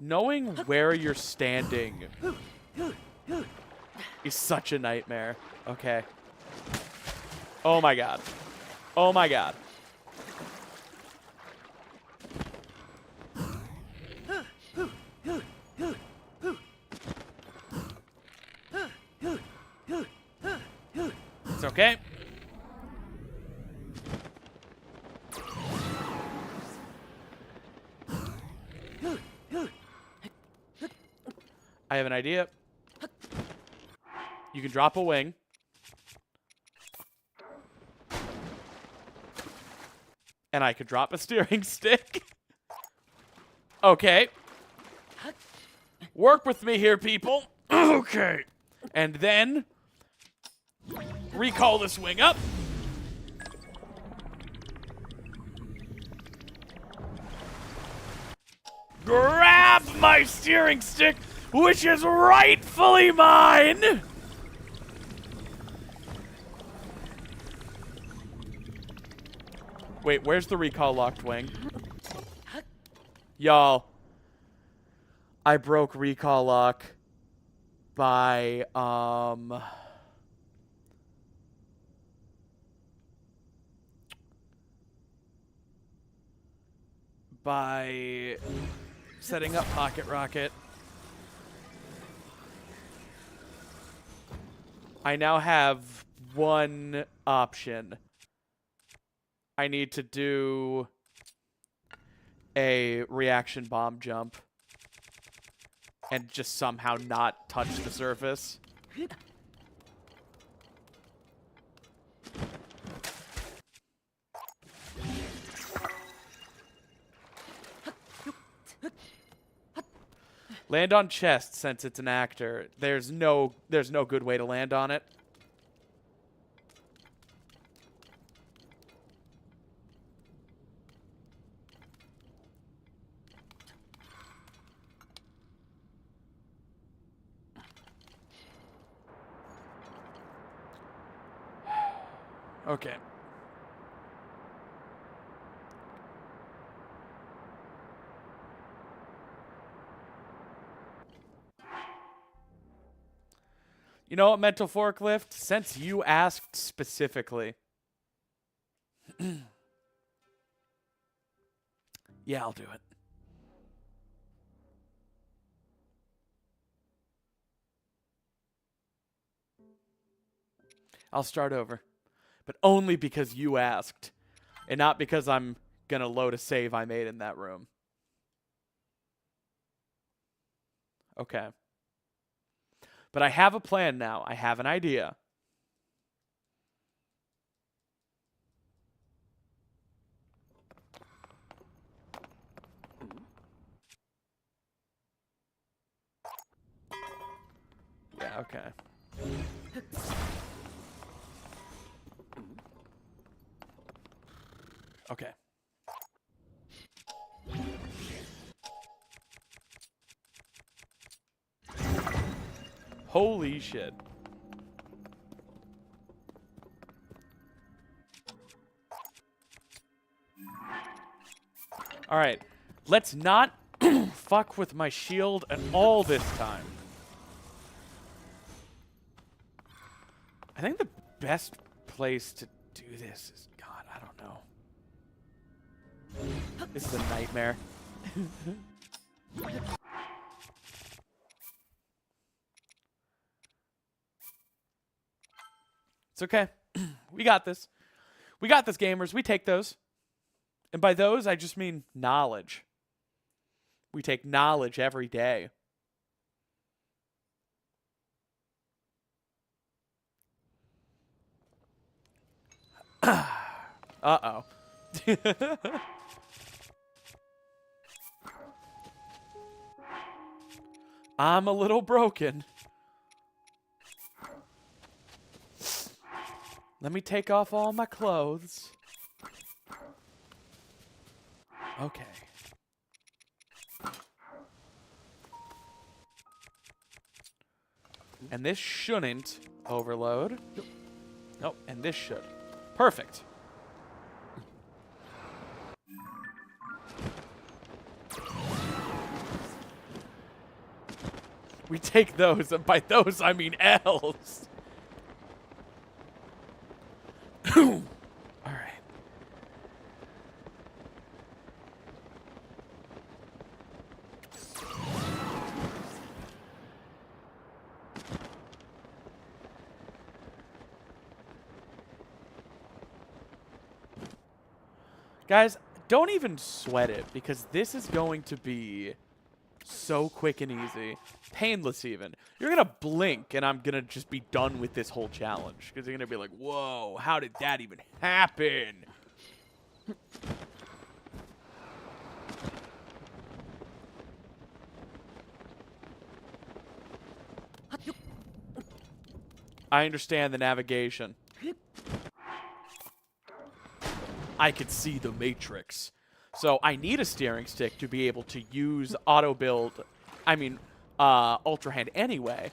Speaker 1: Knowing where you're standing is such a nightmare. Okay. Oh my god. Oh my god. Okay. I have an idea. You can drop a wing. And I could drop a steering stick. Okay. Work with me here, people. Okay. And then recall this wing up. Grab my steering stick, which is rightfully mine. Wait, where's the recall locked wing? Y'all, I broke recall lock by setting up Pocket Rocket. I now have one option. I need to do a reaction bomb jump and just somehow not touch the surface. Land on chest since it's an actor. There's no good way to land on it. Okay. You know what, Mental Forklift? Since you asked specifically. Yeah, I'll do it. I'll start over. But only because you asked. And not because I'm going to load a save I made in that room. Okay. But I have a plan now. I have an idea. Yeah, okay. Okay. Holy shit. All right. Let's not fuck with my shield at all this time. I think the best place to do this is, God, I don't know. This is a nightmare. It's okay. We got this. We got this, gamers. We take those. And by those, I just mean knowledge. We take knowledge every day. Uh-oh. I'm a little broken. Let me take off all my clothes. Okay. And this shouldn't overload. Nope, and this should. Perfect. We take those, and by those I mean L's. All right. Guys, don't even sweat it, because this is going to be so quick and easy. Painless, even. You're going to blink, and I'm going to just be done with this whole challenge. Because you're going to be like, whoa, how did that even happen? I understand the navigation. I could see the matrix. So I need a steering stick to be able to use auto build, Ultra Hand anyway.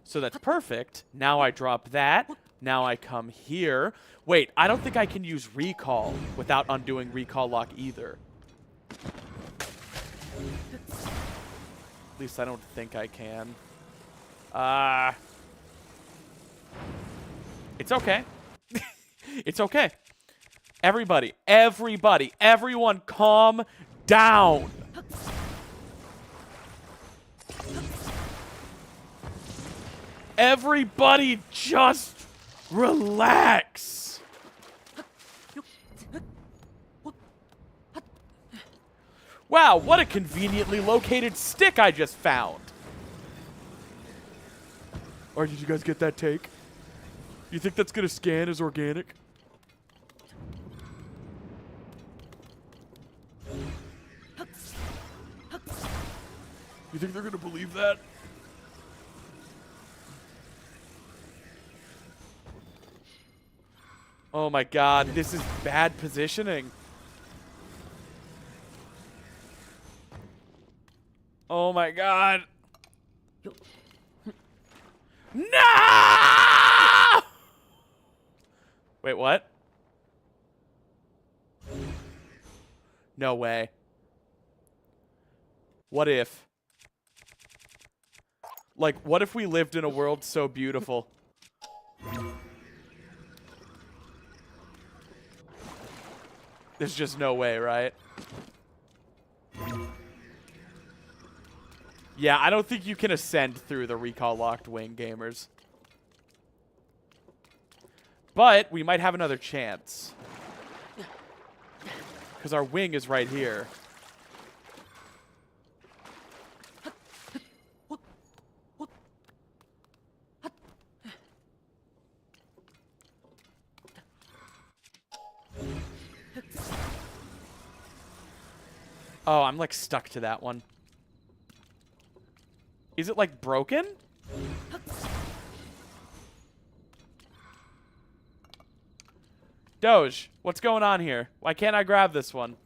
Speaker 1: So that's perfect. Now I drop that. Now I come here. Wait, I don't think I can use recall without undoing recall lock either. At least I don't think I can. It's okay. It's okay. Everyone calm down. Everybody just relax. Wow, what a conveniently located stick I just found. Or did you guys get that take? You think that's gonna scan as organic? You think they're gonna believe that? Oh my god, this is bad positioning. Oh my god. No! Wait, what? No way. What if? Like, what if we lived in a world so beautiful? There's just no way, right? Yeah, I don't think you can ascend through the recall locked wing, gamers. But we might have another chance. Because our wing is right here. Oh, I'm like stuck to that one. Is it like broken? Doge, what's going on here? Why can't I grab this one?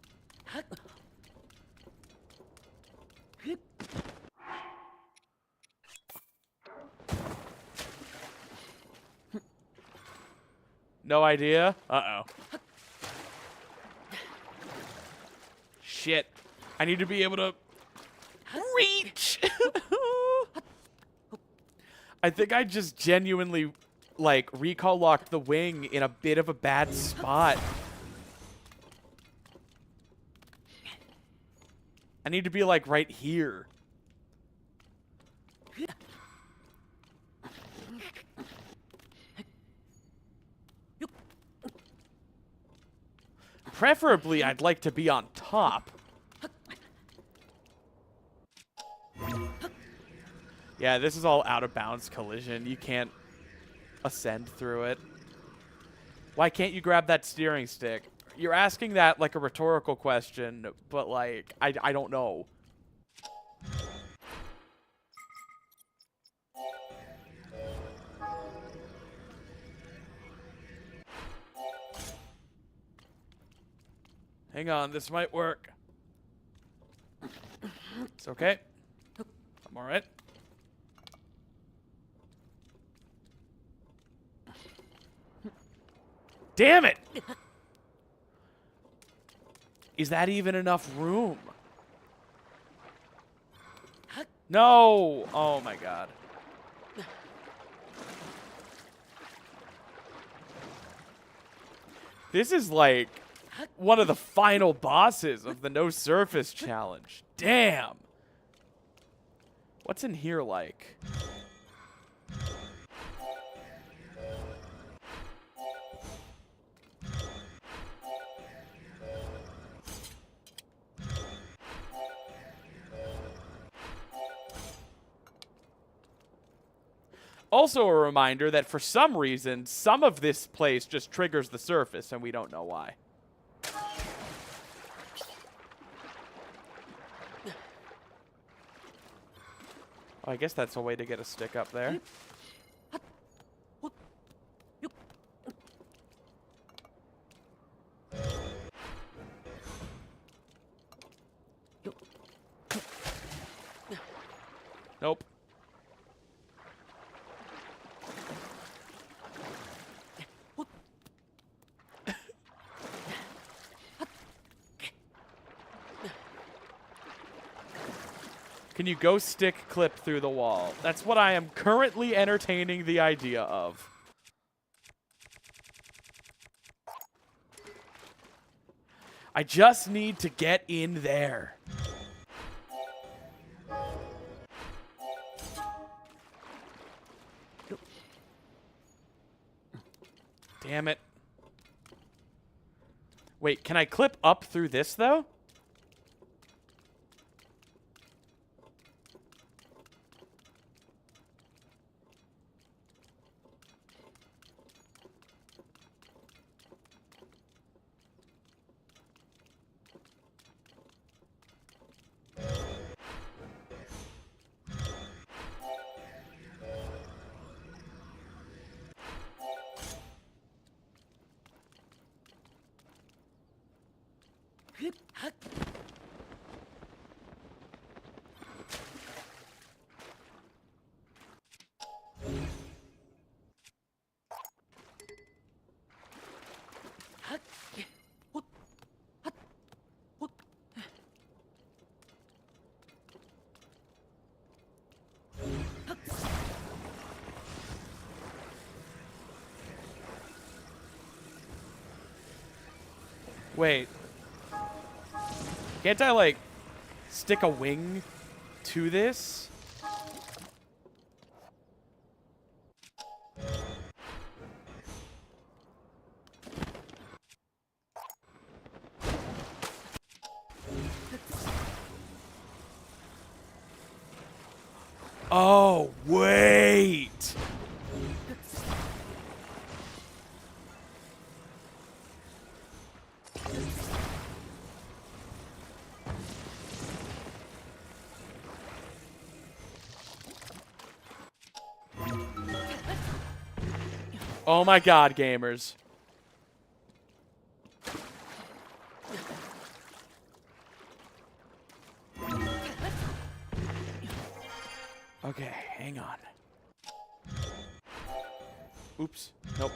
Speaker 1: No idea? Uh-oh. Shit. I need to be able to reach. I think I just genuinely, like, recall locked the wing in a bit of a bad spot. I need to be, like, right here. Preferably, I'd like to be on top. Yeah, this is all out of bounds collision. You can't ascend through it. Why can't you grab that steering stick? You're asking that like a rhetorical question, but like, I don't know. Hang on, this might work. It's okay. I'm all right. Damn it! Is that even enough room? No! Oh my god. This is like one of the final bosses of the no surface challenge. Damn! What's in here like? Also a reminder that for some reason, some of this place just triggers the surface, and we don't know why. Oh, I guess that's a way to get a stick up there. Nope. Can you go stick clip through the wall? That's what I am currently entertaining the idea of. I just need to get in there. Damn it. Wait, can I clip up through this, though? Wait. Can't I, like, stick a wing to this? Oh, wait. Oh my god, gamers. Okay, hang on. Oops. Nope.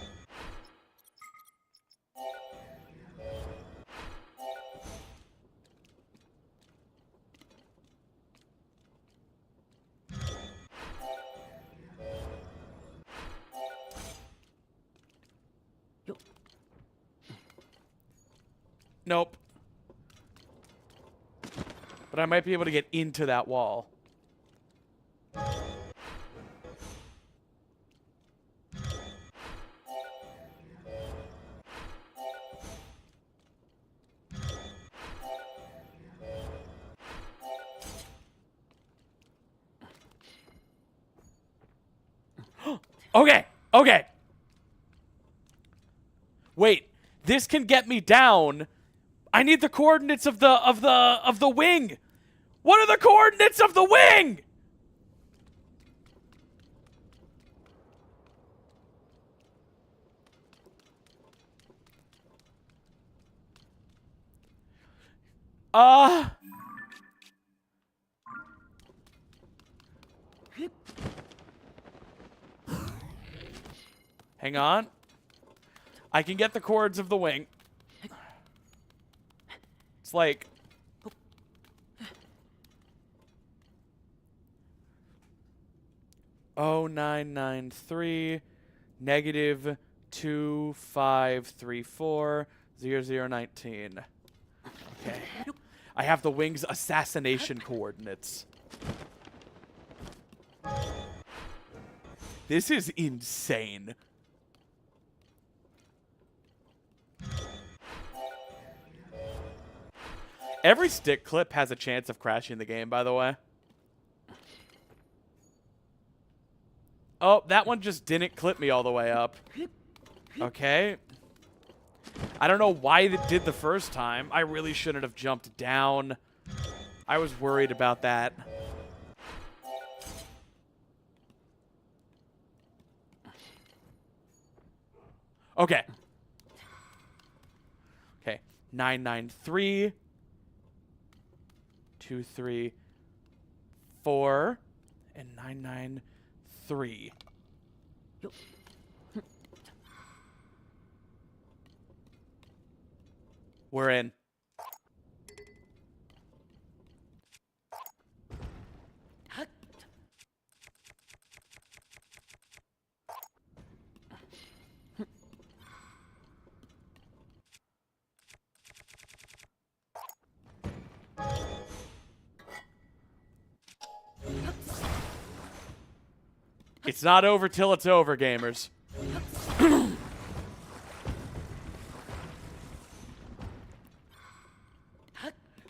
Speaker 1: Nope. But I might be able to get into that wall. Okay. Okay. Wait. This can get me down. I need the coordinates of the wing. What are the coordinates of the wing? Hang on. I can get the chords of the wing. It's like... -0993 -2534 0019. Okay. I have the wing's assassination coordinates. This is insane. Every stick clip has a chance of crashing the game, by the way. Oh, that one just didn't clip me all the way up. Okay. I don't know why it did the first time. I really shouldn't have jumped down. I was worried about that. Okay. Okay. 993. 2, 3, 4, and 993. We're in. It's not over till it's over, gamers.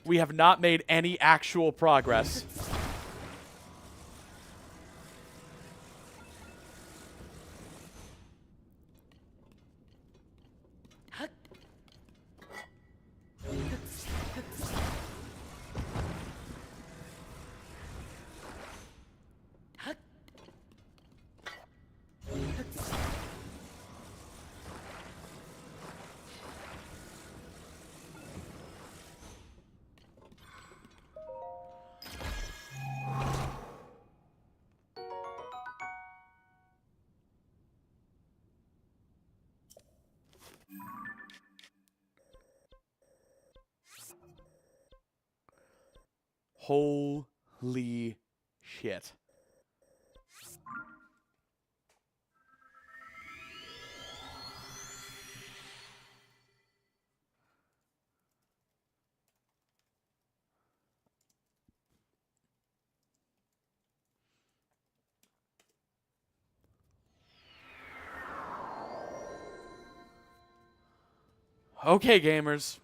Speaker 1: We have not made any actual progress. Holy shit. Okay, gamers.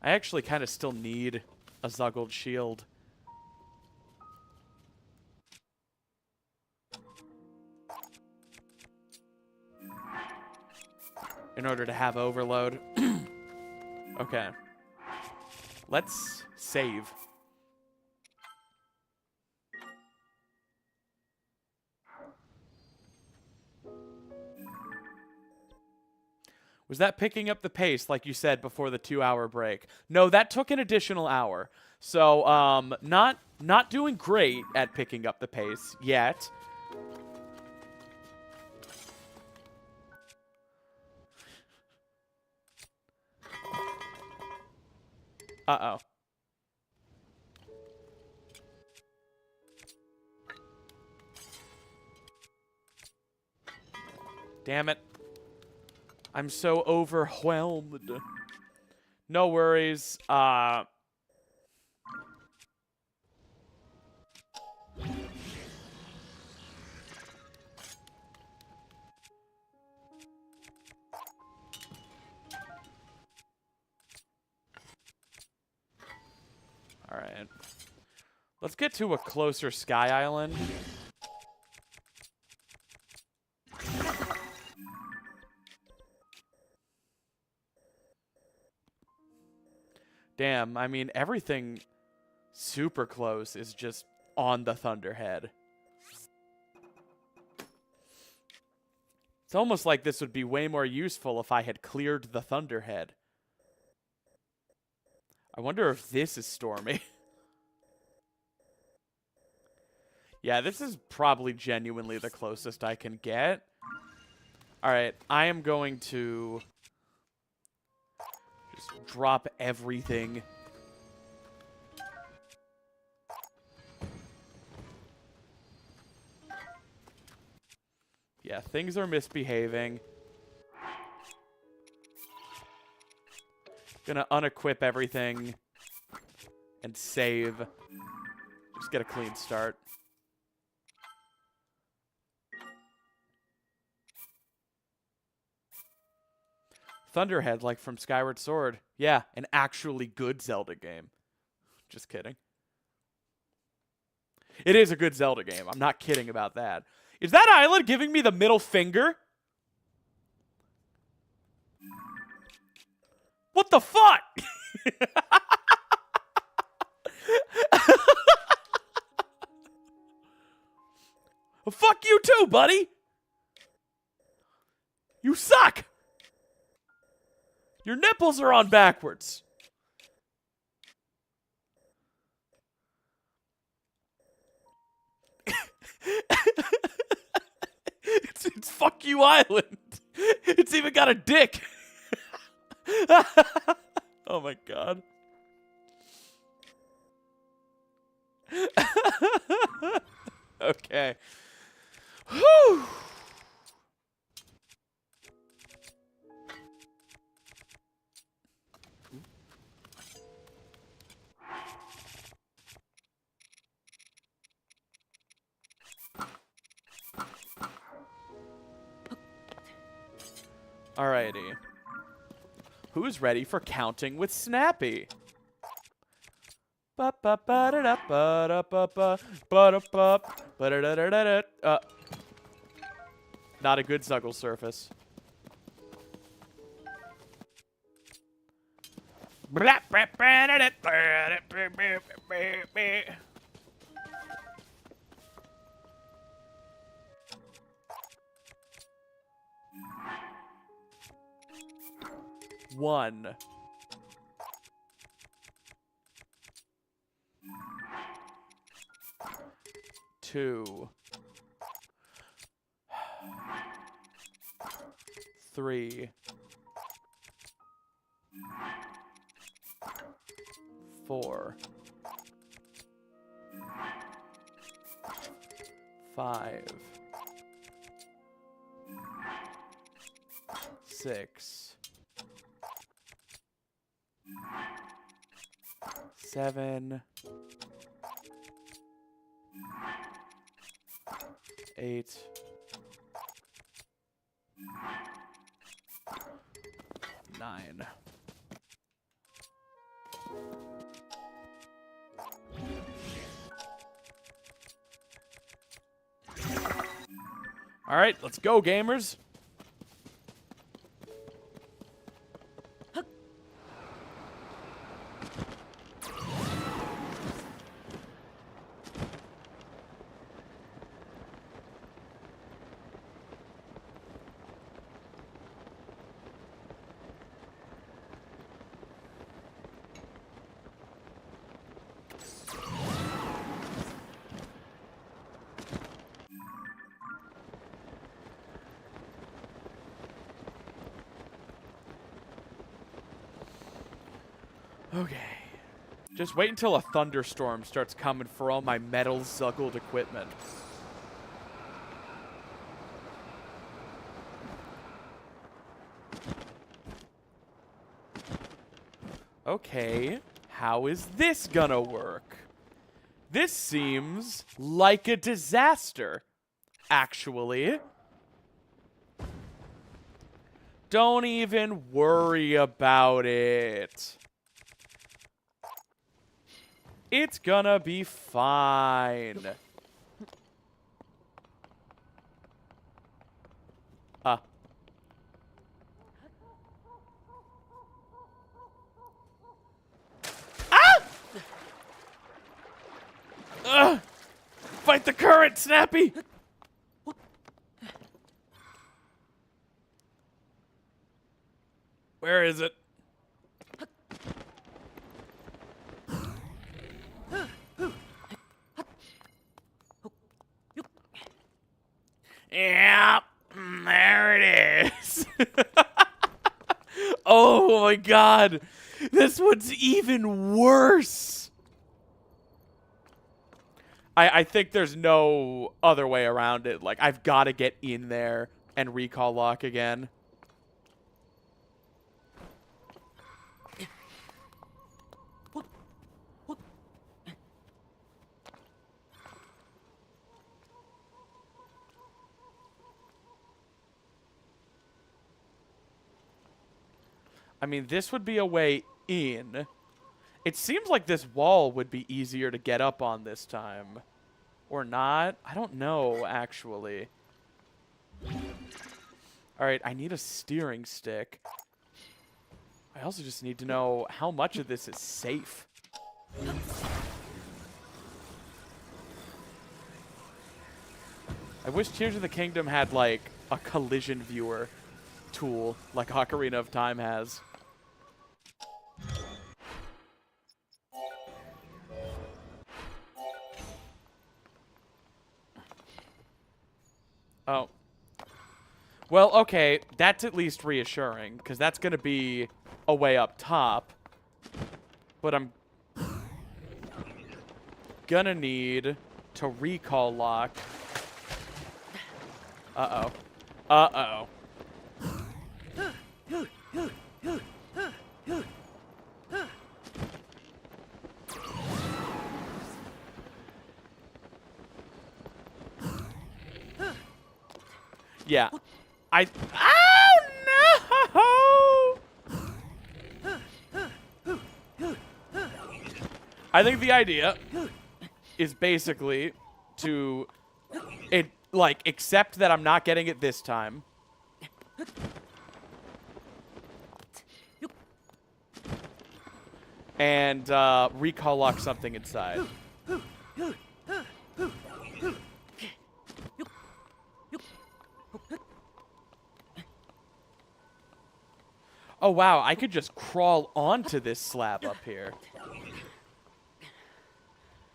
Speaker 1: I actually kind of still need a Zuggled shield. In order to have overload. Okay. Let's save. Was that picking up the pace, like you said, before the 2-hour break? No, that took an additional hour. So, not doing great at picking up the pace yet. Uh-oh. Damn it. I'm so overwhelmed. No worries. Alright. Let's get to a closer Sky Island. Damn, I mean, everything super close is just on the Thunderhead. It's almost like this would be way more useful if I had cleared the Thunderhead. I wonder if this is stormy. Yeah, this is probably genuinely the closest I can get. Alright, I am going to just drop everything. Yeah, things are misbehaving. Gonna unequip everything and save. Just get a clean start. Thunderhead, like from Skyward Sword. Yeah, an actually good Zelda game. Just kidding. It is a good Zelda game. I'm not kidding about that. Is that island giving me the middle finger? What the fuck? Well, fuck you too, buddy. You suck. Your nipples are on backwards. It's fuck you island. It's even got a dick. Oh my god. Okay. Whew. Alrighty. Who's ready for counting with Snappy? Not a good Zuggle surface. One. Two. Three. Four. Five. Six. 7. 8. 9. All right, let's go, gamers. Okay. Just wait until a thunderstorm starts coming for all my metal zuggled equipment. Okay, how is this gonna work? This seems like a disaster, actually. Don't even worry about it. It's gonna be fine. Ah! Fight the current, Snappy! Where is it? Yeah, there it is. Oh my god. This one's even worse. I think there's no other way around it. Like, I've got to get in there and recall lock again. I mean, this would be a way in. It seems like this wall would be easier to get up on this time. Or not? I don't know, actually. Alright, I need a steering stick. I also just need to know how much of this is safe. I wish Tears of the Kingdom had, like, a collision viewer tool like Ocarina of Time has. Oh. Well, okay, that's at least reassuring, because that's going to be a way up top. But I'm gonna need to recall lock. Uh-oh. Uh-oh. Yeah. Oh, no! I think the idea is basically to, accept that I'm not getting it this time. And, recall lock something inside. Oh, wow, I could just crawl onto this slab up here.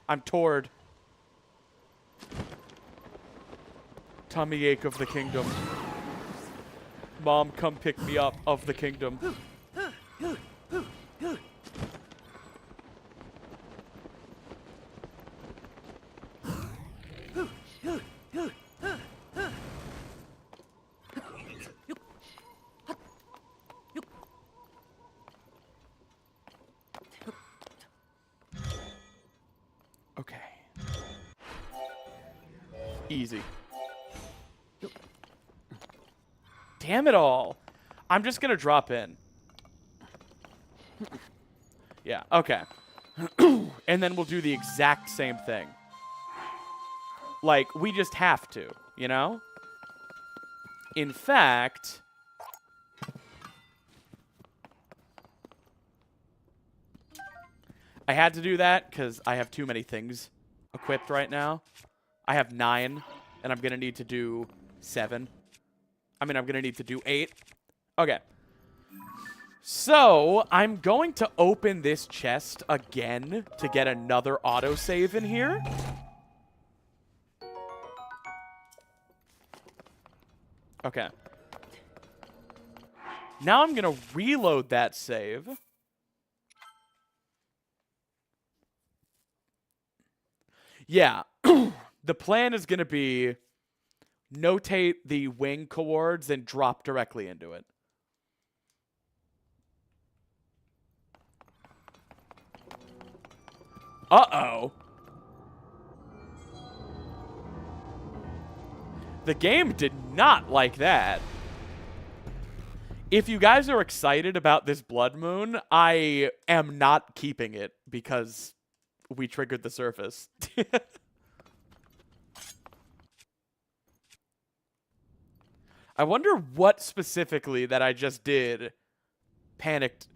Speaker 1: I'm Tord. Tummy ache of the kingdom. Mom, come pick me up of the kingdom. Okay. Easy. Damn it all. I'm just gonna drop in. Yeah, okay. And then we'll do the exact same thing. Like, we just have to, you know? In fact... I had to do that because I have too many things equipped right now. I have 9, and I'm going to need to do 7. I mean, I'm going to need to do 8. Okay. So, I'm going to open this chest again to get another autosave in here. Okay. Now I'm going to reload that save. Yeah. The plan is going to be notate the wing coords and drop directly into it. Uh-oh. The game did not like that. If you guys are excited about this Blood Moon, I am not keeping it because we triggered the surface. I wonder what specifically that I just did panicked.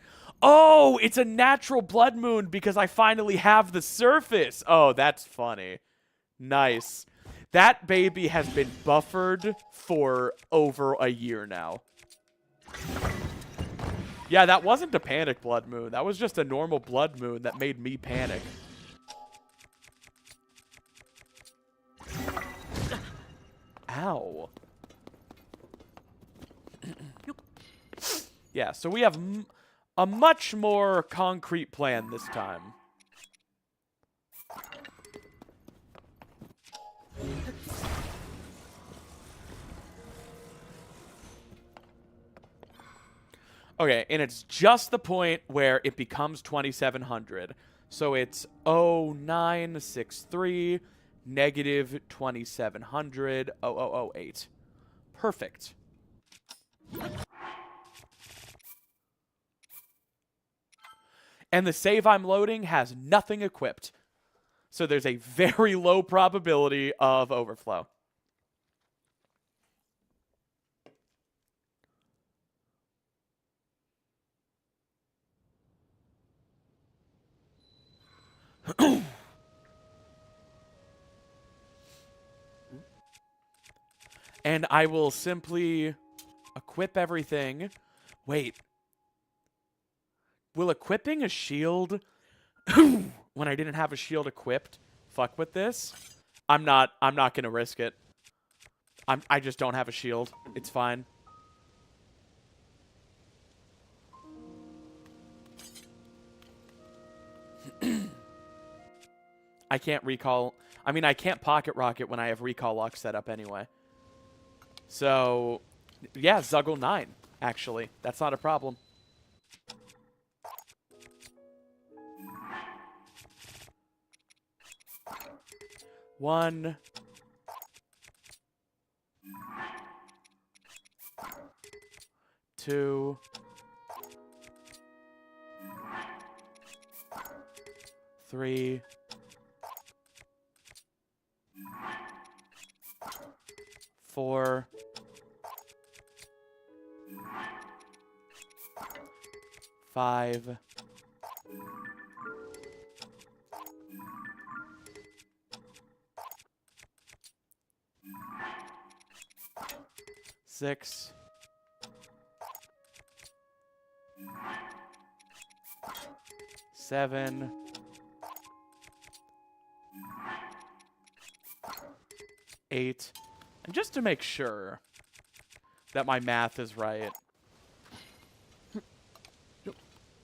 Speaker 1: Oh, it's a natural blood moon because I finally have the surface. Oh, that's funny. Nice. That baby has been buffered for over a year now. Yeah, that wasn't a panic blood moon. That was just a normal blood moon that made me panic. Ow. Yeah, so we have a much more concrete plan this time. Okay, and it's just the point where it becomes 2700. So it's 0963 negative 2700 0008. Perfect. And the save I'm loading has nothing equipped. So there's a very low probability of overflow. And I will simply equip everything. Wait. Will equipping a shield when I didn't have a shield equipped fuck with this? I'm not gonna risk it. I just don't have a shield. It's fine. I can't recall. I mean, I can't pocket rocket when I have recall lock set up anyway. So, yeah, Zuggle 9, actually. That's not a problem. One. Two. Three. Four. Five. Six. Seven. Eight. And just to make sure that my math is right.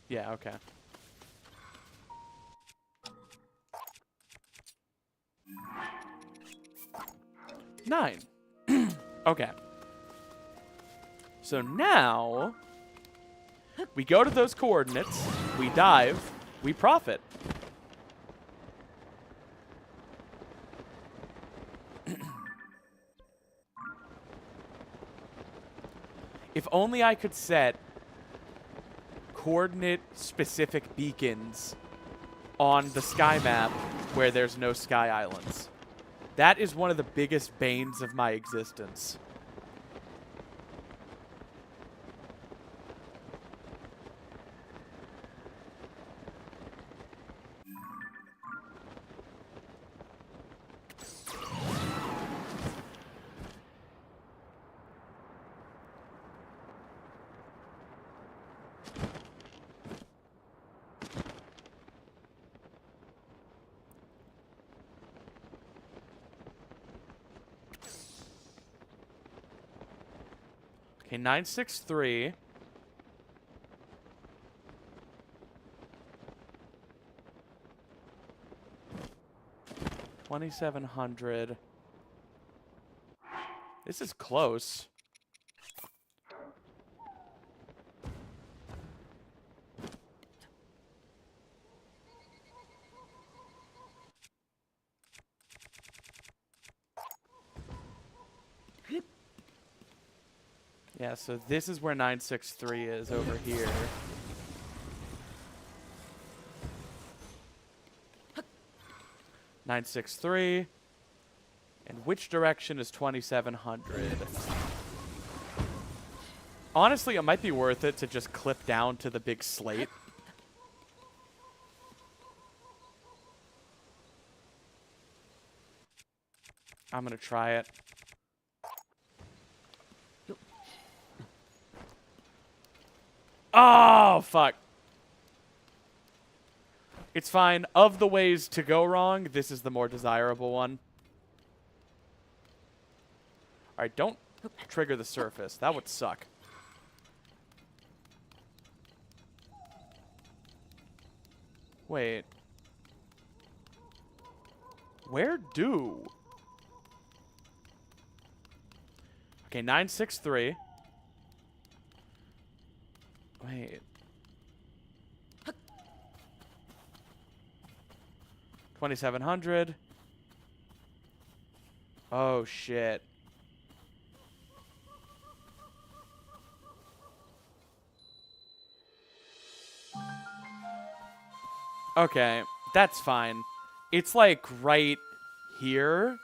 Speaker 1: Yeah, okay. 9. Okay. So now we go to those coordinates, we dive, we profit. If only I could set coordinate-specific beacons on the sky map where there's no sky islands. That is one of the biggest banes of my existence. Okay, 963. $2,700. This is close. Yeah, so this is where 963 is over here. $963. And which direction is 2,700? Honestly, it might be worth it to just clip down to the big slate. I'm gonna try it. Oh, fuck. It's fine. Of the ways to go wrong, this is the more desirable one. Alright, don't trigger the surface. That would suck. Wait. Where do? Okay, 963. Wait. 2,700. Oh, shit. Okay, that's fine. It's like right here.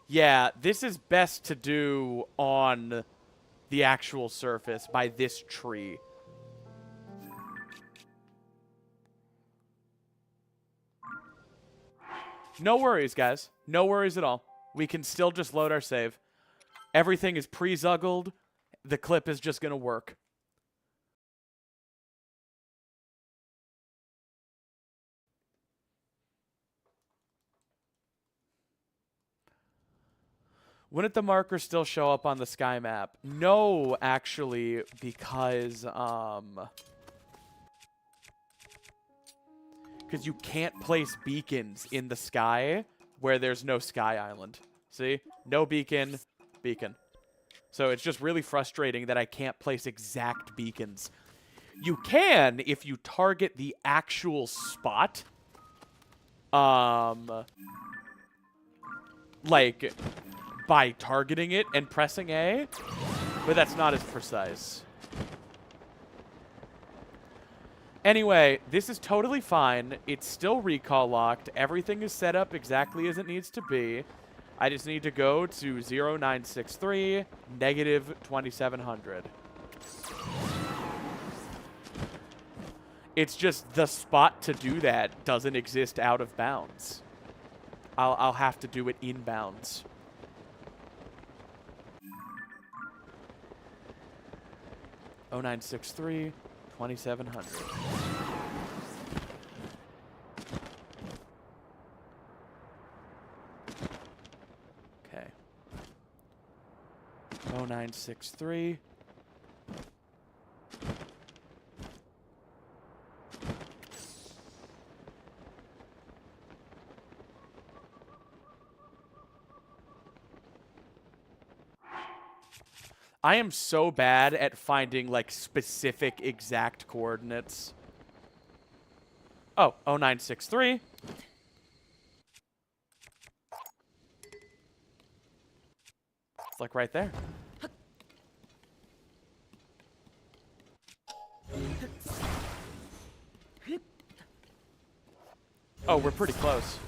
Speaker 1: Yeah, this is best to do on the actual surface by this tree. No worries, guys. No worries at all. We can still just load our save. Everything is pre-zuggled. The clip is just going to work. Wouldn't the marker still show up on the sky map? No, actually, because you can't place beacons in the sky where there's no sky island. See? No beacon, beacon. So it's just really frustrating that I can't place exact beacons. You can if you target the actual spot. Like by targeting it and pressing A, but that's not as precise. Anyway, this is totally fine. It's still recall locked. Everything is set up exactly as it needs to be. I just need to go to 0963, negative 2700. It's just the spot to do that doesn't exist out of bounds. I'll have to do it inbounds. Oh 0963, 2700. Okay. 0963. I am so bad at finding, like, specific exact coordinates. Oh, 0963. It's, like, right there. Oh, we're pretty close.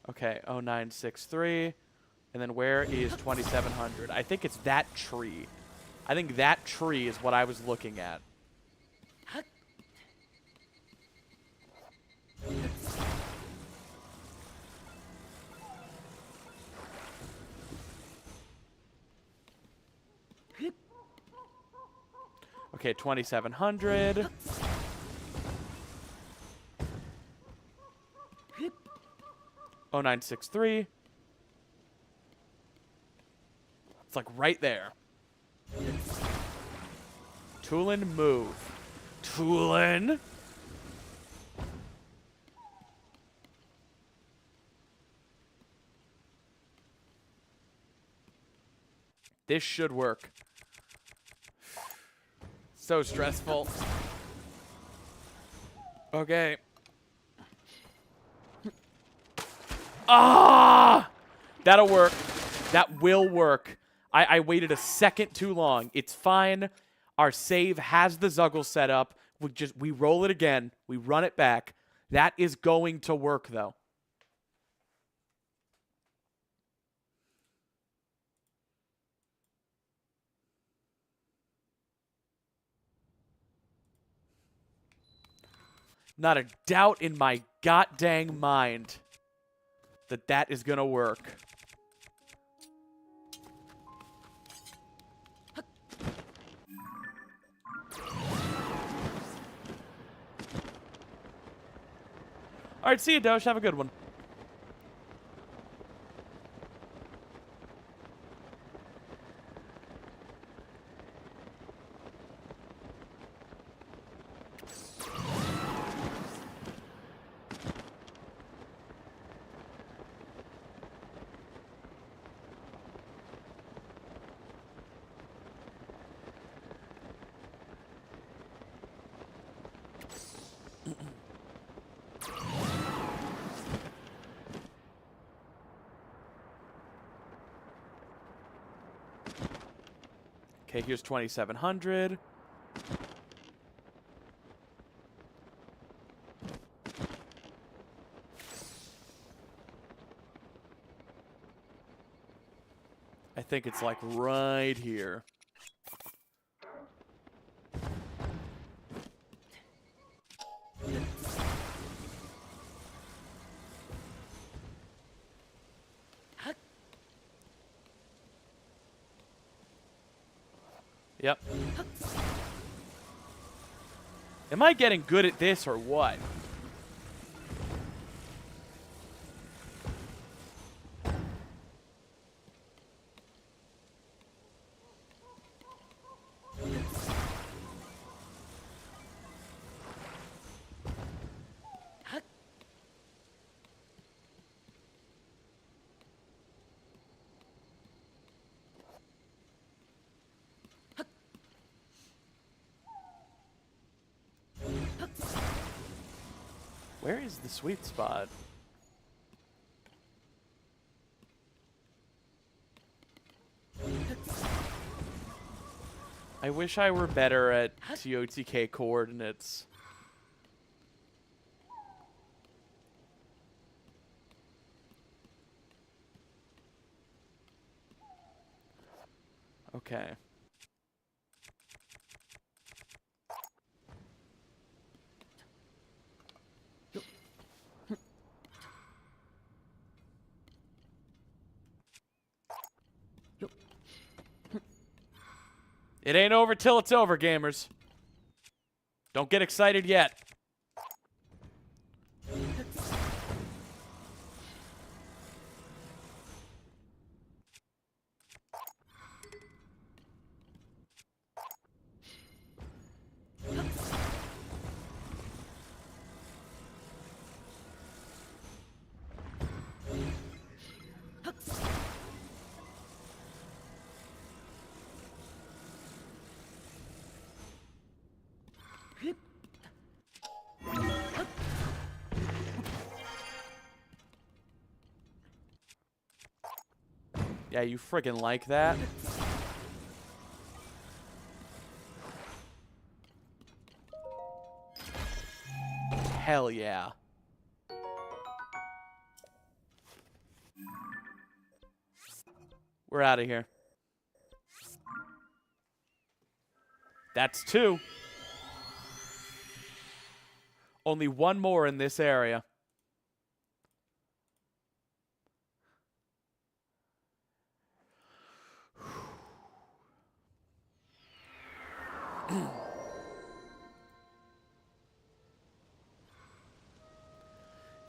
Speaker 1: Okay, 0963. And then where is 2700? I think it's that tree. I think that tree is what I was looking at. Okay, 2700. Oh 0963. It's like right there. Tulin, move. Tulin. This should work. So stressful. Okay. Ah! That'll work. That will work. I waited a second too long. It's fine. Our save has the Zuggle set up. We roll it again. We run it back. That is going to work, though. Not a doubt in my god-dang mind that that is going to work. All right, see you, Doge. Have a good one. Okay, here's 2,700. I think it's like right here. Yep. Am I getting good at this or what? Where is the sweet spot? I wish I were better at TOTK coordinates. Okay. It ain't over till it's over, gamers. Don't get excited yet. Yeah, you friggin' like that? Hell yeah. We're out of here. That's 2. Only 1 more in this area.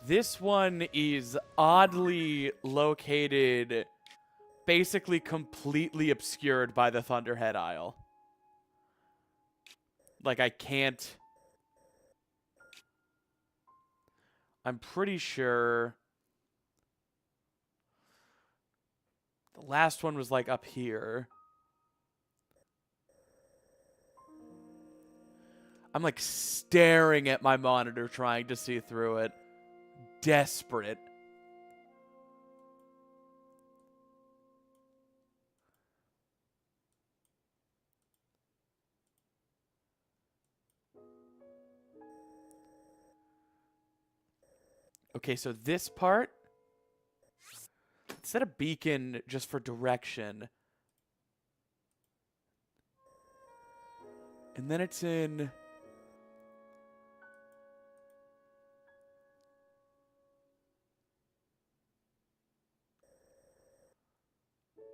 Speaker 1: This one is oddly located, basically completely obscured by the Thunderhead Isle. Like, I can't... I'm pretty sure... The last one was, like, up here. I'm, like, staring at my monitor trying to see through it. Desperate. Okay, so this part, set a beacon just for direction. And then it's in...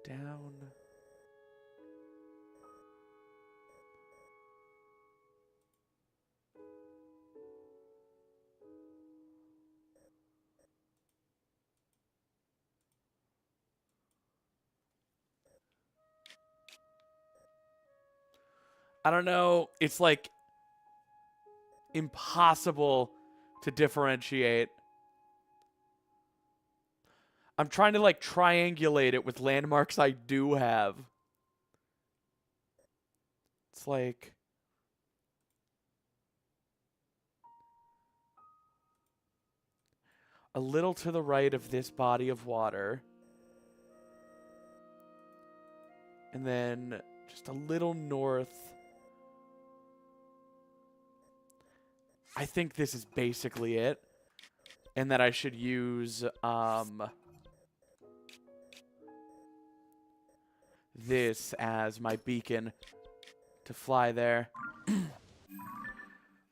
Speaker 1: down... I don't know. It's like impossible to differentiate. I'm trying to like triangulate it with landmarks I do have. It's like a little to the right of this body of water. And then Just a little north. I think this is basically it. And that I should use this as my beacon to fly there.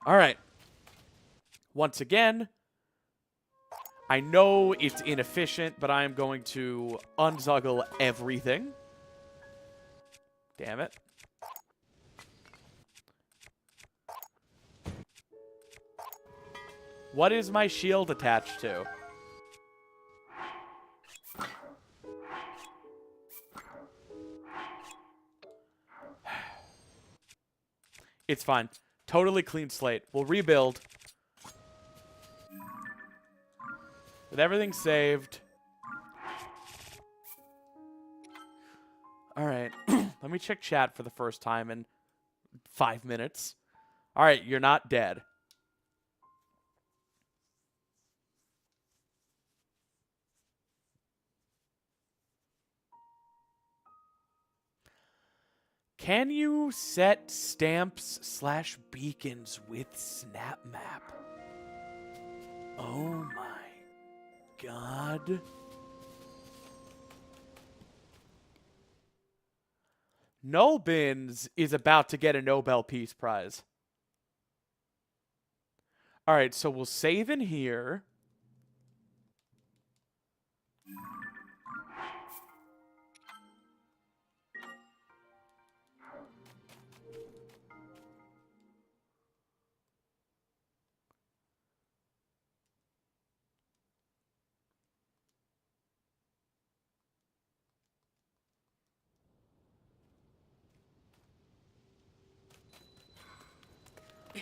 Speaker 1: All right. Once again, I know it's inefficient, but I am going to unzuggle everything. Damn it. What is my shield attached to? It's fine. Totally clean slate. We'll rebuild. With everything saved. Alright. Let me check chat for the first time in 5 minutes. Alright, you're not dead. Can you set stamps/beacons with Snap Map? Oh my god. Nullbins is about to get a Nobel Peace Prize. Alright, so we'll save in here.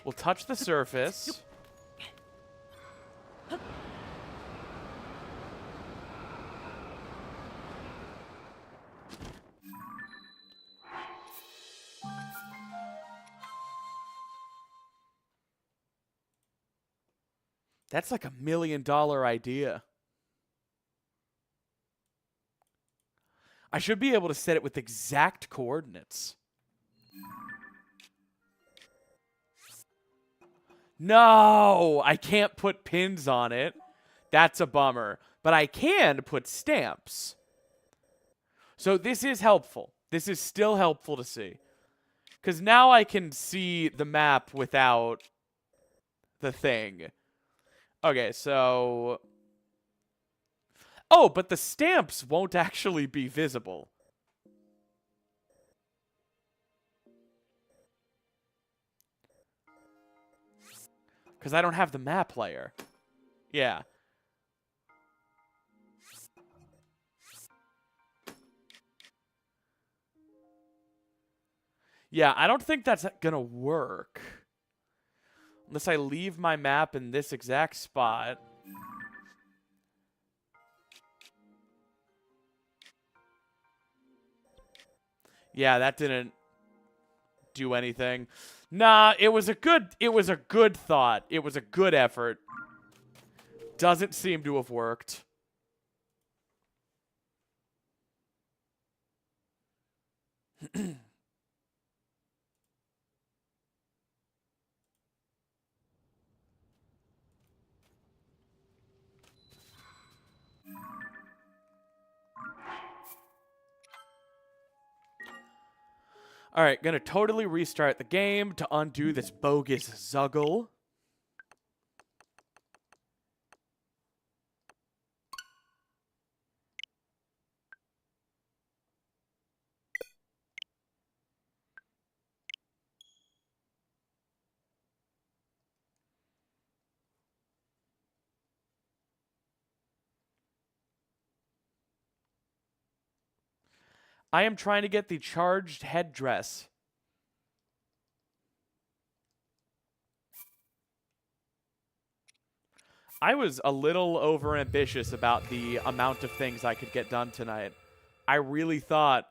Speaker 1: We'll touch the surface. That's like $1 million idea. I should be able to set it with exact coordinates. No, I can't put pins on it. That's a bummer. But I can put stamps. So this is helpful. This is still helpful to see. Because now I can see the map without the thing. Okay, so... Oh, but the stamps won't actually be visible. Because I don't have the map layer. Yeah. Yeah, I don't think that's gonna work. Unless I leave my map in this exact spot. Yeah, that didn't do anything. Nah, it was a good thought. It was a good effort. Doesn't seem to have worked. Alright, gonna totally restart the game to undo this bogus zuggle. I am trying to get the charged headdress. I was a little overambitious about the amount of things I could get done tonight. I really thought,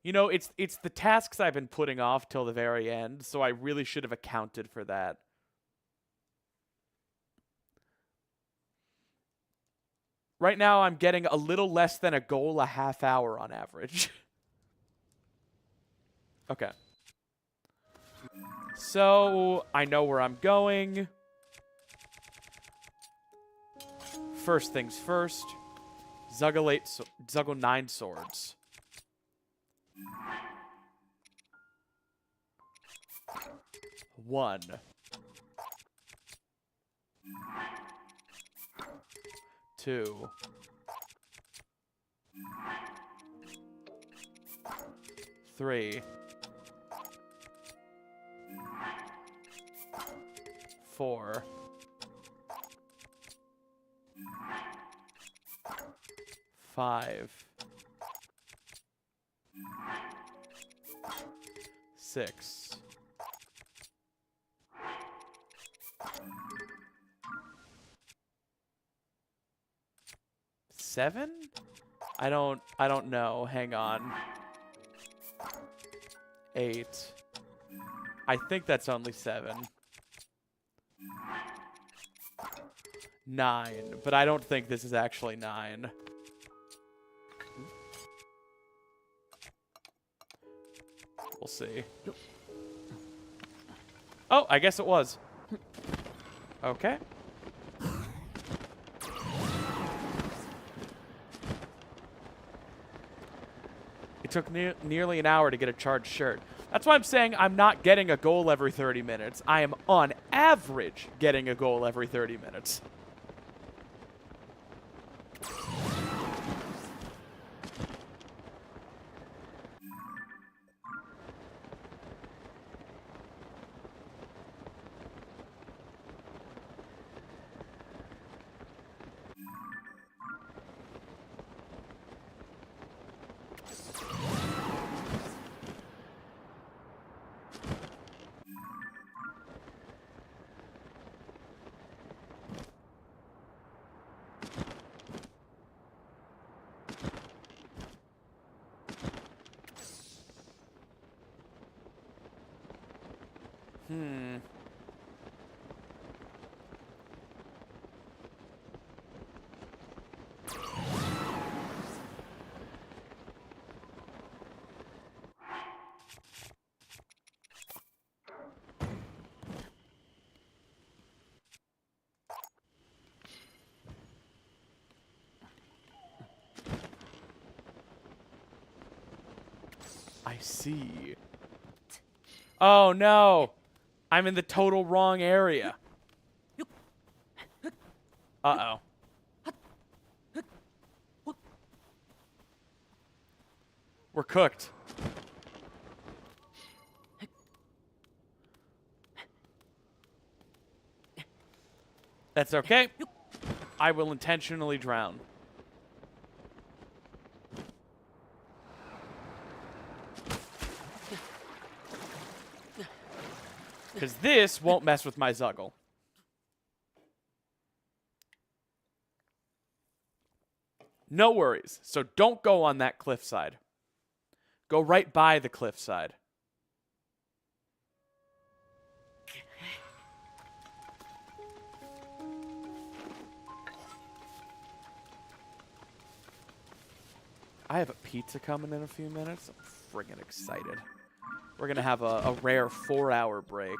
Speaker 1: you know, it's the tasks I've been putting off till the very end, so I really should have accounted for that. Right now, I'm getting a little less than a goal a half hour on average. Okay. So, I know where I'm going. First things first. Zuggle 9 swords. One. Two. Three. Four. Five. Six. Seven? I don't know. Hang on. 8. I think that's only 7. 9, but I don't think this is actually 9. We'll see. Oh, I guess it was. Okay. It took nearly an hour to get a charged shirt. That's why I'm saying I'm not getting a goal every 30 minutes. I am, on average, getting a goal every 30 minutes. I see. Oh, no. I'm in the total wrong area. Uh-oh. We're cooked. That's okay. I will intentionally drown. Because this won't mess with my Zuggle. No worries. So don't go on that cliffside. Go right by the cliffside. I have a pizza coming in a few minutes. I'm friggin' excited. We're going to have a rare 4-hour break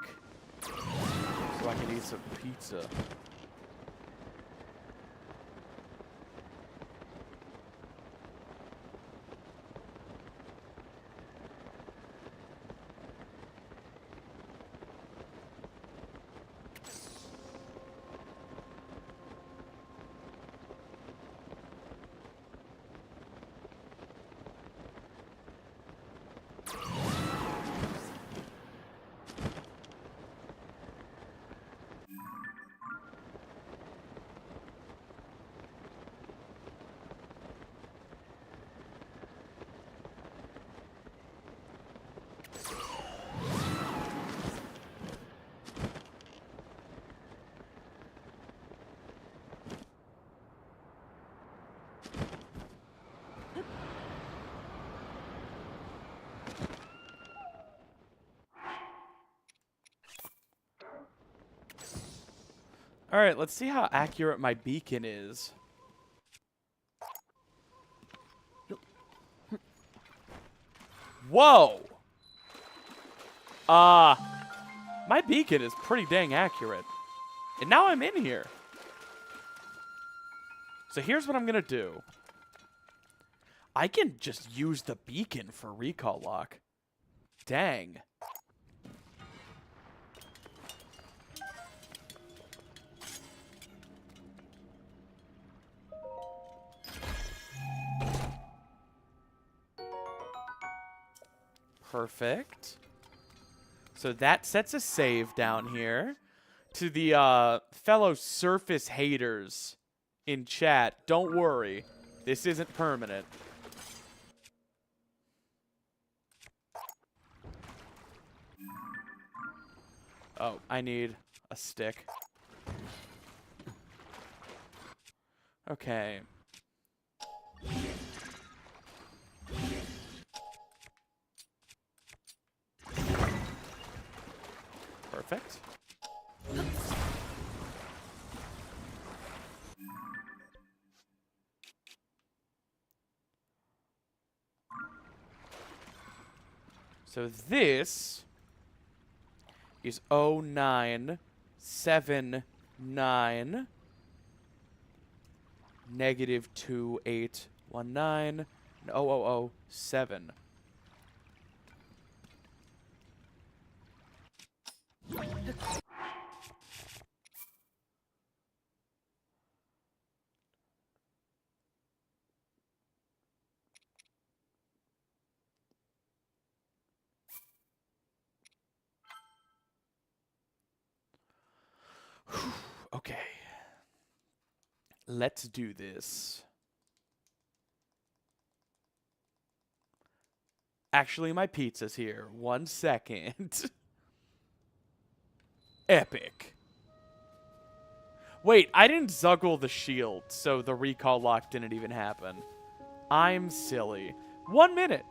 Speaker 1: so I can eat some pizza. All right, let's see how accurate my beacon is. Whoa! My beacon is pretty dang accurate. And now I'm in here. So here's what I'm going to do. I can just use the beacon for recall lock. Dang. Perfect. So that sets a save down here. To the fellow surface haters in chat, don't worry. This isn't permanent. Oh, I need a stick. Okay. Perfect. So this is 0979 negative 2819 and 0007. Okay. Let's do this. Actually, my pizza's here. 1 second. Epic. Wait, I didn't zuggle the shield, so the recall lock didn't even happen. I'm silly. 1 minute.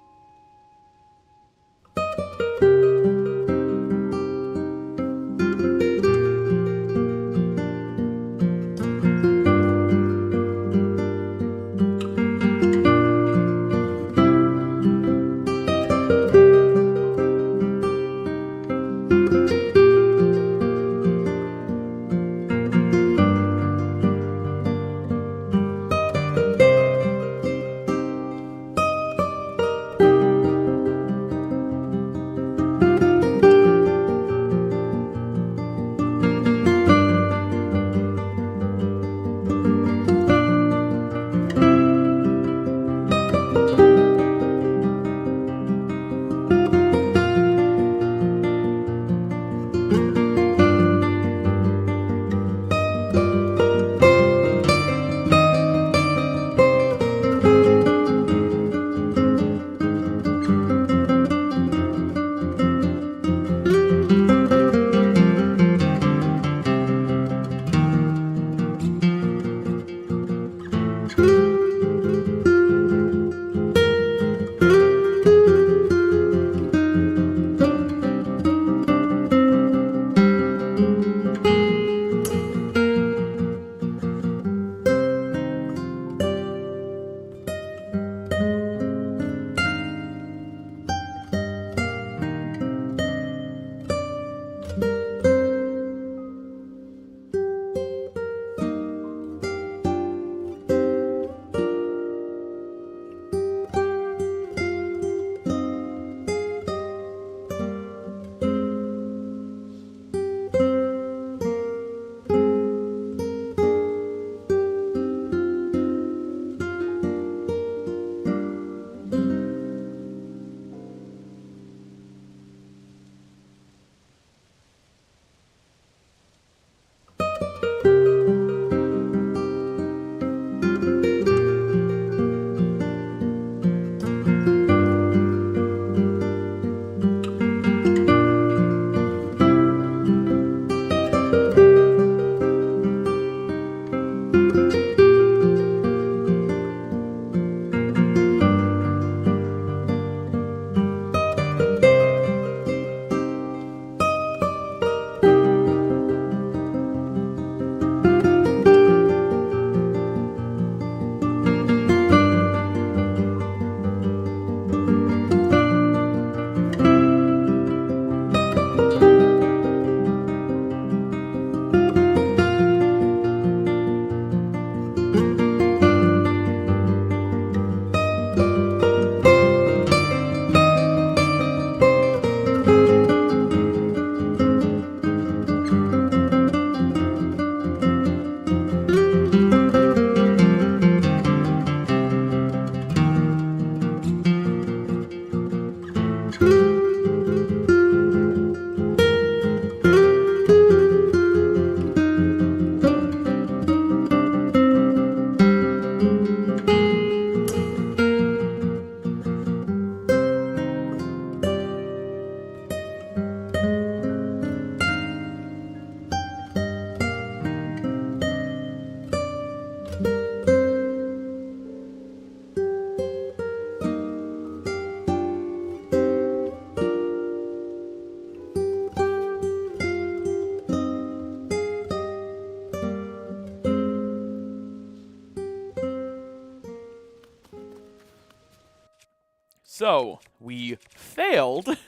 Speaker 1: So, we failed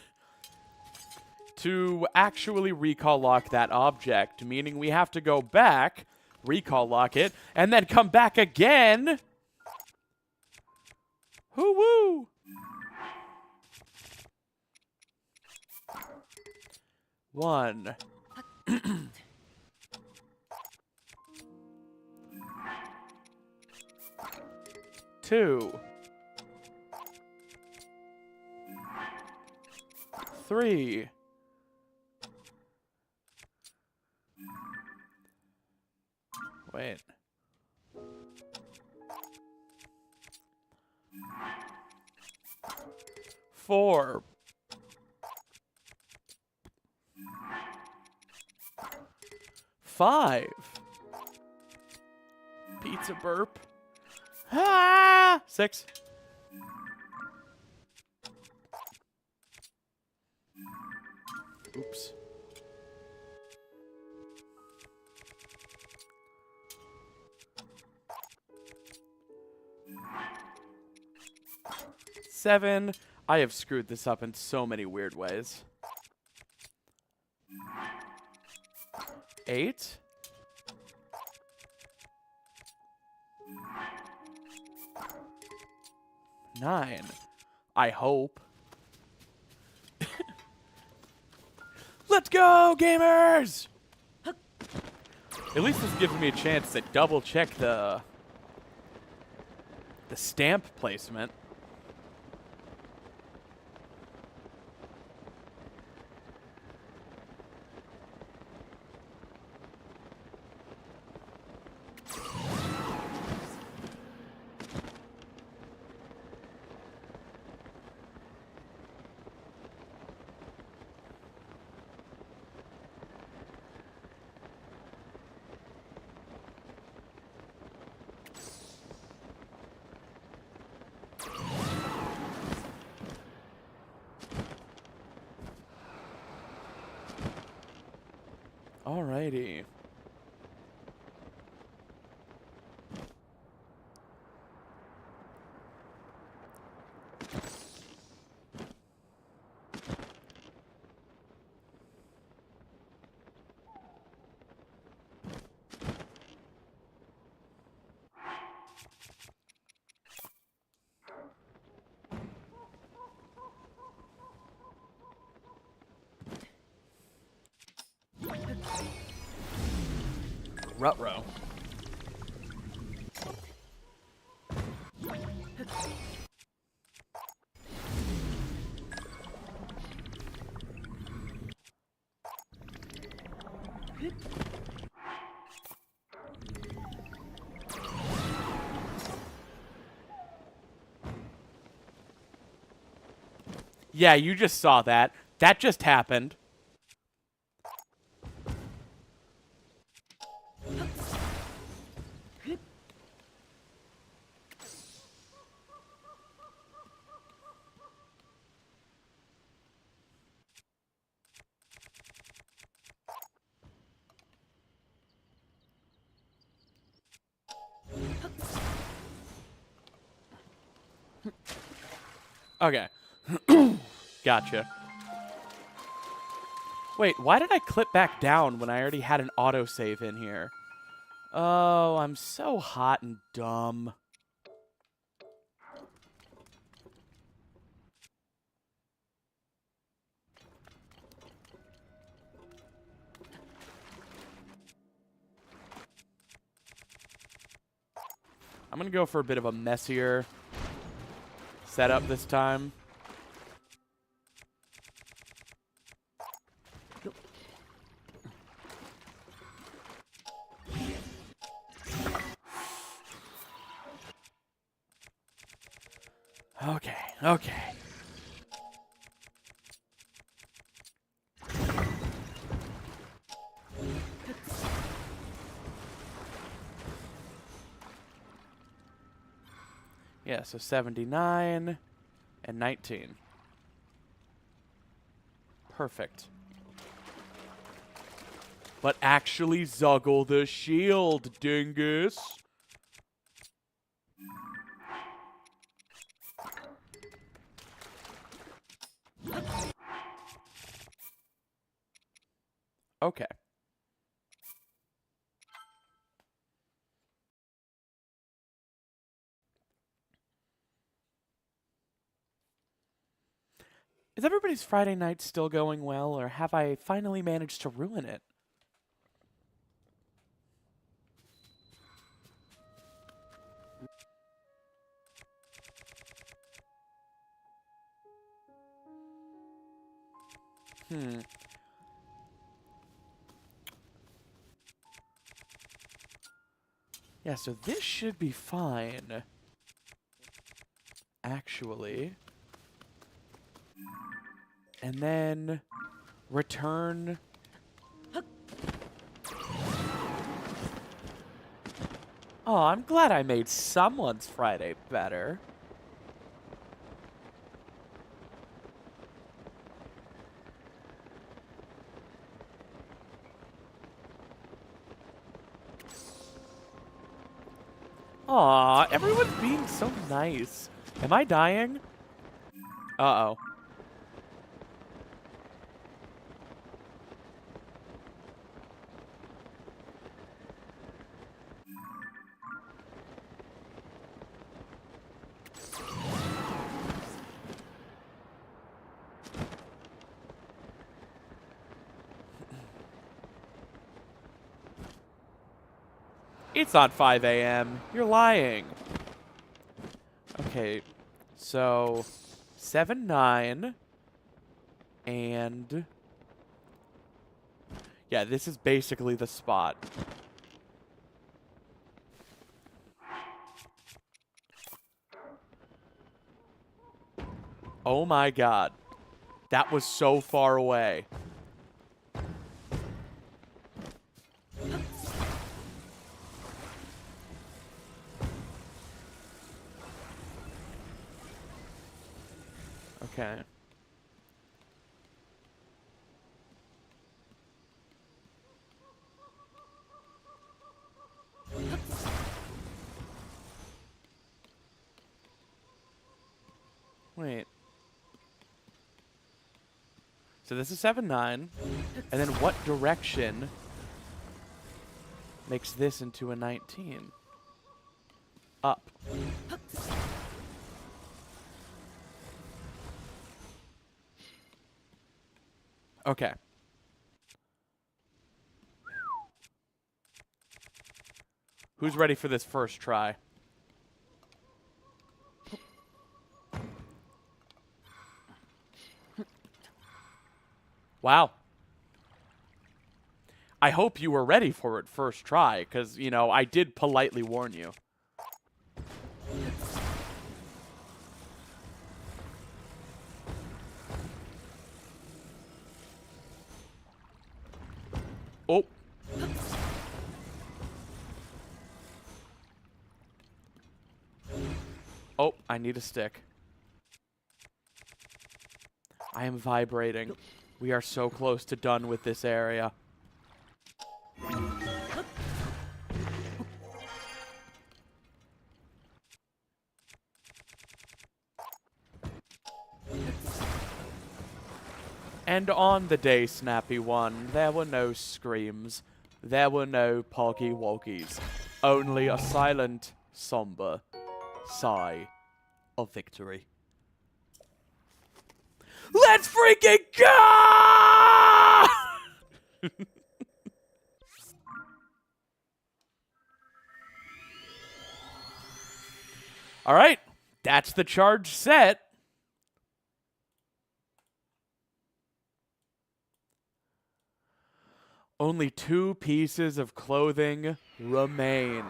Speaker 1: to actually recall lock that object, meaning we have to go back, recall lock it, and then come back again. Hoo-woo! One. Two. 3. Wait. 4. 5. Pizza burp. Ah! 6. Oops. 7. I have screwed this up in so many weird ways. 8. 9. I hope. Let's go, gamers! At least this gives me a chance to double check the stamp placement. Alrighty. Ruh-roh. Yeah, you just saw that. That just happened. Okay. Gotcha. Wait, why did I clip back down when I already had an autosave in here? Oh, I'm so hot and dumb. I'm gonna go for a bit of a messier setup this time. Okay, okay. Yeah, so 79 and 19. Perfect. But actually zuggle the shield, dingus. Okay. Is everybody's Friday night still going well, or have I finally managed to ruin it? Yeah, so this should be fine. Actually. And then return. Oh, I'm glad I made someone's Friday better. Aw, everyone's being so nice. Am I dying? Uh-oh. It's not 5 a.m. You're lying. Okay, so 7, 9, and yeah, this is basically the spot. Oh my god. That was so far away. Okay. Wait. So this is 7, 9. And then what direction makes this into a 19? Up. Okay. Who's ready for this first try? Wow. I hope you were ready for it first try, because, you know, I did politely warn you. Oh. Oh, I need a stick. I am vibrating. We are so close to done with this area. And on the day, Snappy won, there were no screams. There were no poggy woggies. Only a silent, somber sigh of victory. Let's freaking go! All right, that's the charge set. Only 2 pieces of clothing remain.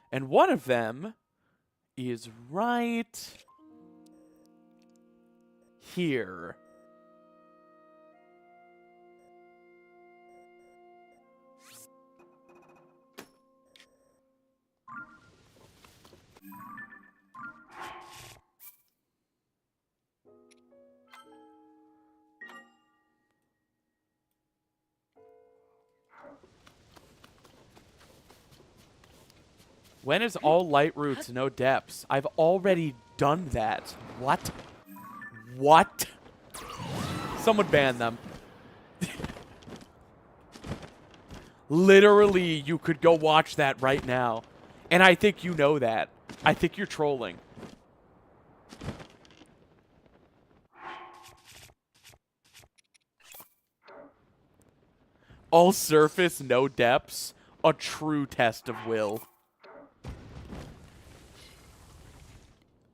Speaker 1: And one of them is right here. When is all light roots, no depths? I've already done that. What? What? Someone ban them. Literally, you could go watch that right now. And I think you know that. I think you're trolling. All surface, no depths. A true test of will.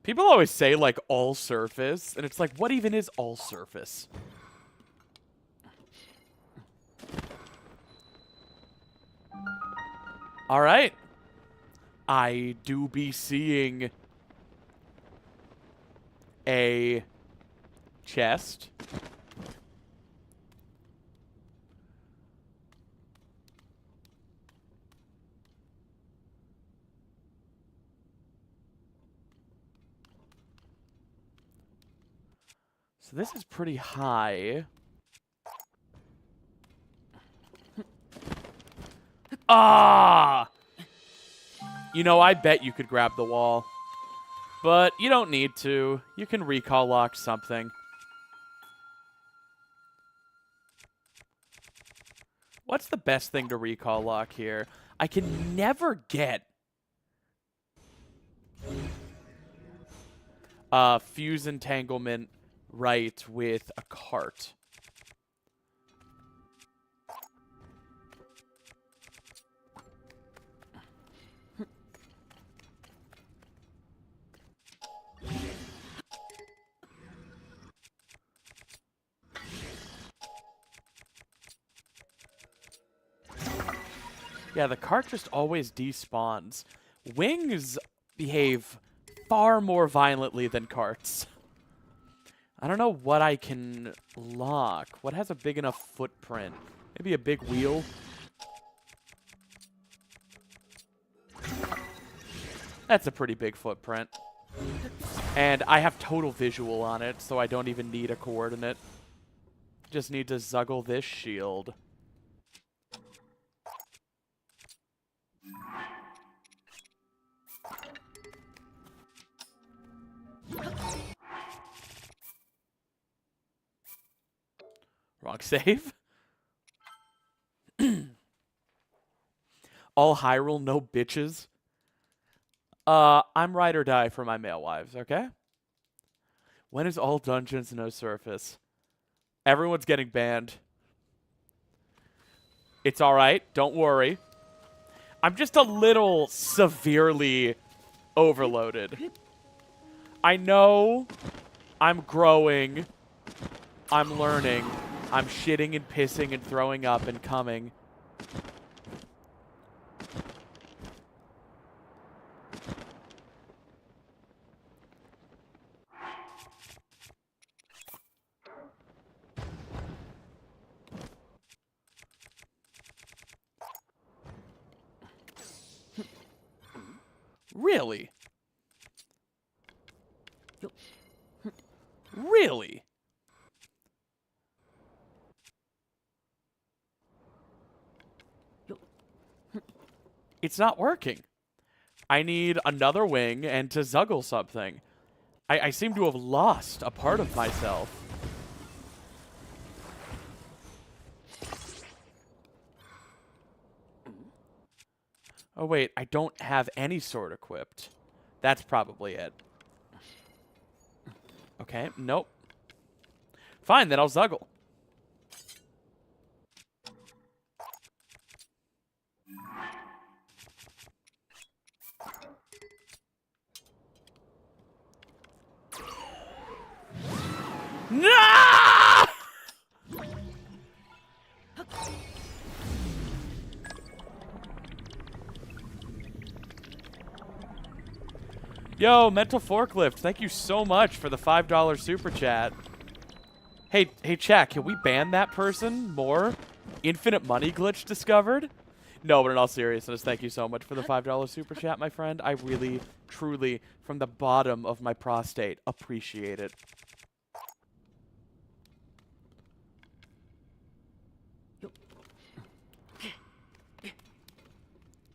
Speaker 1: People always say, like, all surface. And it's like, what even is all surface? All right. I do be seeing a chest. So this is pretty high. Ah! You know, I bet you could grab the wall. But you don't need to. You can recall lock something. What's the best thing to recall lock here? I can never get fuse entanglement right with a cart. Yeah, the cart just always despawns. Wings behave far more violently than carts. I don't know what I can lock. What has a big enough footprint? Maybe a big wheel? That's a pretty big footprint. And I have total visual on it, so I don't even need a coordinate. Just need to zuggle this shield. Wrong save. All Hyrule, no bitches. I'm ride or die for my male wives, okay? When is all dungeons, no surface? Everyone's getting banned. It's alright, don't worry. I'm just a little severely overloaded. I know I'm growing. I'm learning. I'm shitting and pissing and throwing up and coming. Really? Really? It's not working. I need another wing and to zuggle something. I seem to have lost a part of myself. Oh, wait. I don't have any sword equipped. That's probably it. Okay. Nope. Fine, then I'll zuggle. No! Yo, Mental Forklift, thank you so much for the $5 super chat. Hey, chat, can we ban that person more? Infinite money glitch discovered? No, but in all seriousness, thank you so much for the $5 super chat, my friend. I really, truly, from the bottom of my prostate, appreciate it.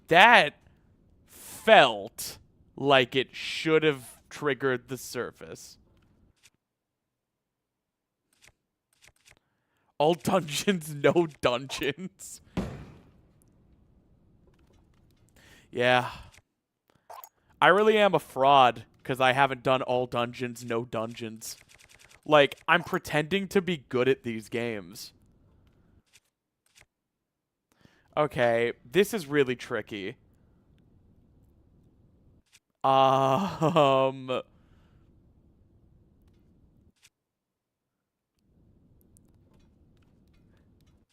Speaker 1: That felt like it should have triggered the surface. All dungeons, no dungeons. Yeah. I really am a fraud because I haven't done all dungeons, no dungeons. Like, I'm pretending to be good at these games. Okay, this is really tricky.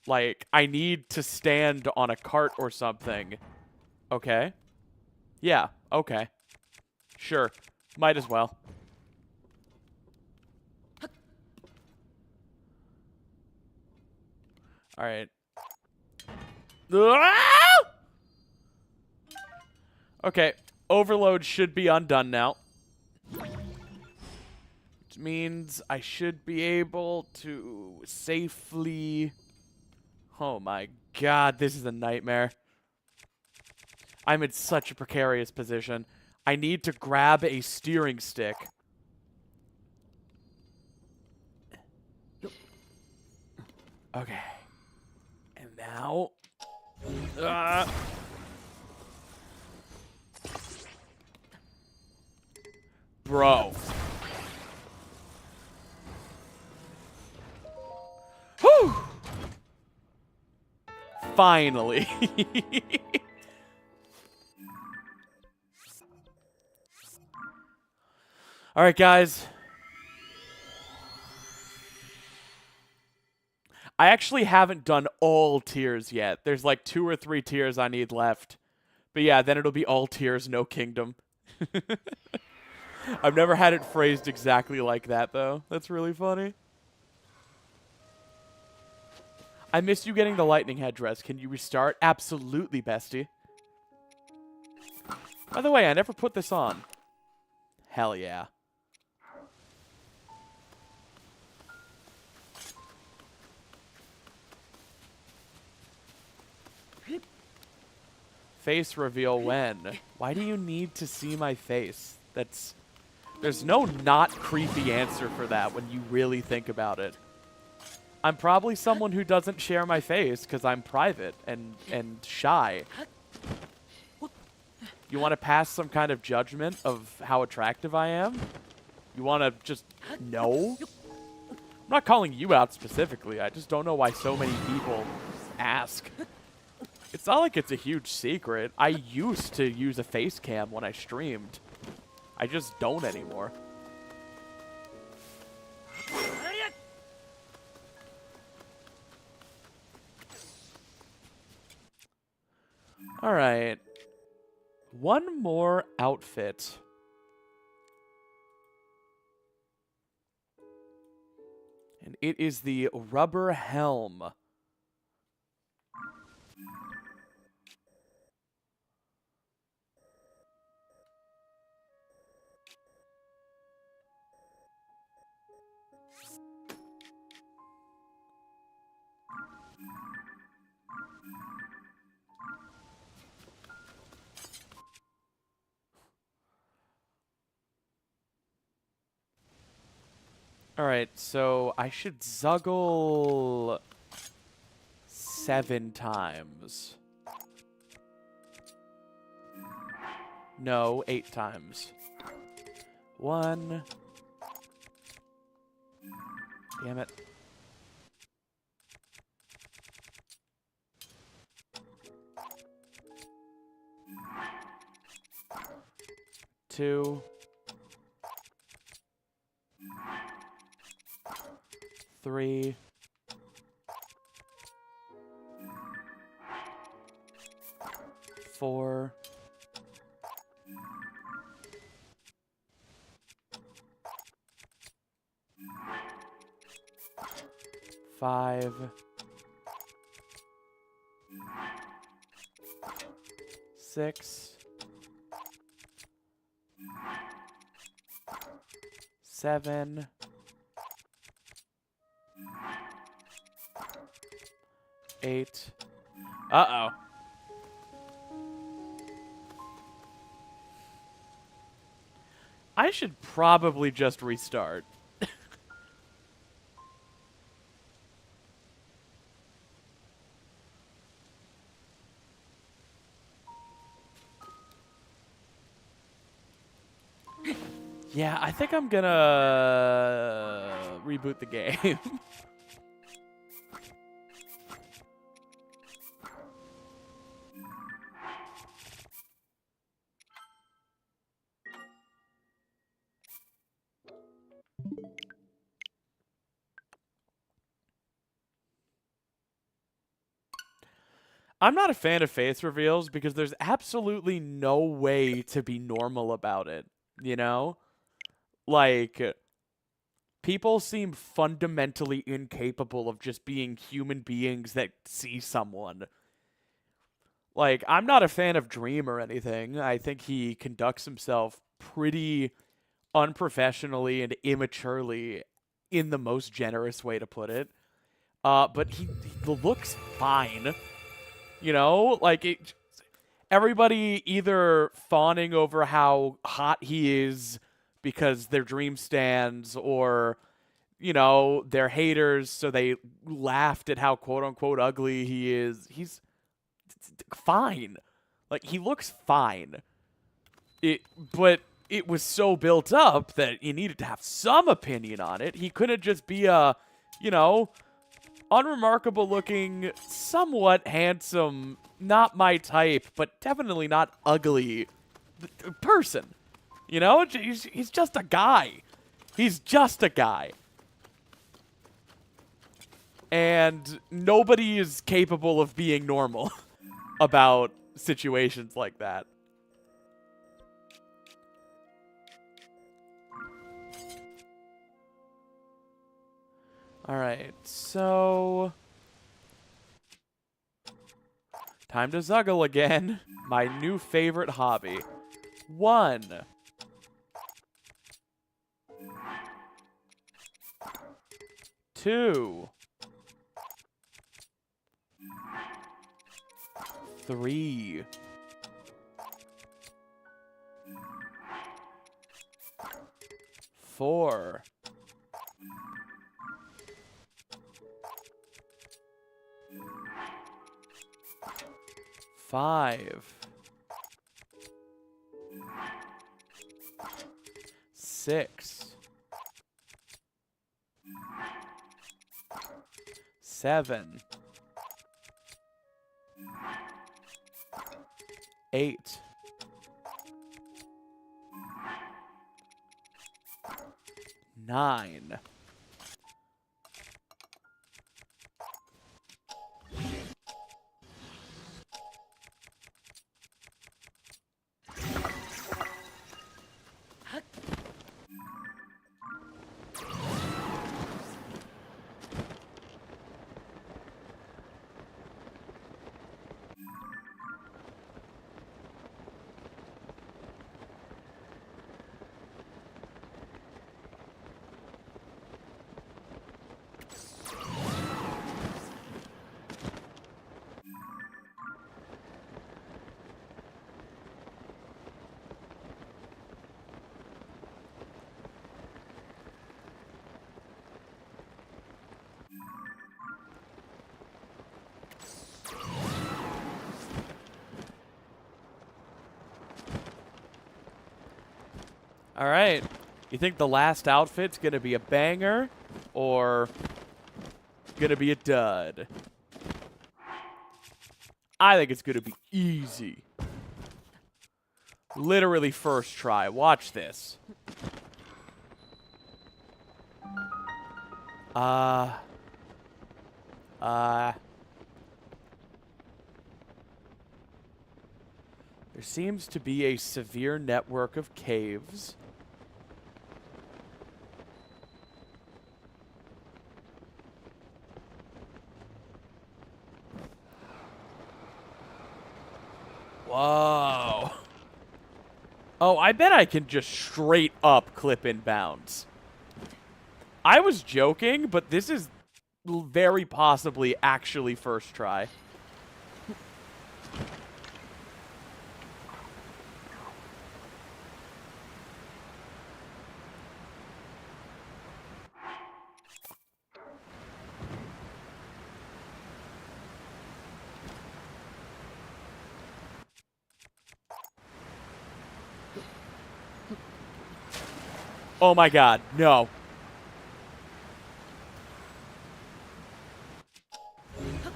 Speaker 1: Like, I need to stand on a cart or something. Okay. Yeah, okay. Sure. Might as well. Alright. Okay. Overload should be undone now. Which means I should be able to safely... Oh my god, this is a nightmare. I'm in such a precarious position. I need to grab a steering stick. Okay. And now... Bro. Whew! Finally. All right, guys. I actually haven't done all tiers yet. There's like 2 or 3 tiers I need left. But yeah, then it'll be all tiers, no kingdom. I've never had it phrased exactly like that, though. That's really funny. I missed you getting the lightning headdress. Can you restart? Absolutely, bestie. By the way, I never put this on. Hell yeah. Face reveal when? Why do you need to see my face? There's no not creepy answer for that when you really think about it. I'm probably someone who doesn't share my face because I'm private and shy. You want to pass some kind of judgment of how attractive I am? You want to just know? I'm not calling you out specifically. I just don't know why so many people ask. It's not like it's a huge secret. I used to use a face cam when I streamed. I just don't anymore. All right. One more outfit. And it is the rubber helm. Alright, so I should zuggle 7 times. No, 8 times. 1. Damn it. 2. 3. 4. 5. 6. 7. 8. Uh-oh. I should probably just restart. Yeah, I think I'm gonna reboot the game. I'm not a fan of face reveals because there's absolutely no way to be normal about it, you know? Like, people seem fundamentally incapable of just being human beings that see someone. Like, I'm not a fan of Dream or anything. I think he conducts himself pretty unprofessionally and immaturely in the most generous way to put it. But he looks fine. You know, like everybody either fawning over how hot he is because they're Dream stands, or you know they're haters, so they laughed at how quote unquote ugly he is. He's fine. Like he looks fine. But it was so built up that you needed to have some opinion on it. He couldn't just be a, you know, unremarkable looking, somewhat handsome, not my type, but definitely not ugly person. You know, he's just a guy. He's just a guy. And nobody is capable of being normal about situations like that. Alright, so... time to zuggle again. My new favorite hobby. 1. 2. 3. 4. 5. 6. 7. 8. 9. All right. You think the last outfit's going to be a banger or going to be a dud? I think it's going to be easy. Literally first try. Watch this. There seems to be a severe network of caves. Whoa. Oh, I bet I can just straight up clip in bounds. I was joking, but this is very possibly actually first try. Oh my god, no.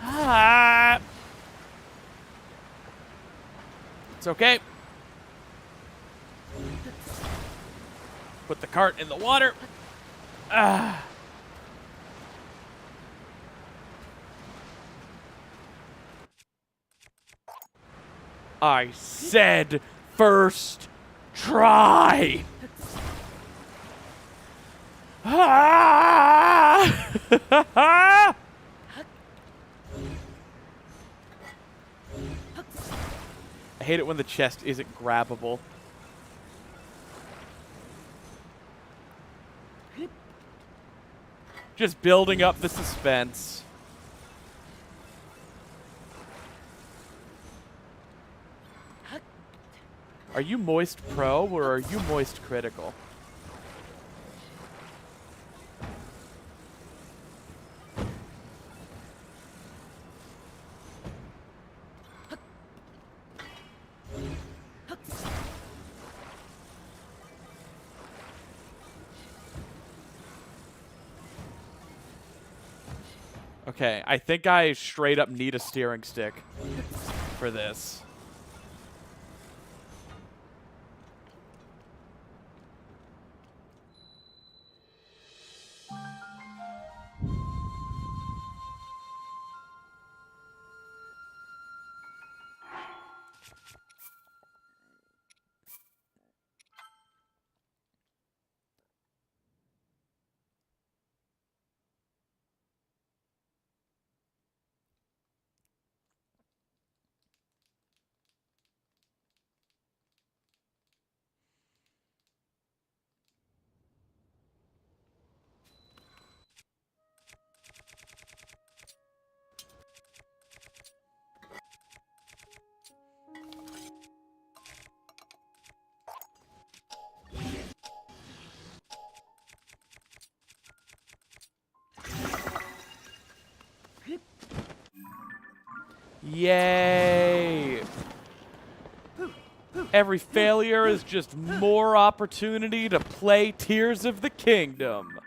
Speaker 1: Ah. It's okay. Put the cart in the water. Ah. I said first try. Ah. I hate it when the chest isn't grabbable. Just building up the suspense. Are you Moist Pro or are you Moist Critical? Okay, I think I straight up need a steering stick for this. Yay! Every failure is just more opportunity to play Tears of the Kingdom.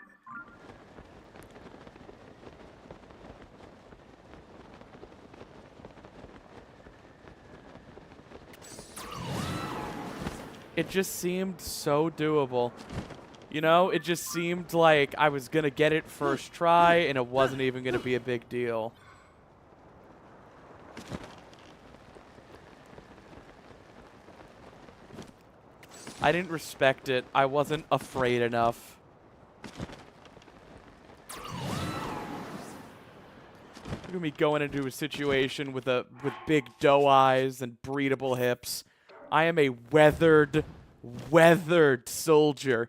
Speaker 1: It just seemed so doable. You know, it just seemed like I was gonna get it first try and it wasn't even gonna be a big deal. I didn't respect it. I wasn't afraid enough. Look at me going into a situation with big doe eyes and breedable hips. I am a weathered soldier.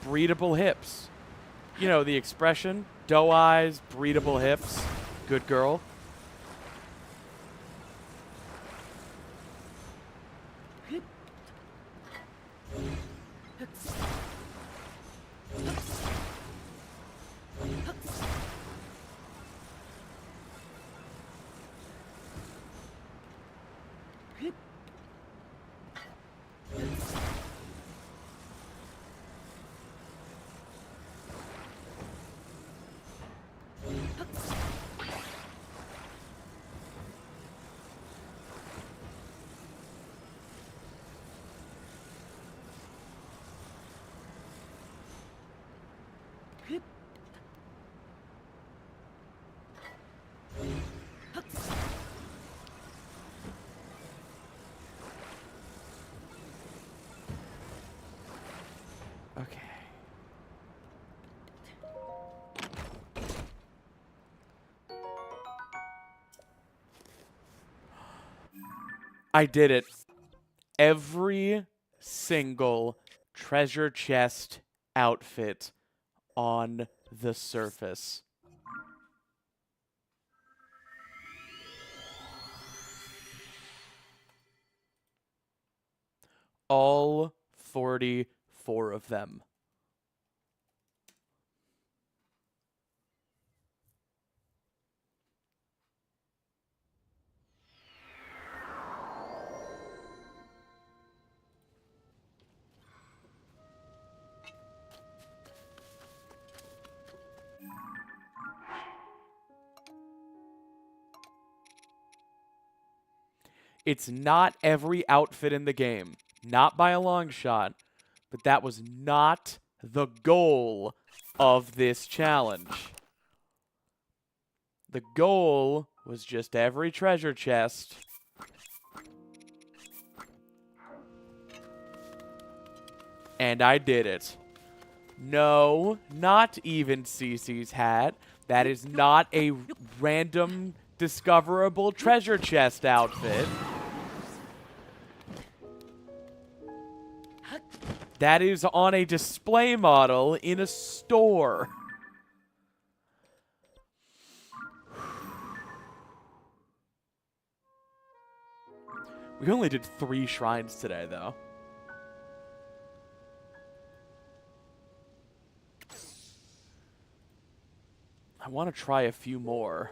Speaker 1: Breedable hips. You know the expression, doe eyes, breedable hips. Good girl. I did it. Every single treasure chest outfit on the surface. All 44 of them. It's not every outfit in the game. Not by a long shot. But that was not the goal of this challenge. The goal was just every treasure chest. And I did it. No, not even Cece's hat. That is not a random discoverable treasure chest outfit. That is on a display model in a store. We only did 3 shrines today, though. I want to try a few more.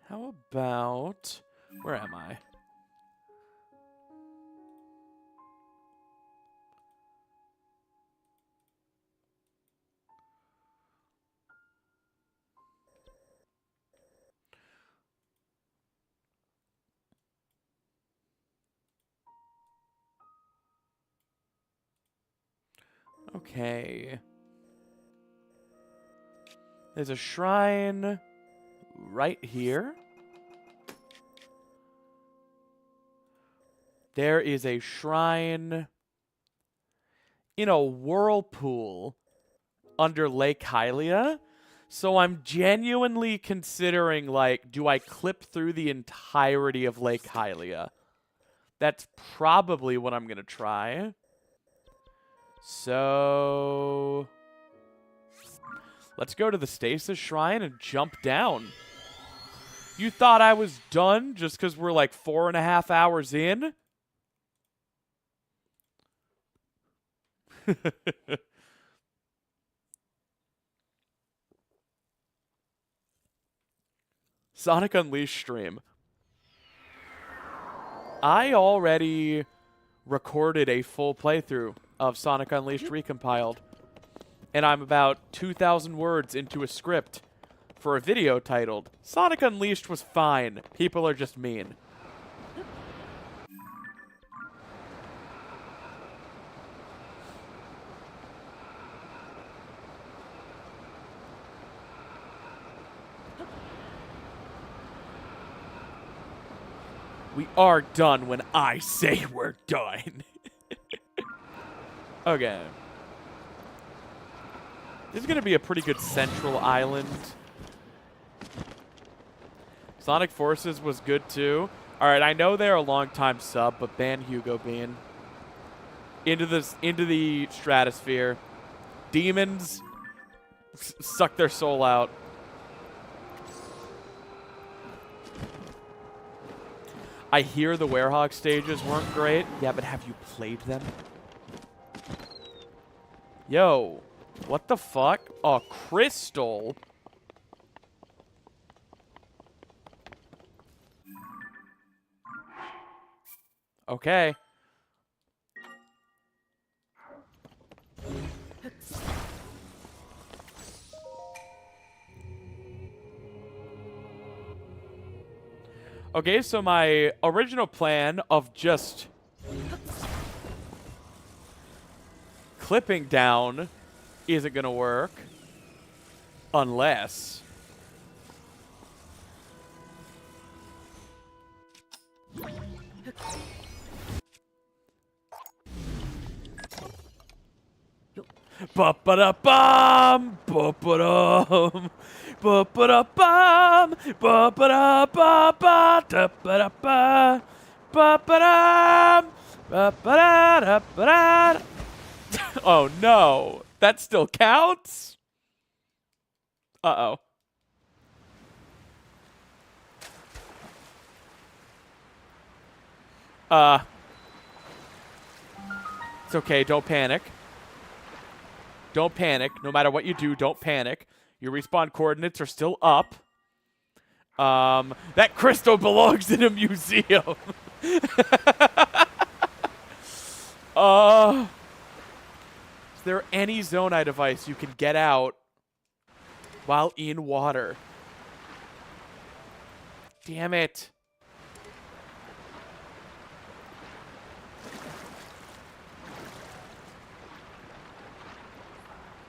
Speaker 1: How about... Where am I? Okay. There's a shrine right here. There is a shrine in a whirlpool under Lake Hylia. So I'm genuinely considering, like, do I clip through the entirety of Lake Hylia? That's probably what I'm going to try. So let's go to the Stasis Shrine and jump down. You thought I was done just because we're like 4.5 hours in? Sonic Unleashed stream. I already recorded a full playthrough of Sonic Unleashed Recompiled, and I'm about 2,000 words into a script for a video titled, Sonic Unleashed was fine, people are just mean. We are done when I say we're done. Okay. This is going to be a pretty good central island. Sonic Forces was good too. Alright, I know they're a long-time sub, but ban Hugo Bean. Into the stratosphere. Demons suck their soul out. I hear the Werehog stages weren't great. Yeah, but have you played them? Yo, what the fuck? A crystal? Okay. Okay, so my original plan of just clipping down isn't gonna work unless Ba-ba-da-bum, ba-ba-dum, ba-ba-da-bum, ba-ba-da-ba-ba, da-ba-da-ba, ba-ba-dum, ba-ba-da-da-ba-da. Oh no, that still counts? Uh-oh. It's okay, don't panic. Don't panic. No matter what you do, don't panic. Your respawn coordinates are still up. That crystal belongs in a museum. Is there any Zonai device you can get out while in water? Damn it.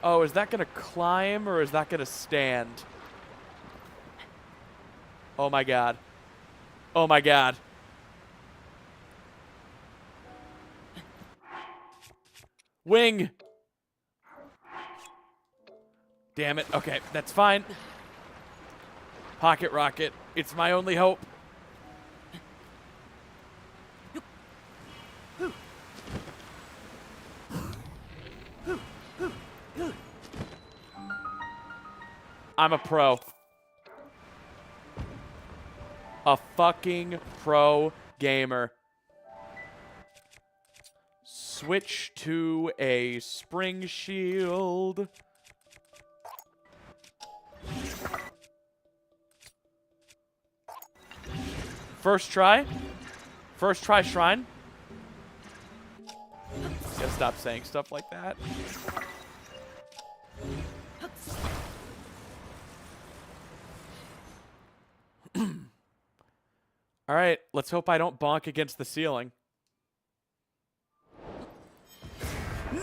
Speaker 1: Oh, is that going to climb or is that going to stand? Oh my god. Oh my god. Wing. Damn it. Okay, that's fine. Pocket rocket. It's my only hope. I'm a pro. A fucking pro gamer. Switch to a spring shield. First try. First try shrine. Gotta stop saying stuff like that. All right, let's hope I don't bonk against the ceiling.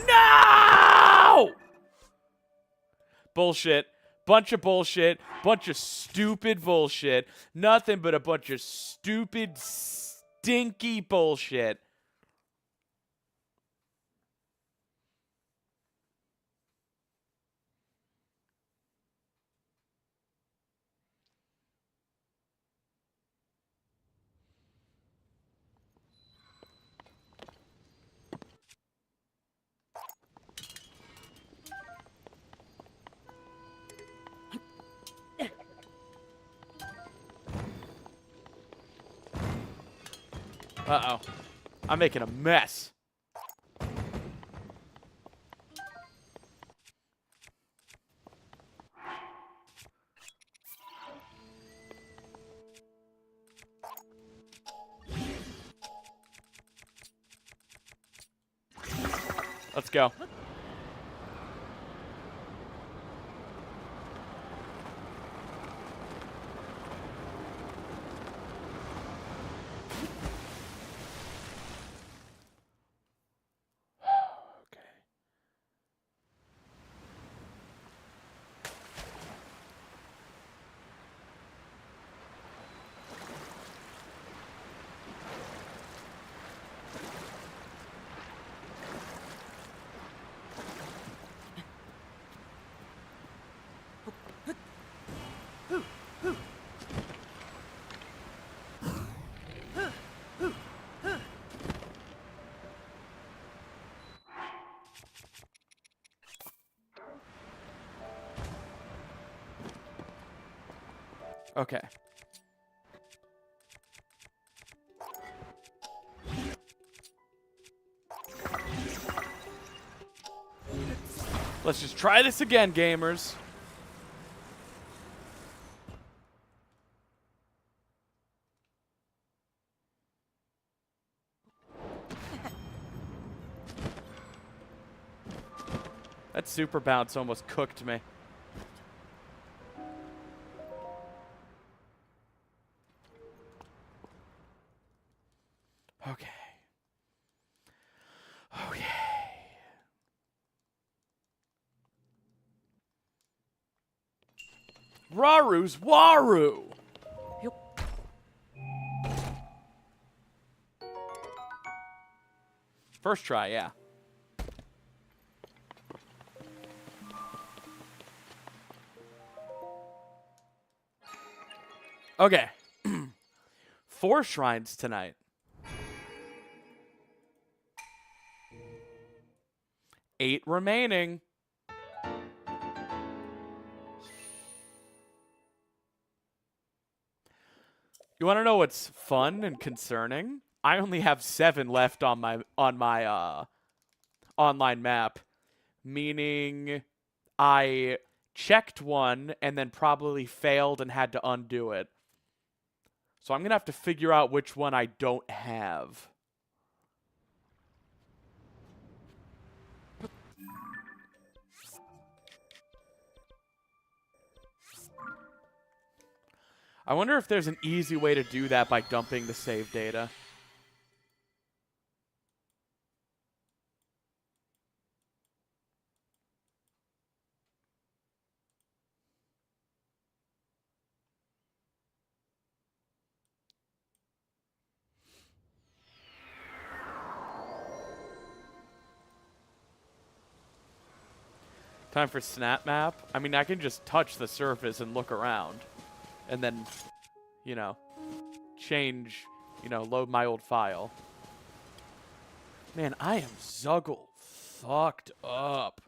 Speaker 1: No! Bullshit. Bunch of bullshit. Bunch of stupid bullshit. Nothing but a bunch of stupid, stinky bullshit. Uh-oh. I'm making a mess. Let's go. Okay. Let's just try this again, gamers. That super bounce almost cooked me. Okay. Okay. Raru's Waru! First try, yeah. Okay. 4 shrines tonight. 8 remaining. You want to know what's fun and concerning? I only have 7 left on my online map, meaning I checked one and then probably failed and had to undo it. So I'm going to have to figure out which one I don't have. I wonder if there's an easy way to do that by dumping the save data. Time for snap map. I mean, I can just touch the surface and look around. And then, you know, change, load my old file. Man, I am Zuggle fucked up.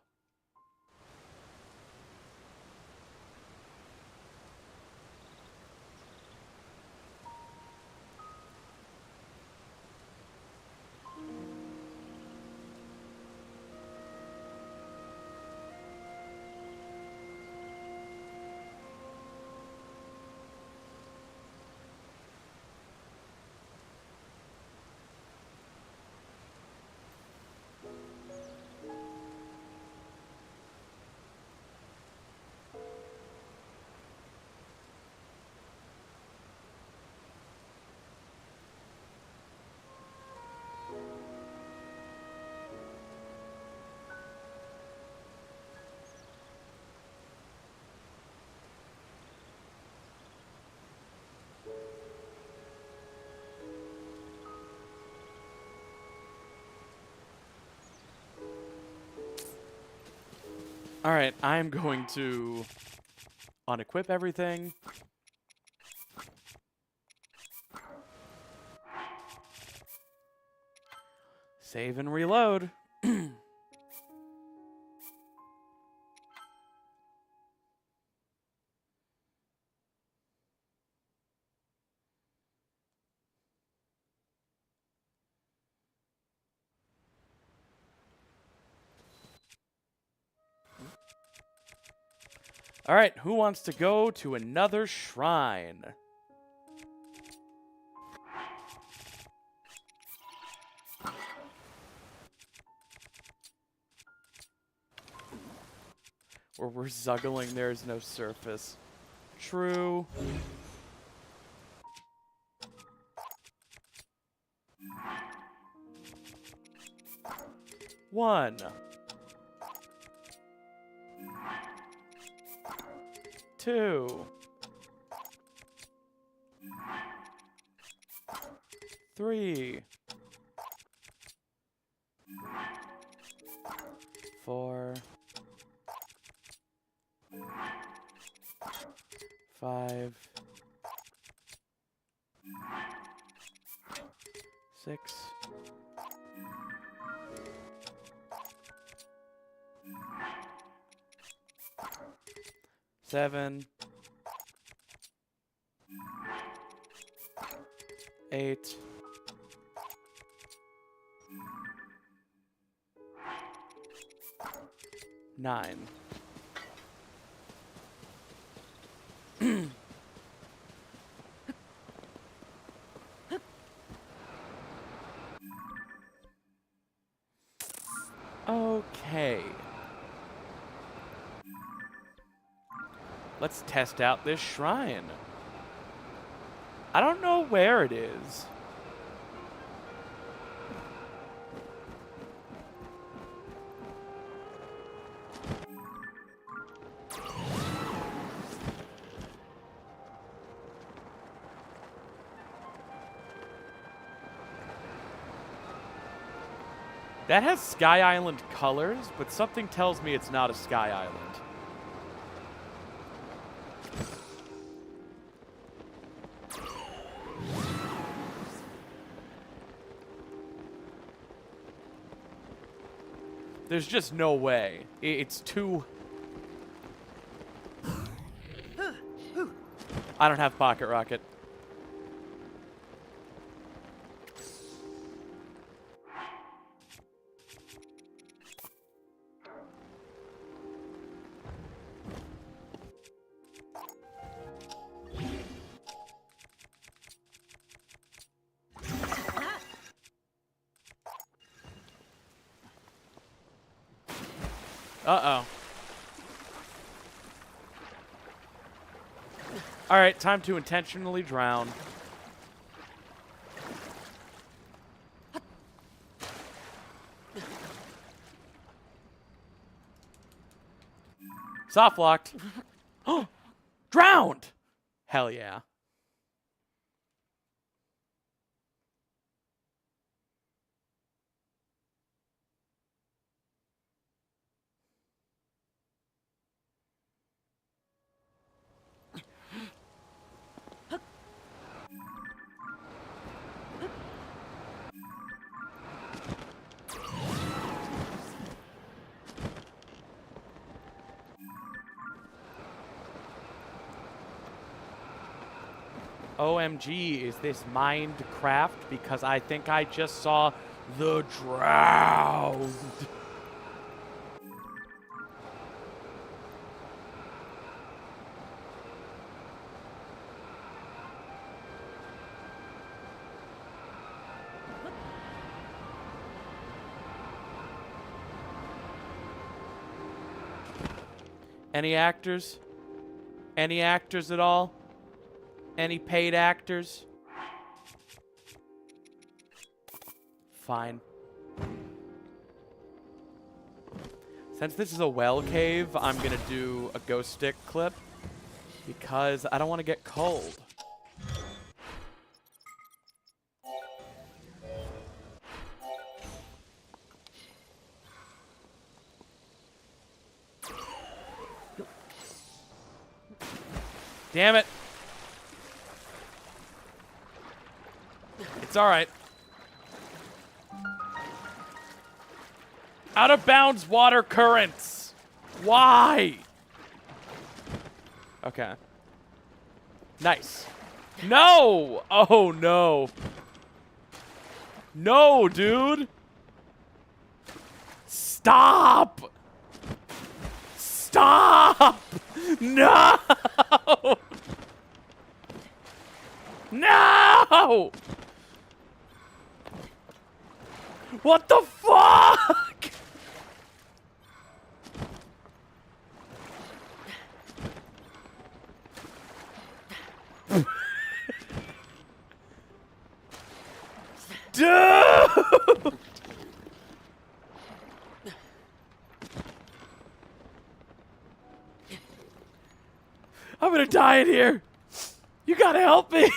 Speaker 1: All right, I'm going to unequip everything. Save and reload. All right, who wants to go to another shrine? Where we're zuggling, there is no surface. True. One. 2. 3. 4. 5. 6. 7. 8. 9. Okay. Let's test out this shrine. I don't know where it is. That has Sky Island colors, but something tells me it's not a Sky Island. There's just no way. It's too... I don't have Pocket Rocket. Uh-oh. All right, time to intentionally drown. Soft locked. Oh, drowned. Hell yeah. OMG, is this Minecraft? Because I think I just saw the drowned. Any actors? Any actors at all? Any paid actors? Fine. Since this is a well cave, I'm gonna do a ghost stick clip because I don't want to get cold. Damn it. It's all right. Out of bounds water currents. Why? Okay. Nice. No! Oh, no. No, dude. Stop! Stop! No! No! What the fuck? Dude! I'm gonna die in here. You gotta help me.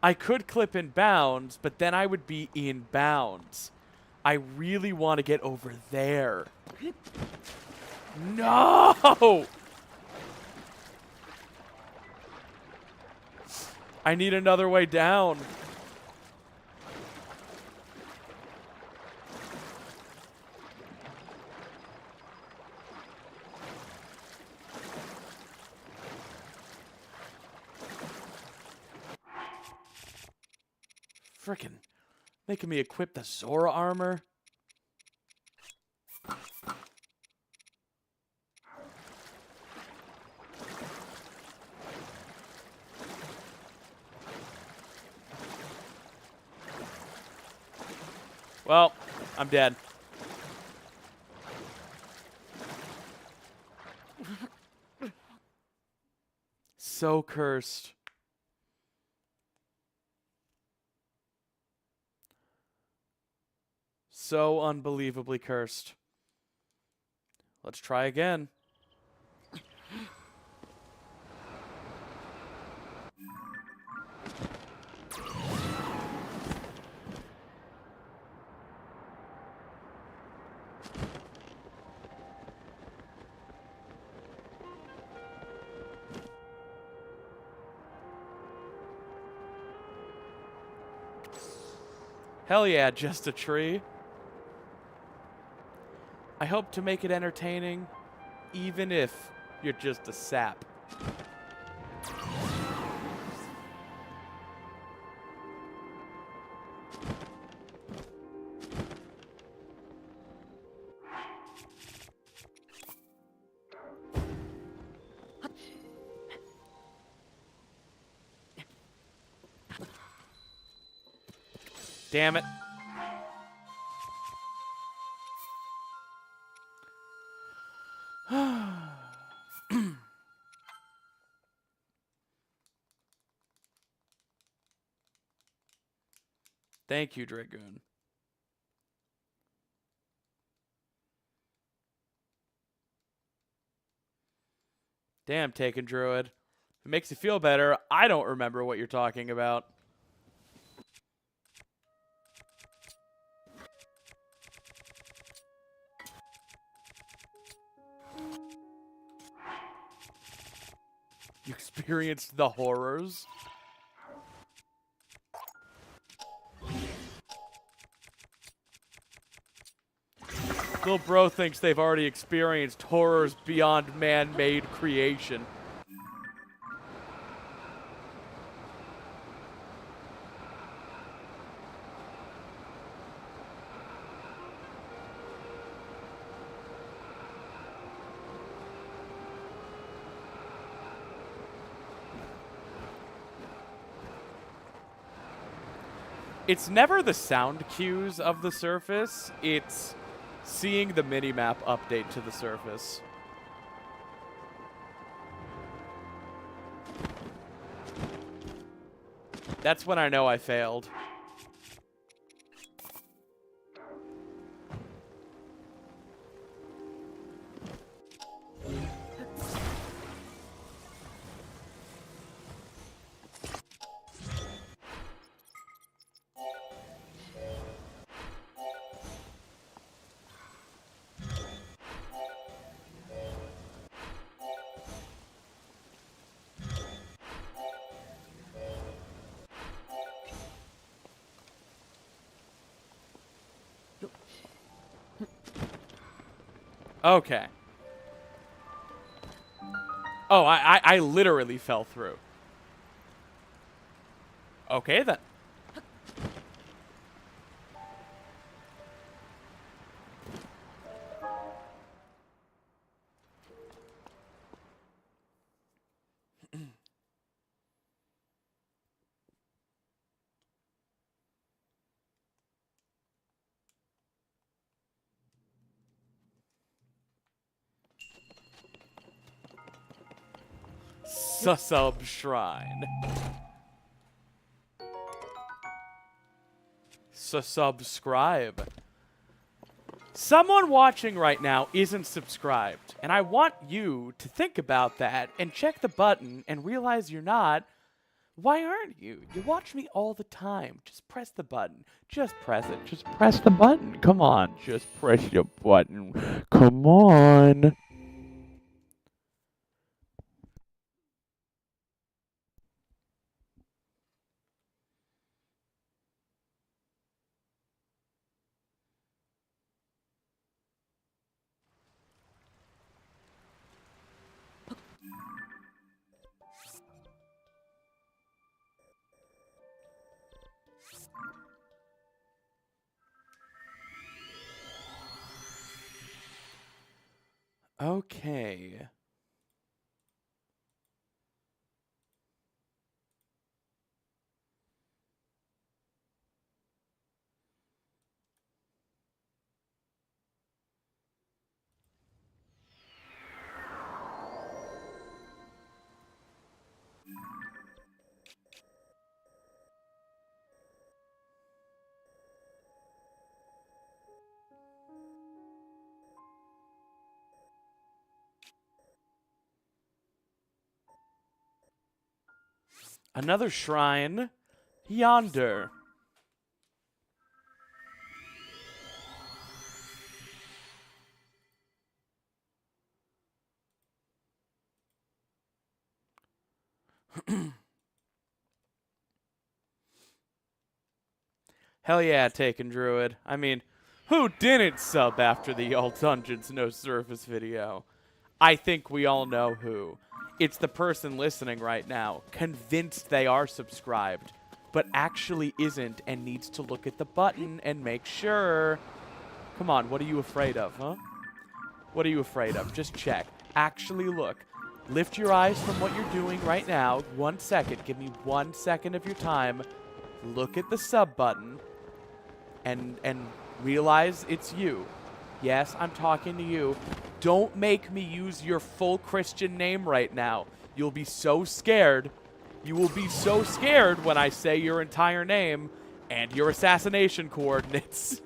Speaker 1: I could clip in bounds, but then I would be in bounds. I really want to get over there. No! I need another way down. Frickin' making me equip the Zora armor. Well, I'm dead. So cursed. So unbelievably cursed. Let's try again. Hell yeah, just a tree. I hope to make it entertaining, even if you're just a sap. Damn it. Thank you, Dragoon. Damn, Taken Druid. If it makes you feel better, I don't remember what you're talking about. You experienced the horrors? Little bro thinks they've already experienced horrors beyond man-made creation. It's never the sound cues of the surface, it's seeing the minimap update to the surface. That's when I know I failed. Okay. Oh, I literally fell through. Okay, then. Susub Shrine. Subscribe. Someone watching right now isn't subscribed, and I want you to think about that and check the button and realize you're not. Why aren't you? You watch me all the time. Just press the button. Just press it. Just press the button. Come on. Just press your button. Come on. Okay. Another shrine yonder. Hell yeah, Taken Druid. I mean, who didn't sub after the All Dungeons No Surface video? I think we all know who. It's the person listening right now, convinced they are subscribed, but actually isn't and needs to look at the button and make sure. Come on, what are you afraid of, huh? What are you afraid of? Just check. Actually look. Lift your eyes from what you're doing right now. 1 second. Give me 1 second of your time. Look at the sub button. And realize it's you. Yes, I'm talking to you. Don't make me use your full Christian name right now. You'll be so scared. You will be so scared when I say your entire name and your assassination coordinates.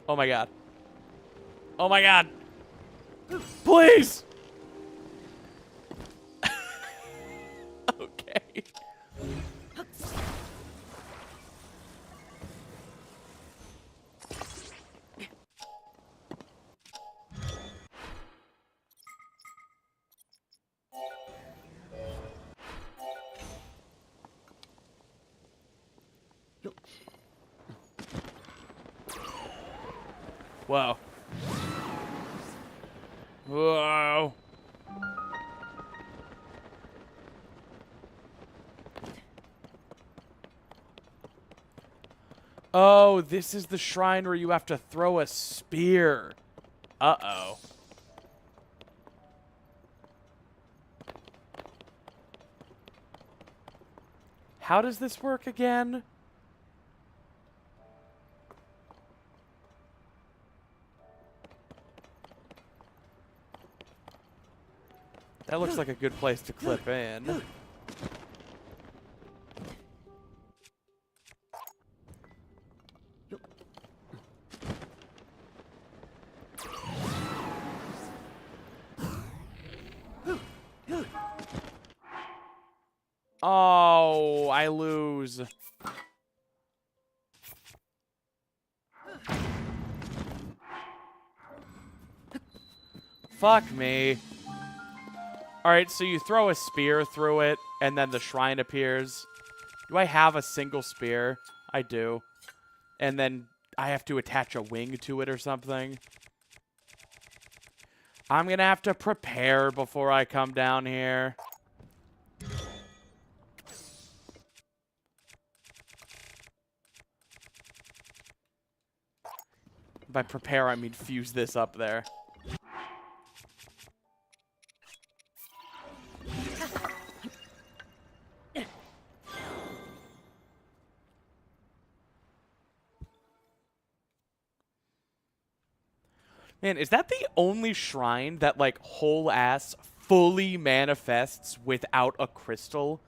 Speaker 1: Oh my god. Oh my god. Please! Okay. Whoa. Whoa. Oh, this is the shrine where you have to throw a spear. Uh-oh. How does this work again? That looks like a good place to clip in. Oh, I lose. Fuck me. Alright, so you throw a spear through it, and then the shrine appears. Do I have a single spear? I do. And then I have to attach a wing to it or something. I'm gonna have to prepare before I come down here. By prepare, I mean fuse this up there. Man, is that the only shrine that, like, whole ass fully manifests without a crystal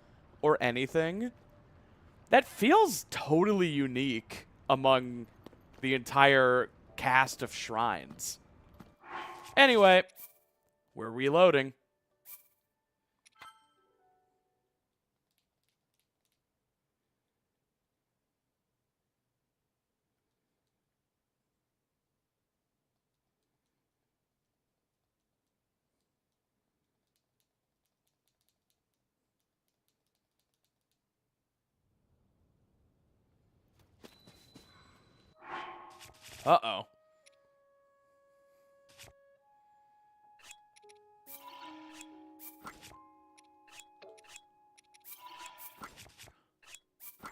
Speaker 1: or anything? That feels totally unique among the entire cast of shrines. Anyway, we're reloading. Uh-oh.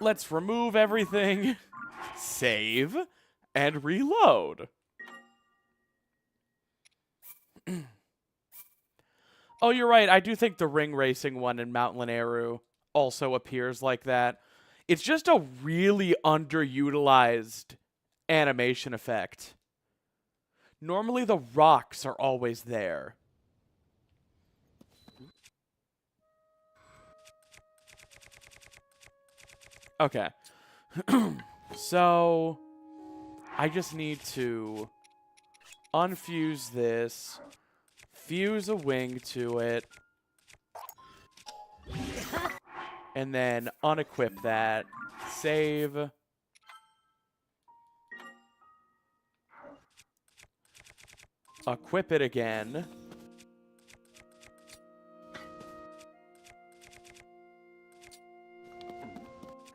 Speaker 1: Let's remove everything, save, and reload. Oh, you're right. I do think the ring racing one in Mount Linearu also appears like that. It's just a really underutilized animation effect. Normally the rocks are always there. Okay. So I just need to unfuse this, fuse a wing to it, and then unequip that. Save. Equip it again.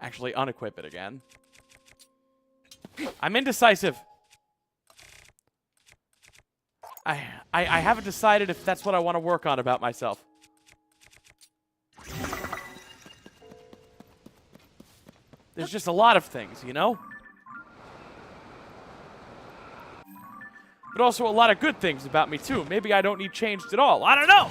Speaker 1: Actually, unequip it again. I'm indecisive. I haven't decided if that's what I want to work on about myself. There's just a lot of things, you know? But also a lot of good things about me, too. Maybe I don't need changed at all. I don't know!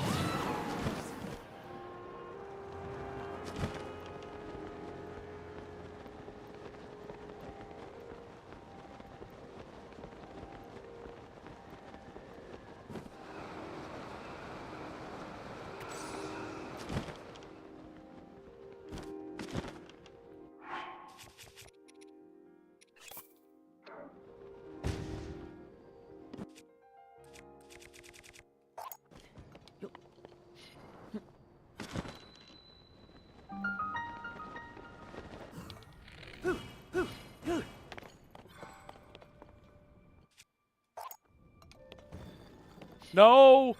Speaker 1: No!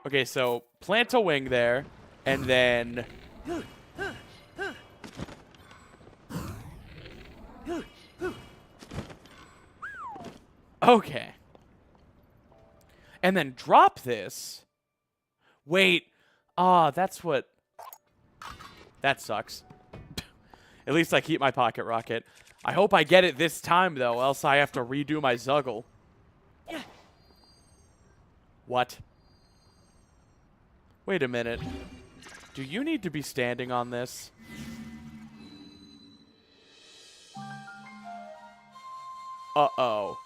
Speaker 1: Okay, so plant a wing there, and then... Okay. And then drop this. Wait. Ah, that's what... That sucks. At least I keep my pocket rocket. I hope I get it this time, though, else I have to redo my Zuggle. What? Wait a minute. Do you need to be standing on this? Uh-oh.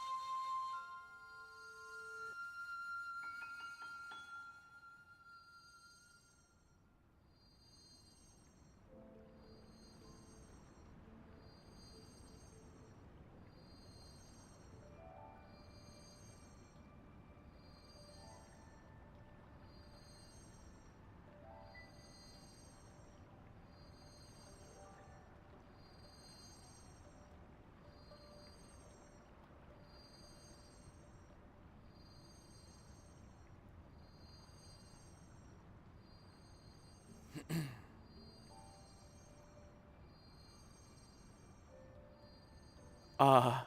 Speaker 1: Uh...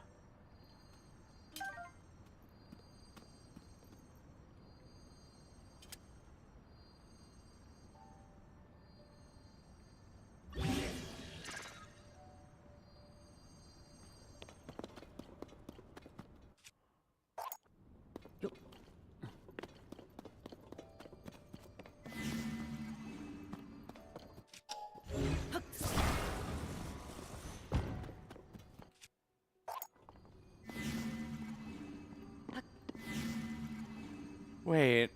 Speaker 1: Wait.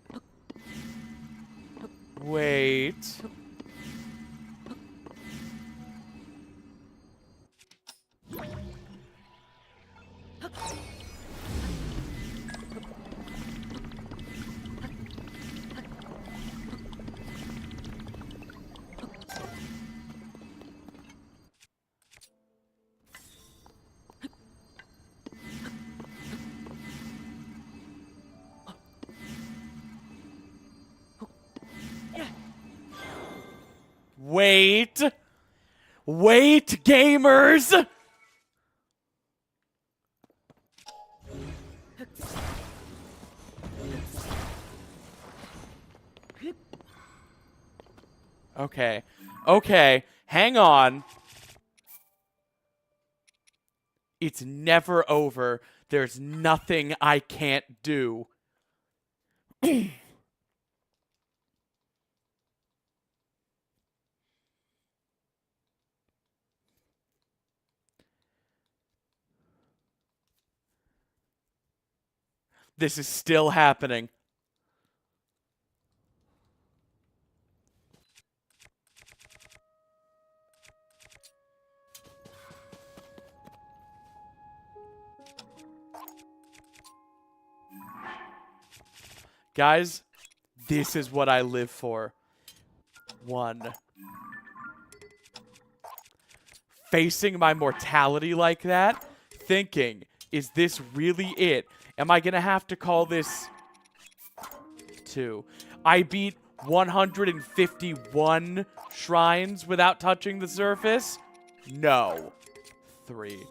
Speaker 1: Wait. Wait. Wait, gamers! Okay. Okay. Hang on. It's never over. There's nothing I can't do. This is still happening. Guys, this is what I live for. 1. Facing my mortality like that, thinking, is this really it? Am I gonna have to call this 2? I beat 151 shrines without touching the surface? No. 3.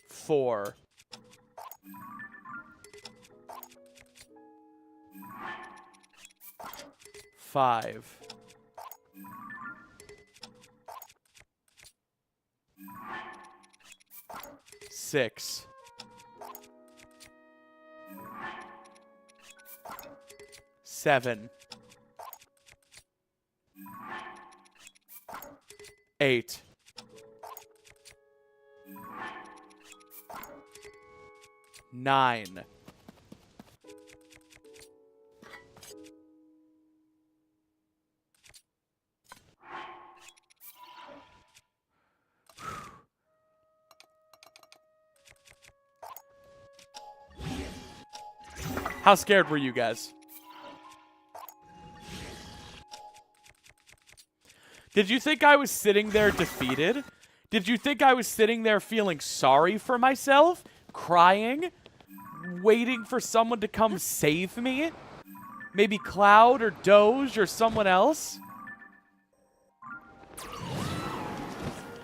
Speaker 1: 4. 5. 6. 7. 8. 9. 10. How scared were you guys? Did you think I was sitting there defeated? Did you think I was sitting there feeling sorry for myself? Crying? Waiting for someone to come save me? Maybe Cloud or Doge or someone else?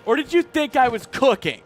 Speaker 1: Or did you think I was cooking?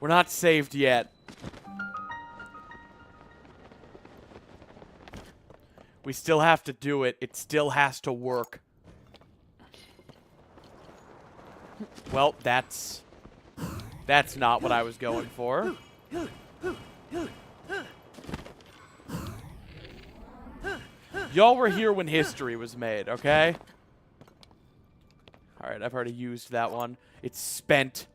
Speaker 1: We're not saved yet. We still have to do it. It still has to work. Well, that's not what I was going for. Y'all were here when history was made, okay? Alright, I've already used that one. It's spent.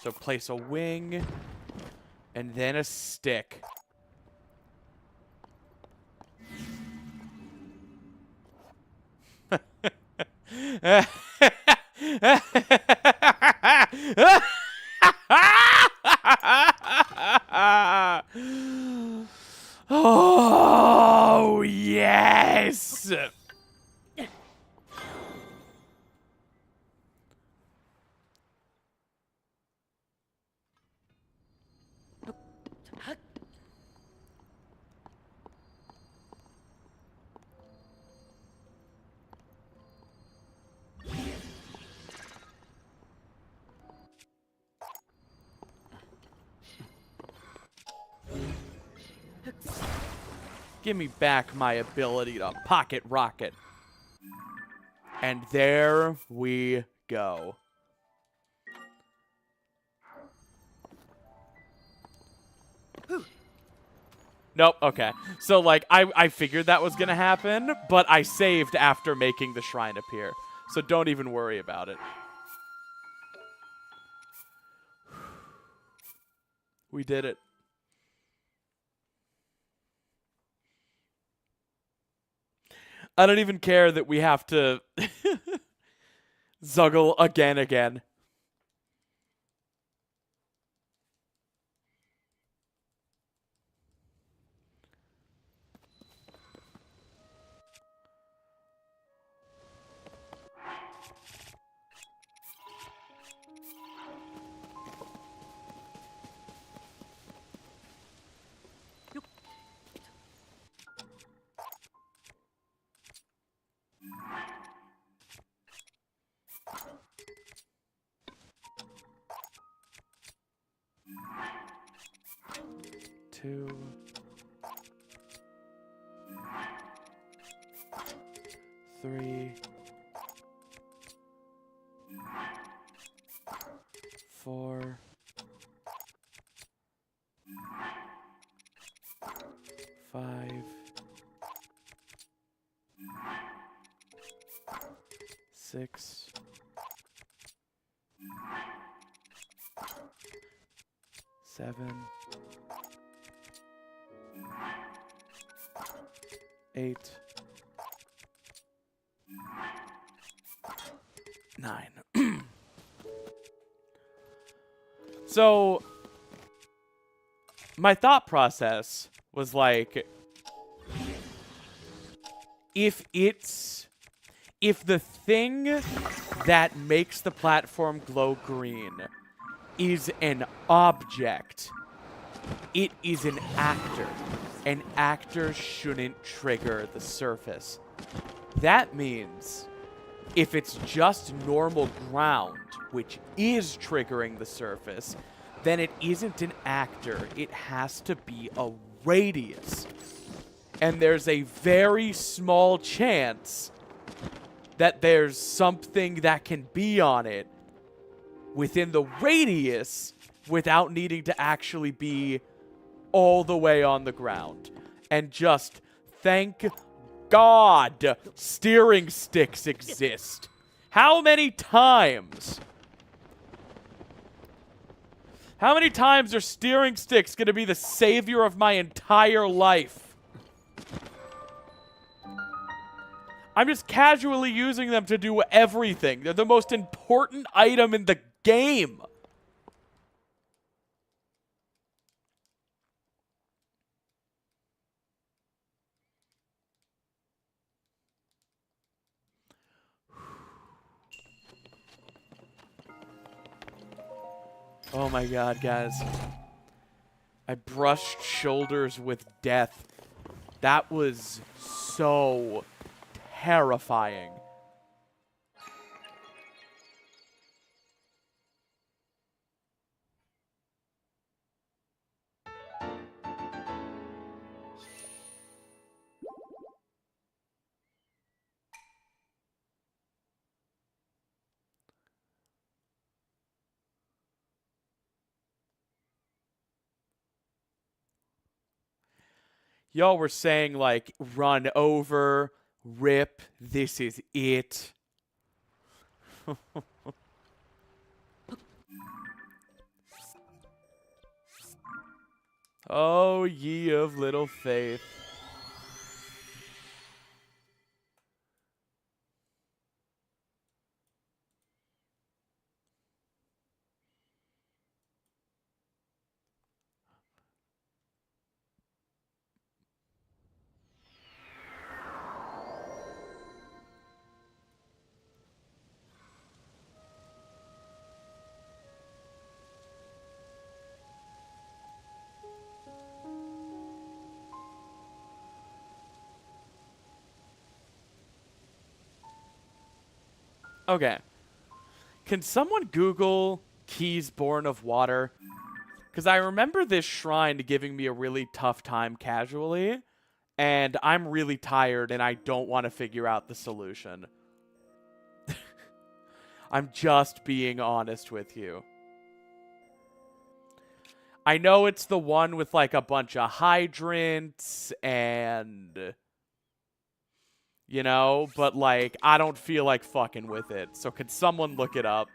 Speaker 1: So place a wing, and then a stick. Oh, yes! Give me back my ability to pocket rocket. And there we go. Nope, okay. So, like, I figured that was gonna happen, but I saved after making the shrine appear. So don't even worry about it. We did it. I don't even care that we have to zuggle again. Two. 3, 4, 5, 6, 7, 8, 9. So, my thought process was like, if the thing that makes the platform glow green is an object, it is an actor. An actor shouldn't trigger the surface. That means if it's just normal ground, which is triggering the surface, then it isn't an actor. It has to be a radius. And there's a very small chance that there's something that can be on it within the radius without needing to actually be all the way on the ground. And just thank God steering sticks exist. How many times? How many times are steering sticks going to be the savior of my entire life? I'm just casually using them to do everything. They're the most important item in the game. Oh my God, guys. I brushed shoulders with death. That was so terrifying. Y'all were saying, like, run over, rip, this is it. Oh, ye of little faith. Okay. Can someone Google keys born of water? Because I remember this shrine giving me a really tough time casually, and I'm really tired and I don't want to figure out the solution. I'm just being honest with you. I know it's the one with like a bunch of hydrants and, you know, but like I don't feel like fucking with it. So could someone look it up?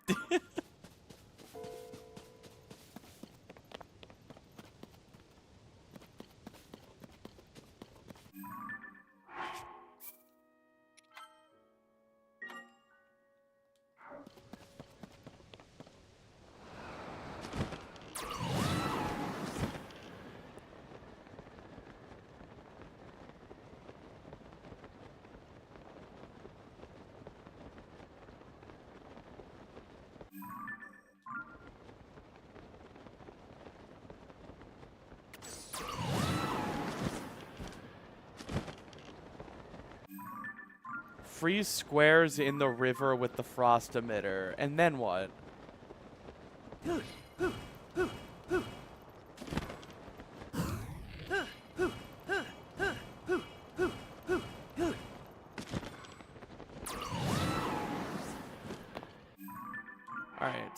Speaker 1: Freeze squares in the river with the frost emitter. And then what?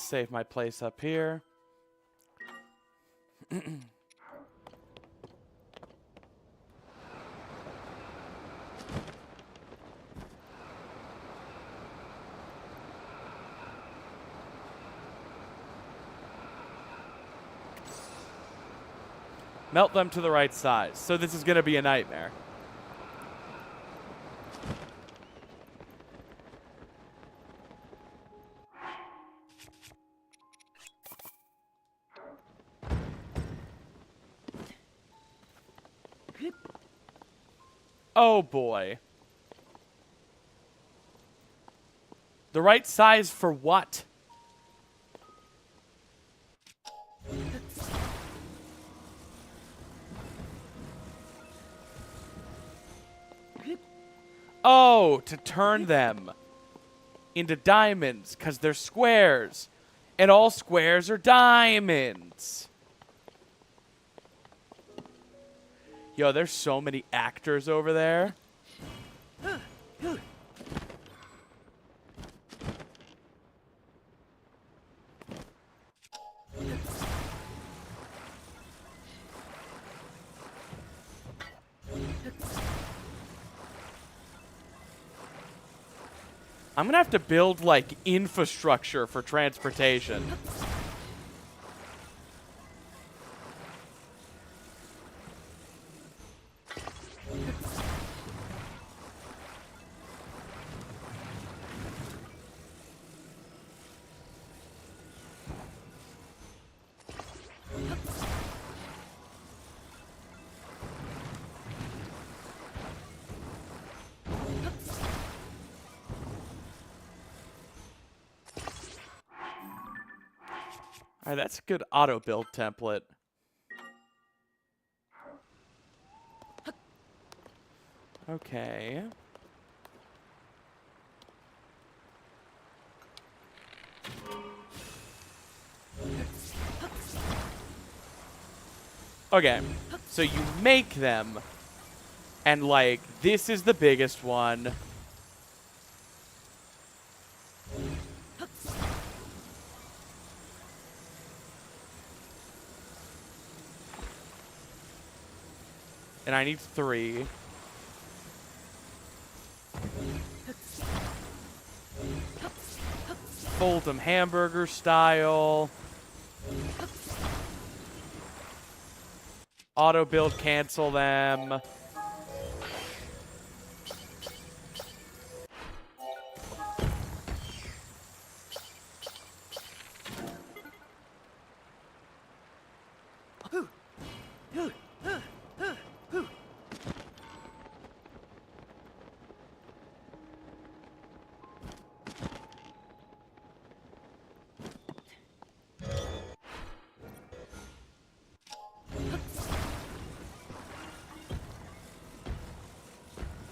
Speaker 1: Let's save my place up here. Melt them to the right size. So this is going to be a nightmare. Oh boy. The right size for what? Oh, to turn them into diamonds, because they're squares. And all squares are diamonds. Yo, there's so many actors over there. I'm gonna have to build, like, infrastructure for transportation. Alright, that's a good auto-build template. Okay. Okay, so you make them, and, like, this is the biggest one. And I need 3. Fold them hamburger style. Auto build, cancel them.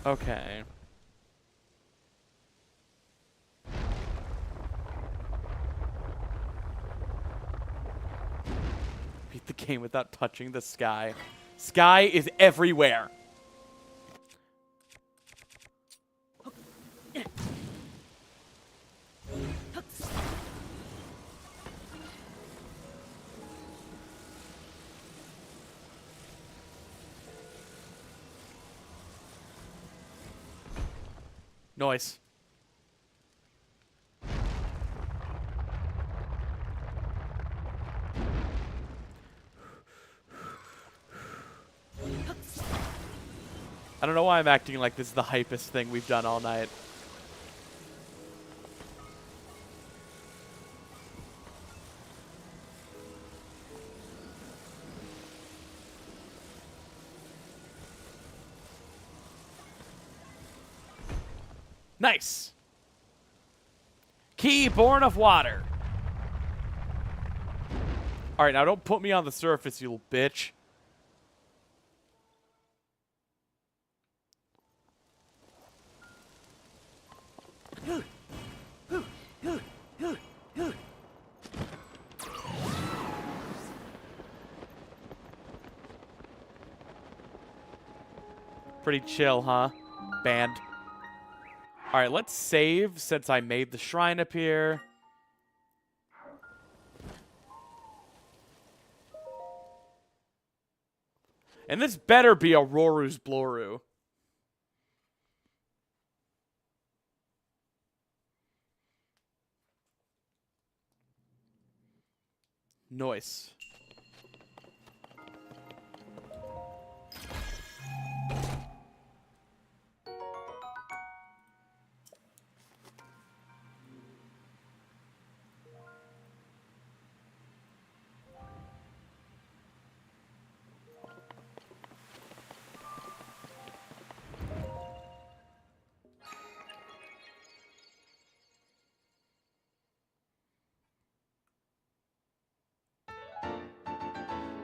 Speaker 1: Okay. Beat the game without touching the sky. Sky is everywhere. Noise. I don't know why I'm acting like this is the hypest thing we've done all night. Nice. Key born of water. All right, now don't put me on the surface, you little bitch. Pretty chill, huh? Band. All right, let's save since I made the shrine appear. And this better be a Roru's Bloru. Nice.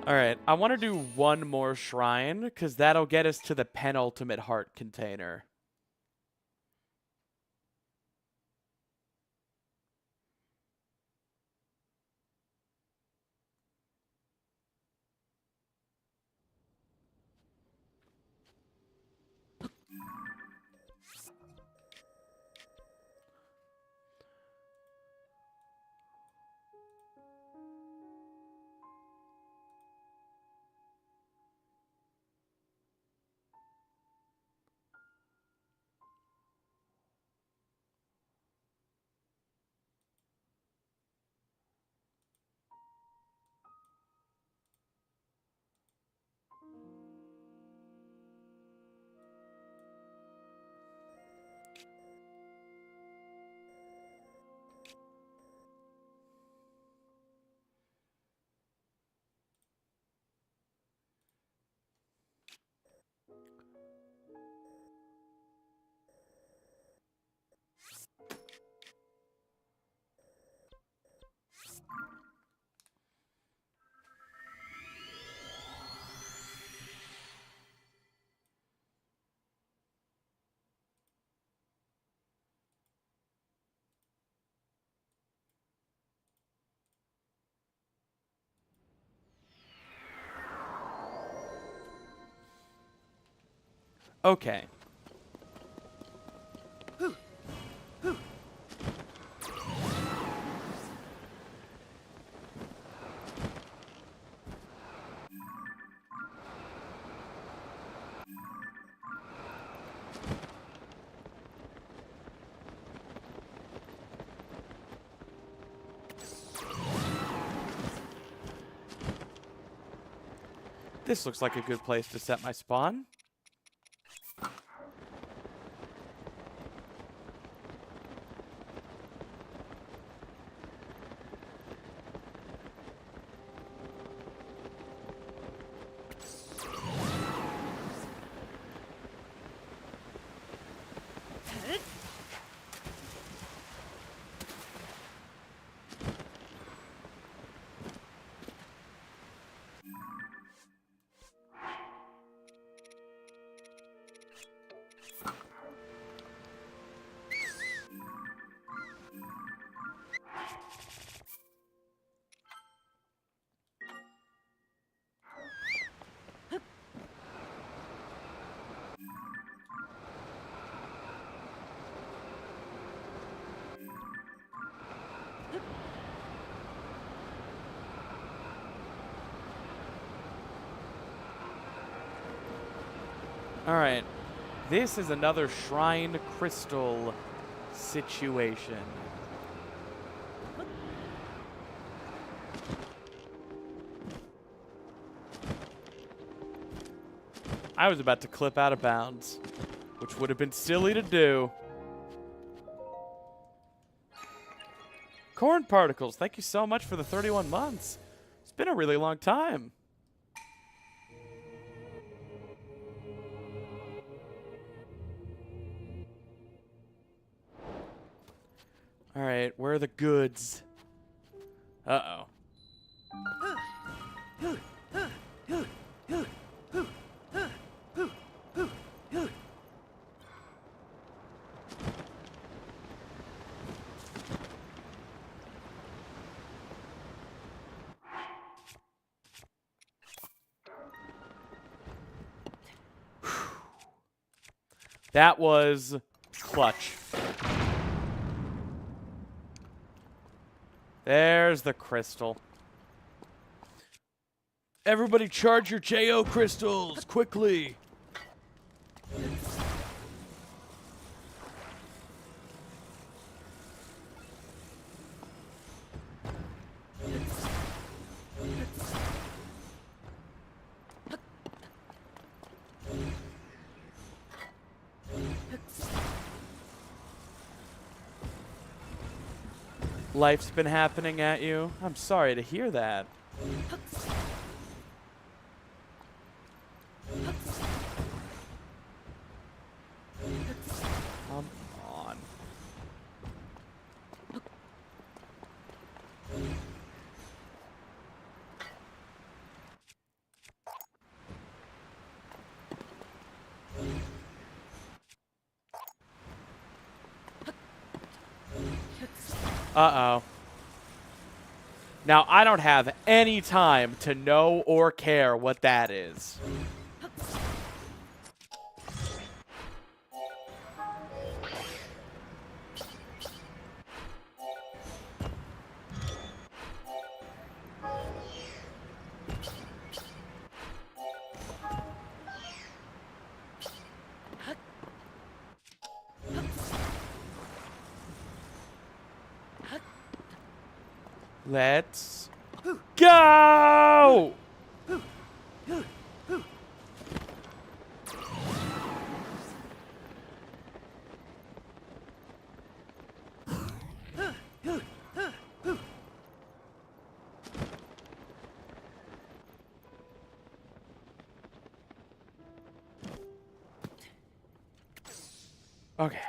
Speaker 1: All right, I want to do one more shrine, because that'll get us to the penultimate heart container. Okay. This looks like a good place to set my spawn. All right. This is another shrine crystal situation. I was about to clip out of bounds, which would have been silly to do. Corn Particles, thank you so much for the 31 months. It's been a really long time. All right, where are the goods? Uh-oh. That was clutch. There's the crystal. Everybody charge your JO crystals, quickly. Life's been happening at you. I'm sorry to hear that. Come on. Uh-oh. Now, I don't have any time to know or care what that is. Let's go! Okay.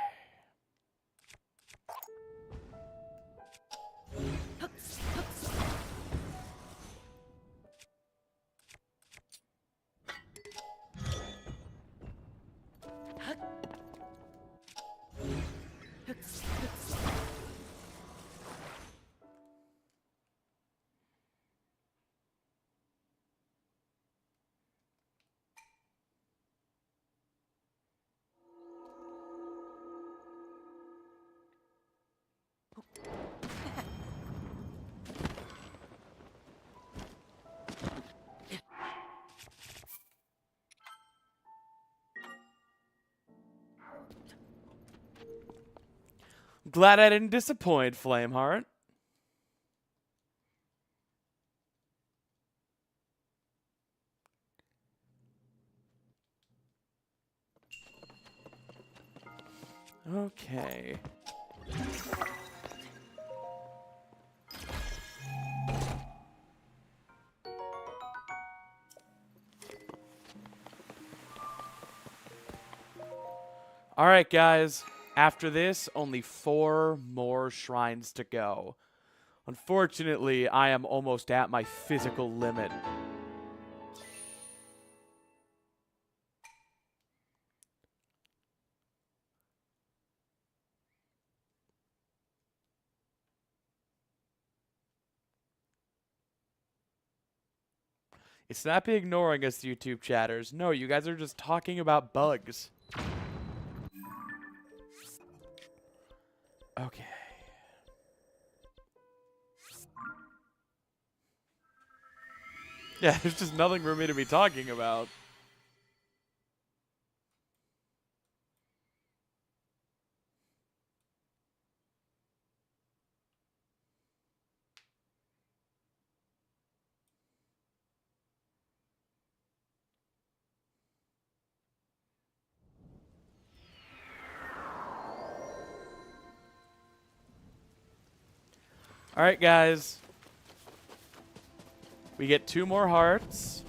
Speaker 1: Glad I didn't disappoint, Flameheart. Okay. All right, guys. After this, only 4 more shrines to go. Unfortunately, I am almost at my physical limit. It's not be ignoring us, YouTube chatters. No, you guys are just talking about bugs. Okay. Yeah, there's just nothing for me to be talking about. All right, guys. We get 2 more hearts.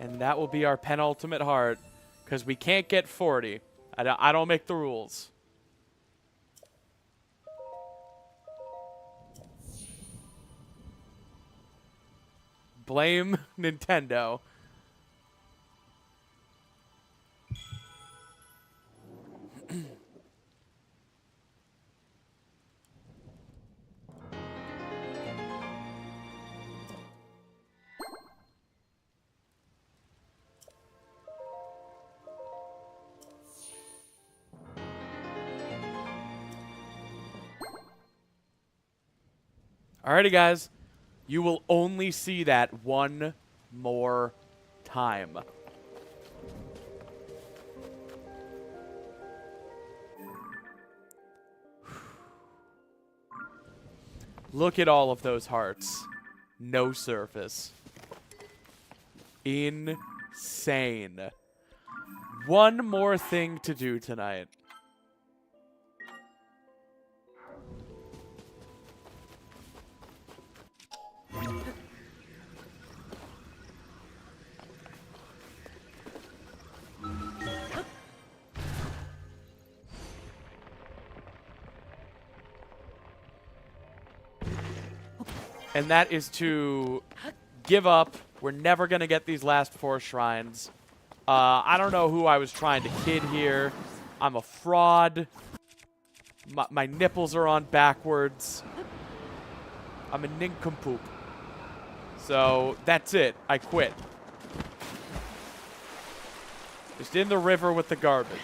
Speaker 1: And that will be our penultimate heart. Because we can't get 40. I don't make the rules. Blame Nintendo. Alrighty, guys. You will only see that one more time. Look at all of those hearts. No surface. Insane. One more thing to do tonight. And that is to give up. We're never going to get these last 4 shrines. I don't know who I was trying to kid here. I'm a fraud. My nipples are on backwards. I'm a nincompoop. So that's it. I quit. Just in the river with the garbage.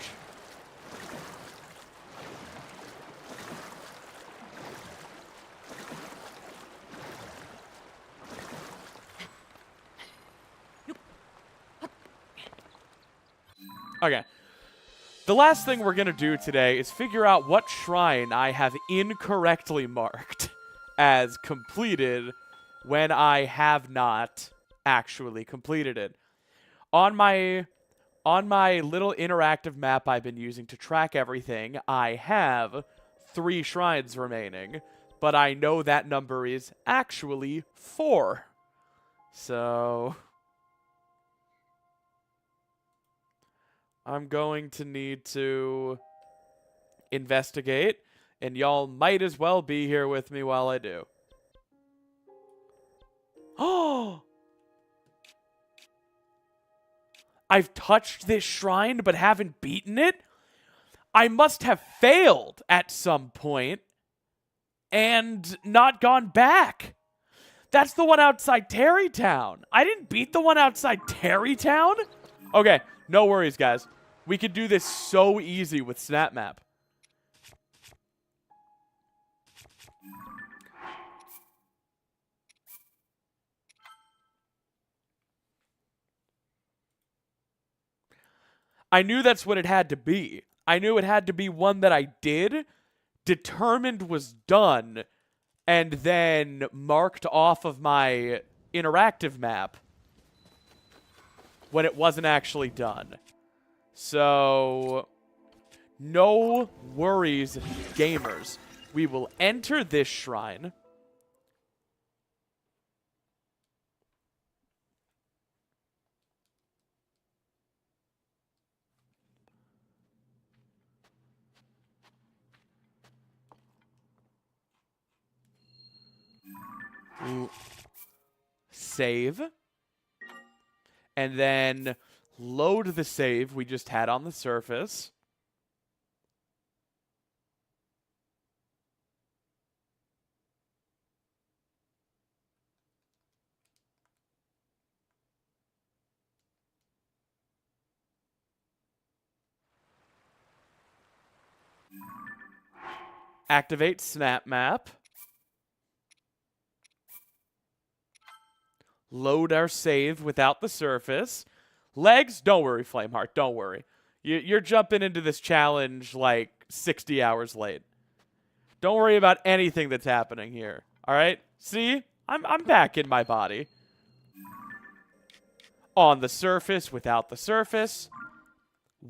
Speaker 1: Okay. The last thing we're going to do today is figure out what shrine I have incorrectly marked as completed when I have not actually completed it. On my little interactive map I've been using to track everything, I have 3 shrines remaining, but I know that number is actually 4. So I'm going to need to investigate, and y'all might as well be here with me while I do. Oh! I've touched this shrine but haven't beaten it? I must have failed at some point and not gone back. That's the one outside Terrytown. I didn't beat the one outside Terrytown? Okay, no worries, guys. We could do this so easy with SnapMap. I knew that's what it had to be. I knew it had to be one that I did, determined was done, and then marked off of my interactive map when it wasn't actually done. So, no worries, gamers. We will enter this shrine. Save. And then load the save we just had on the surface. Activate SnapMap. Load our save without the surface. Legs, don't worry, Flameheart, don't worry. You're jumping into this challenge like 60 hours late. Don't worry about anything that's happening here. All right? See? I'm back in my body. On the surface, without the surface.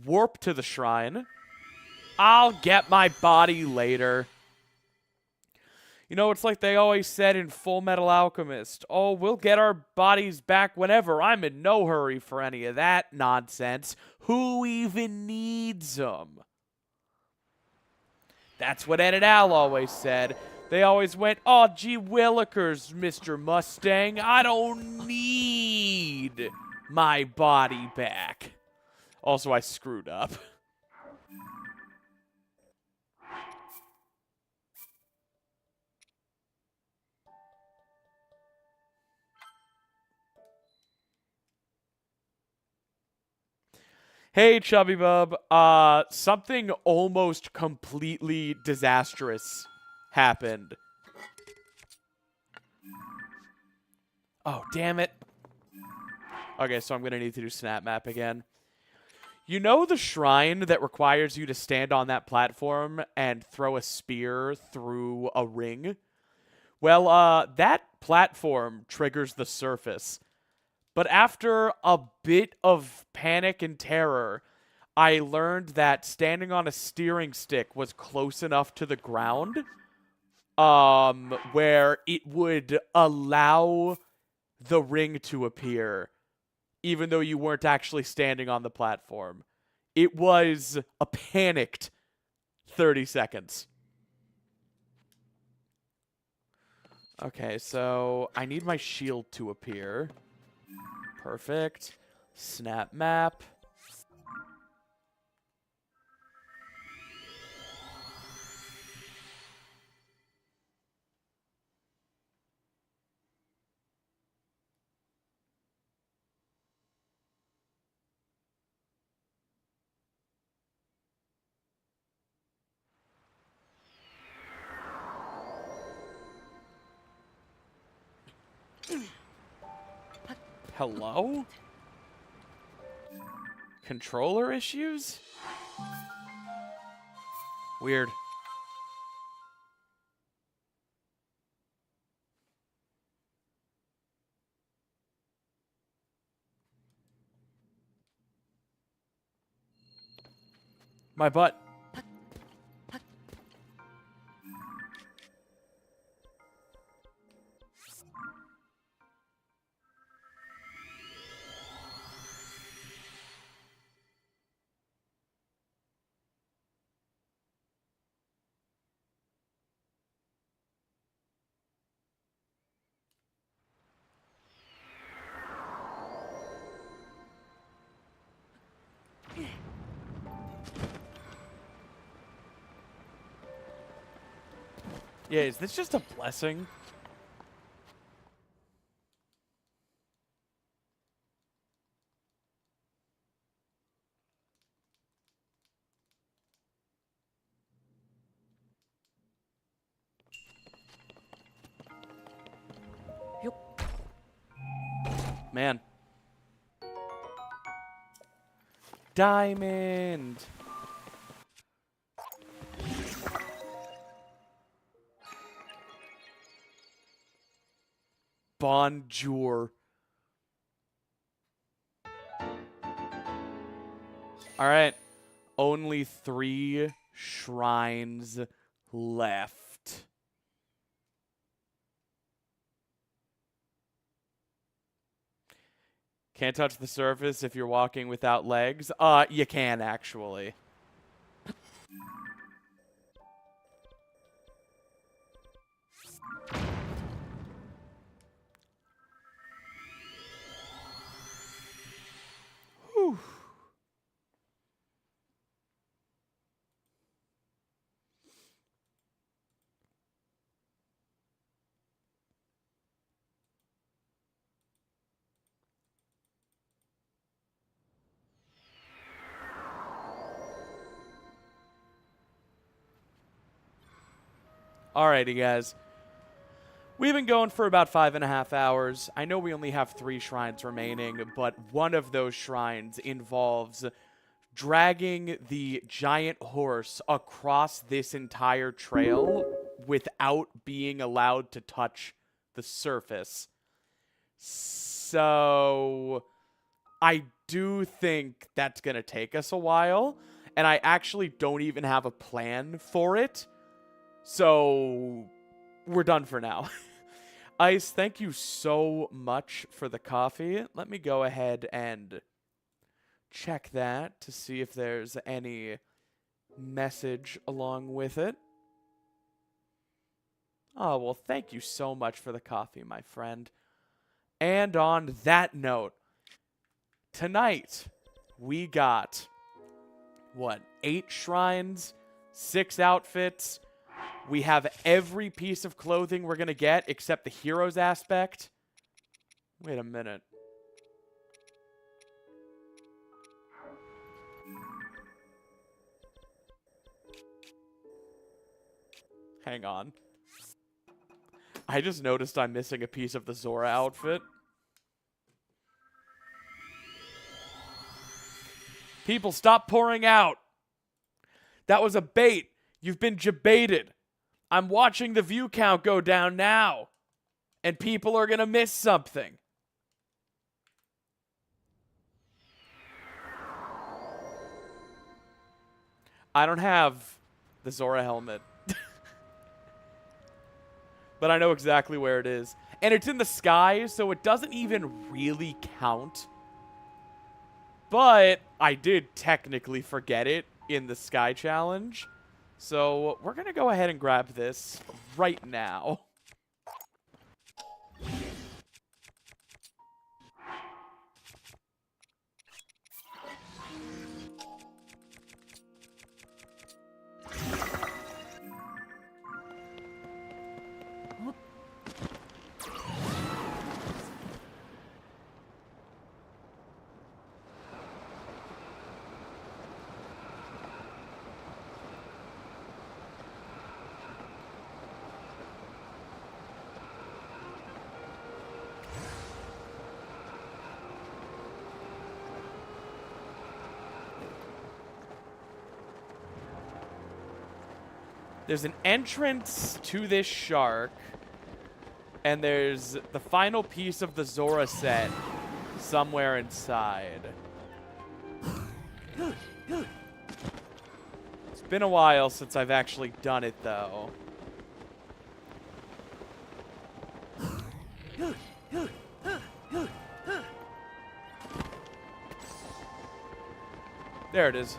Speaker 1: Warp to the shrine. I'll get my body later. You know, it's like they always said in Full Metal Alchemist. Oh, we'll get our bodies back whenever. I'm in no hurry for any of that nonsense. Who even needs them? That's what Ed and Al always said. They always went, oh, gee willikers, Mr. Mustang. I don't need my body back. Also, I screwed up. Hey, Chubby Bub. Something almost completely disastrous happened. Oh, damn it. Okay, so I'm going to need to do snap map again. You know the shrine that requires you to stand on that platform and throw a spear through a ring? Well, that platform triggers the surface. But after a bit of panic and terror, I learned that standing on a steering stick was close enough to the ground where it would allow the ring to appear, even though you weren't actually standing on the platform. It was a panicked 30 seconds. Okay, so I need my shield to appear. Perfect. Snap map. Hello? Controller issues? Weird. My butt. Yeah, is this just a blessing? Man. Diamond. Bonjour. All right. Only 3 shrines left. Can't touch the surface if you're walking without legs. You can actually. Whew. Alrighty, guys. We've been going for about 5.5 hours. I know we only have 3 shrines remaining, but one of those shrines involves dragging the giant horse across this entire trail without being allowed to touch the surface. So I do think that's going to take us a while, and I actually don't even have a plan for it. So we're done for now. Ice, thank you so much for the coffee. Let me go ahead and check that to see if there's any message along with it. Oh, well, thank you so much for the coffee, my friend. And on that note, tonight we got, 8 shrines, 6 outfits. We have every piece of clothing we're going to get except the heroes aspect. Wait a minute. Hang on. I just noticed I'm missing a piece of the Zora outfit. People, stop pouring out. That was a bait. You've been jebaited. I'm watching the view count go down now. And people are going to miss something. I don't have the Zora helmet. But I know exactly where it is. And it's in the sky, so it doesn't even really count. But I did technically forget it in the sky challenge. So we're going to go ahead and grab this right now. There's an entrance to this shark, and there's the final piece of the Zora set somewhere inside. It's been a while since I've actually done it, though. There it is.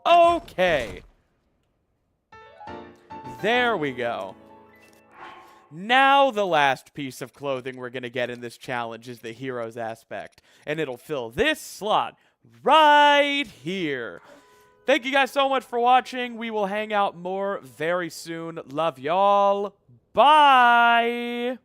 Speaker 1: Okay. There we go. Now the last piece of clothing we're going to get in this challenge is the heroes aspect. And it'll fill this slot right here. Thank you guys so much for watching. We will hang out more very soon. Love y'all. Bye.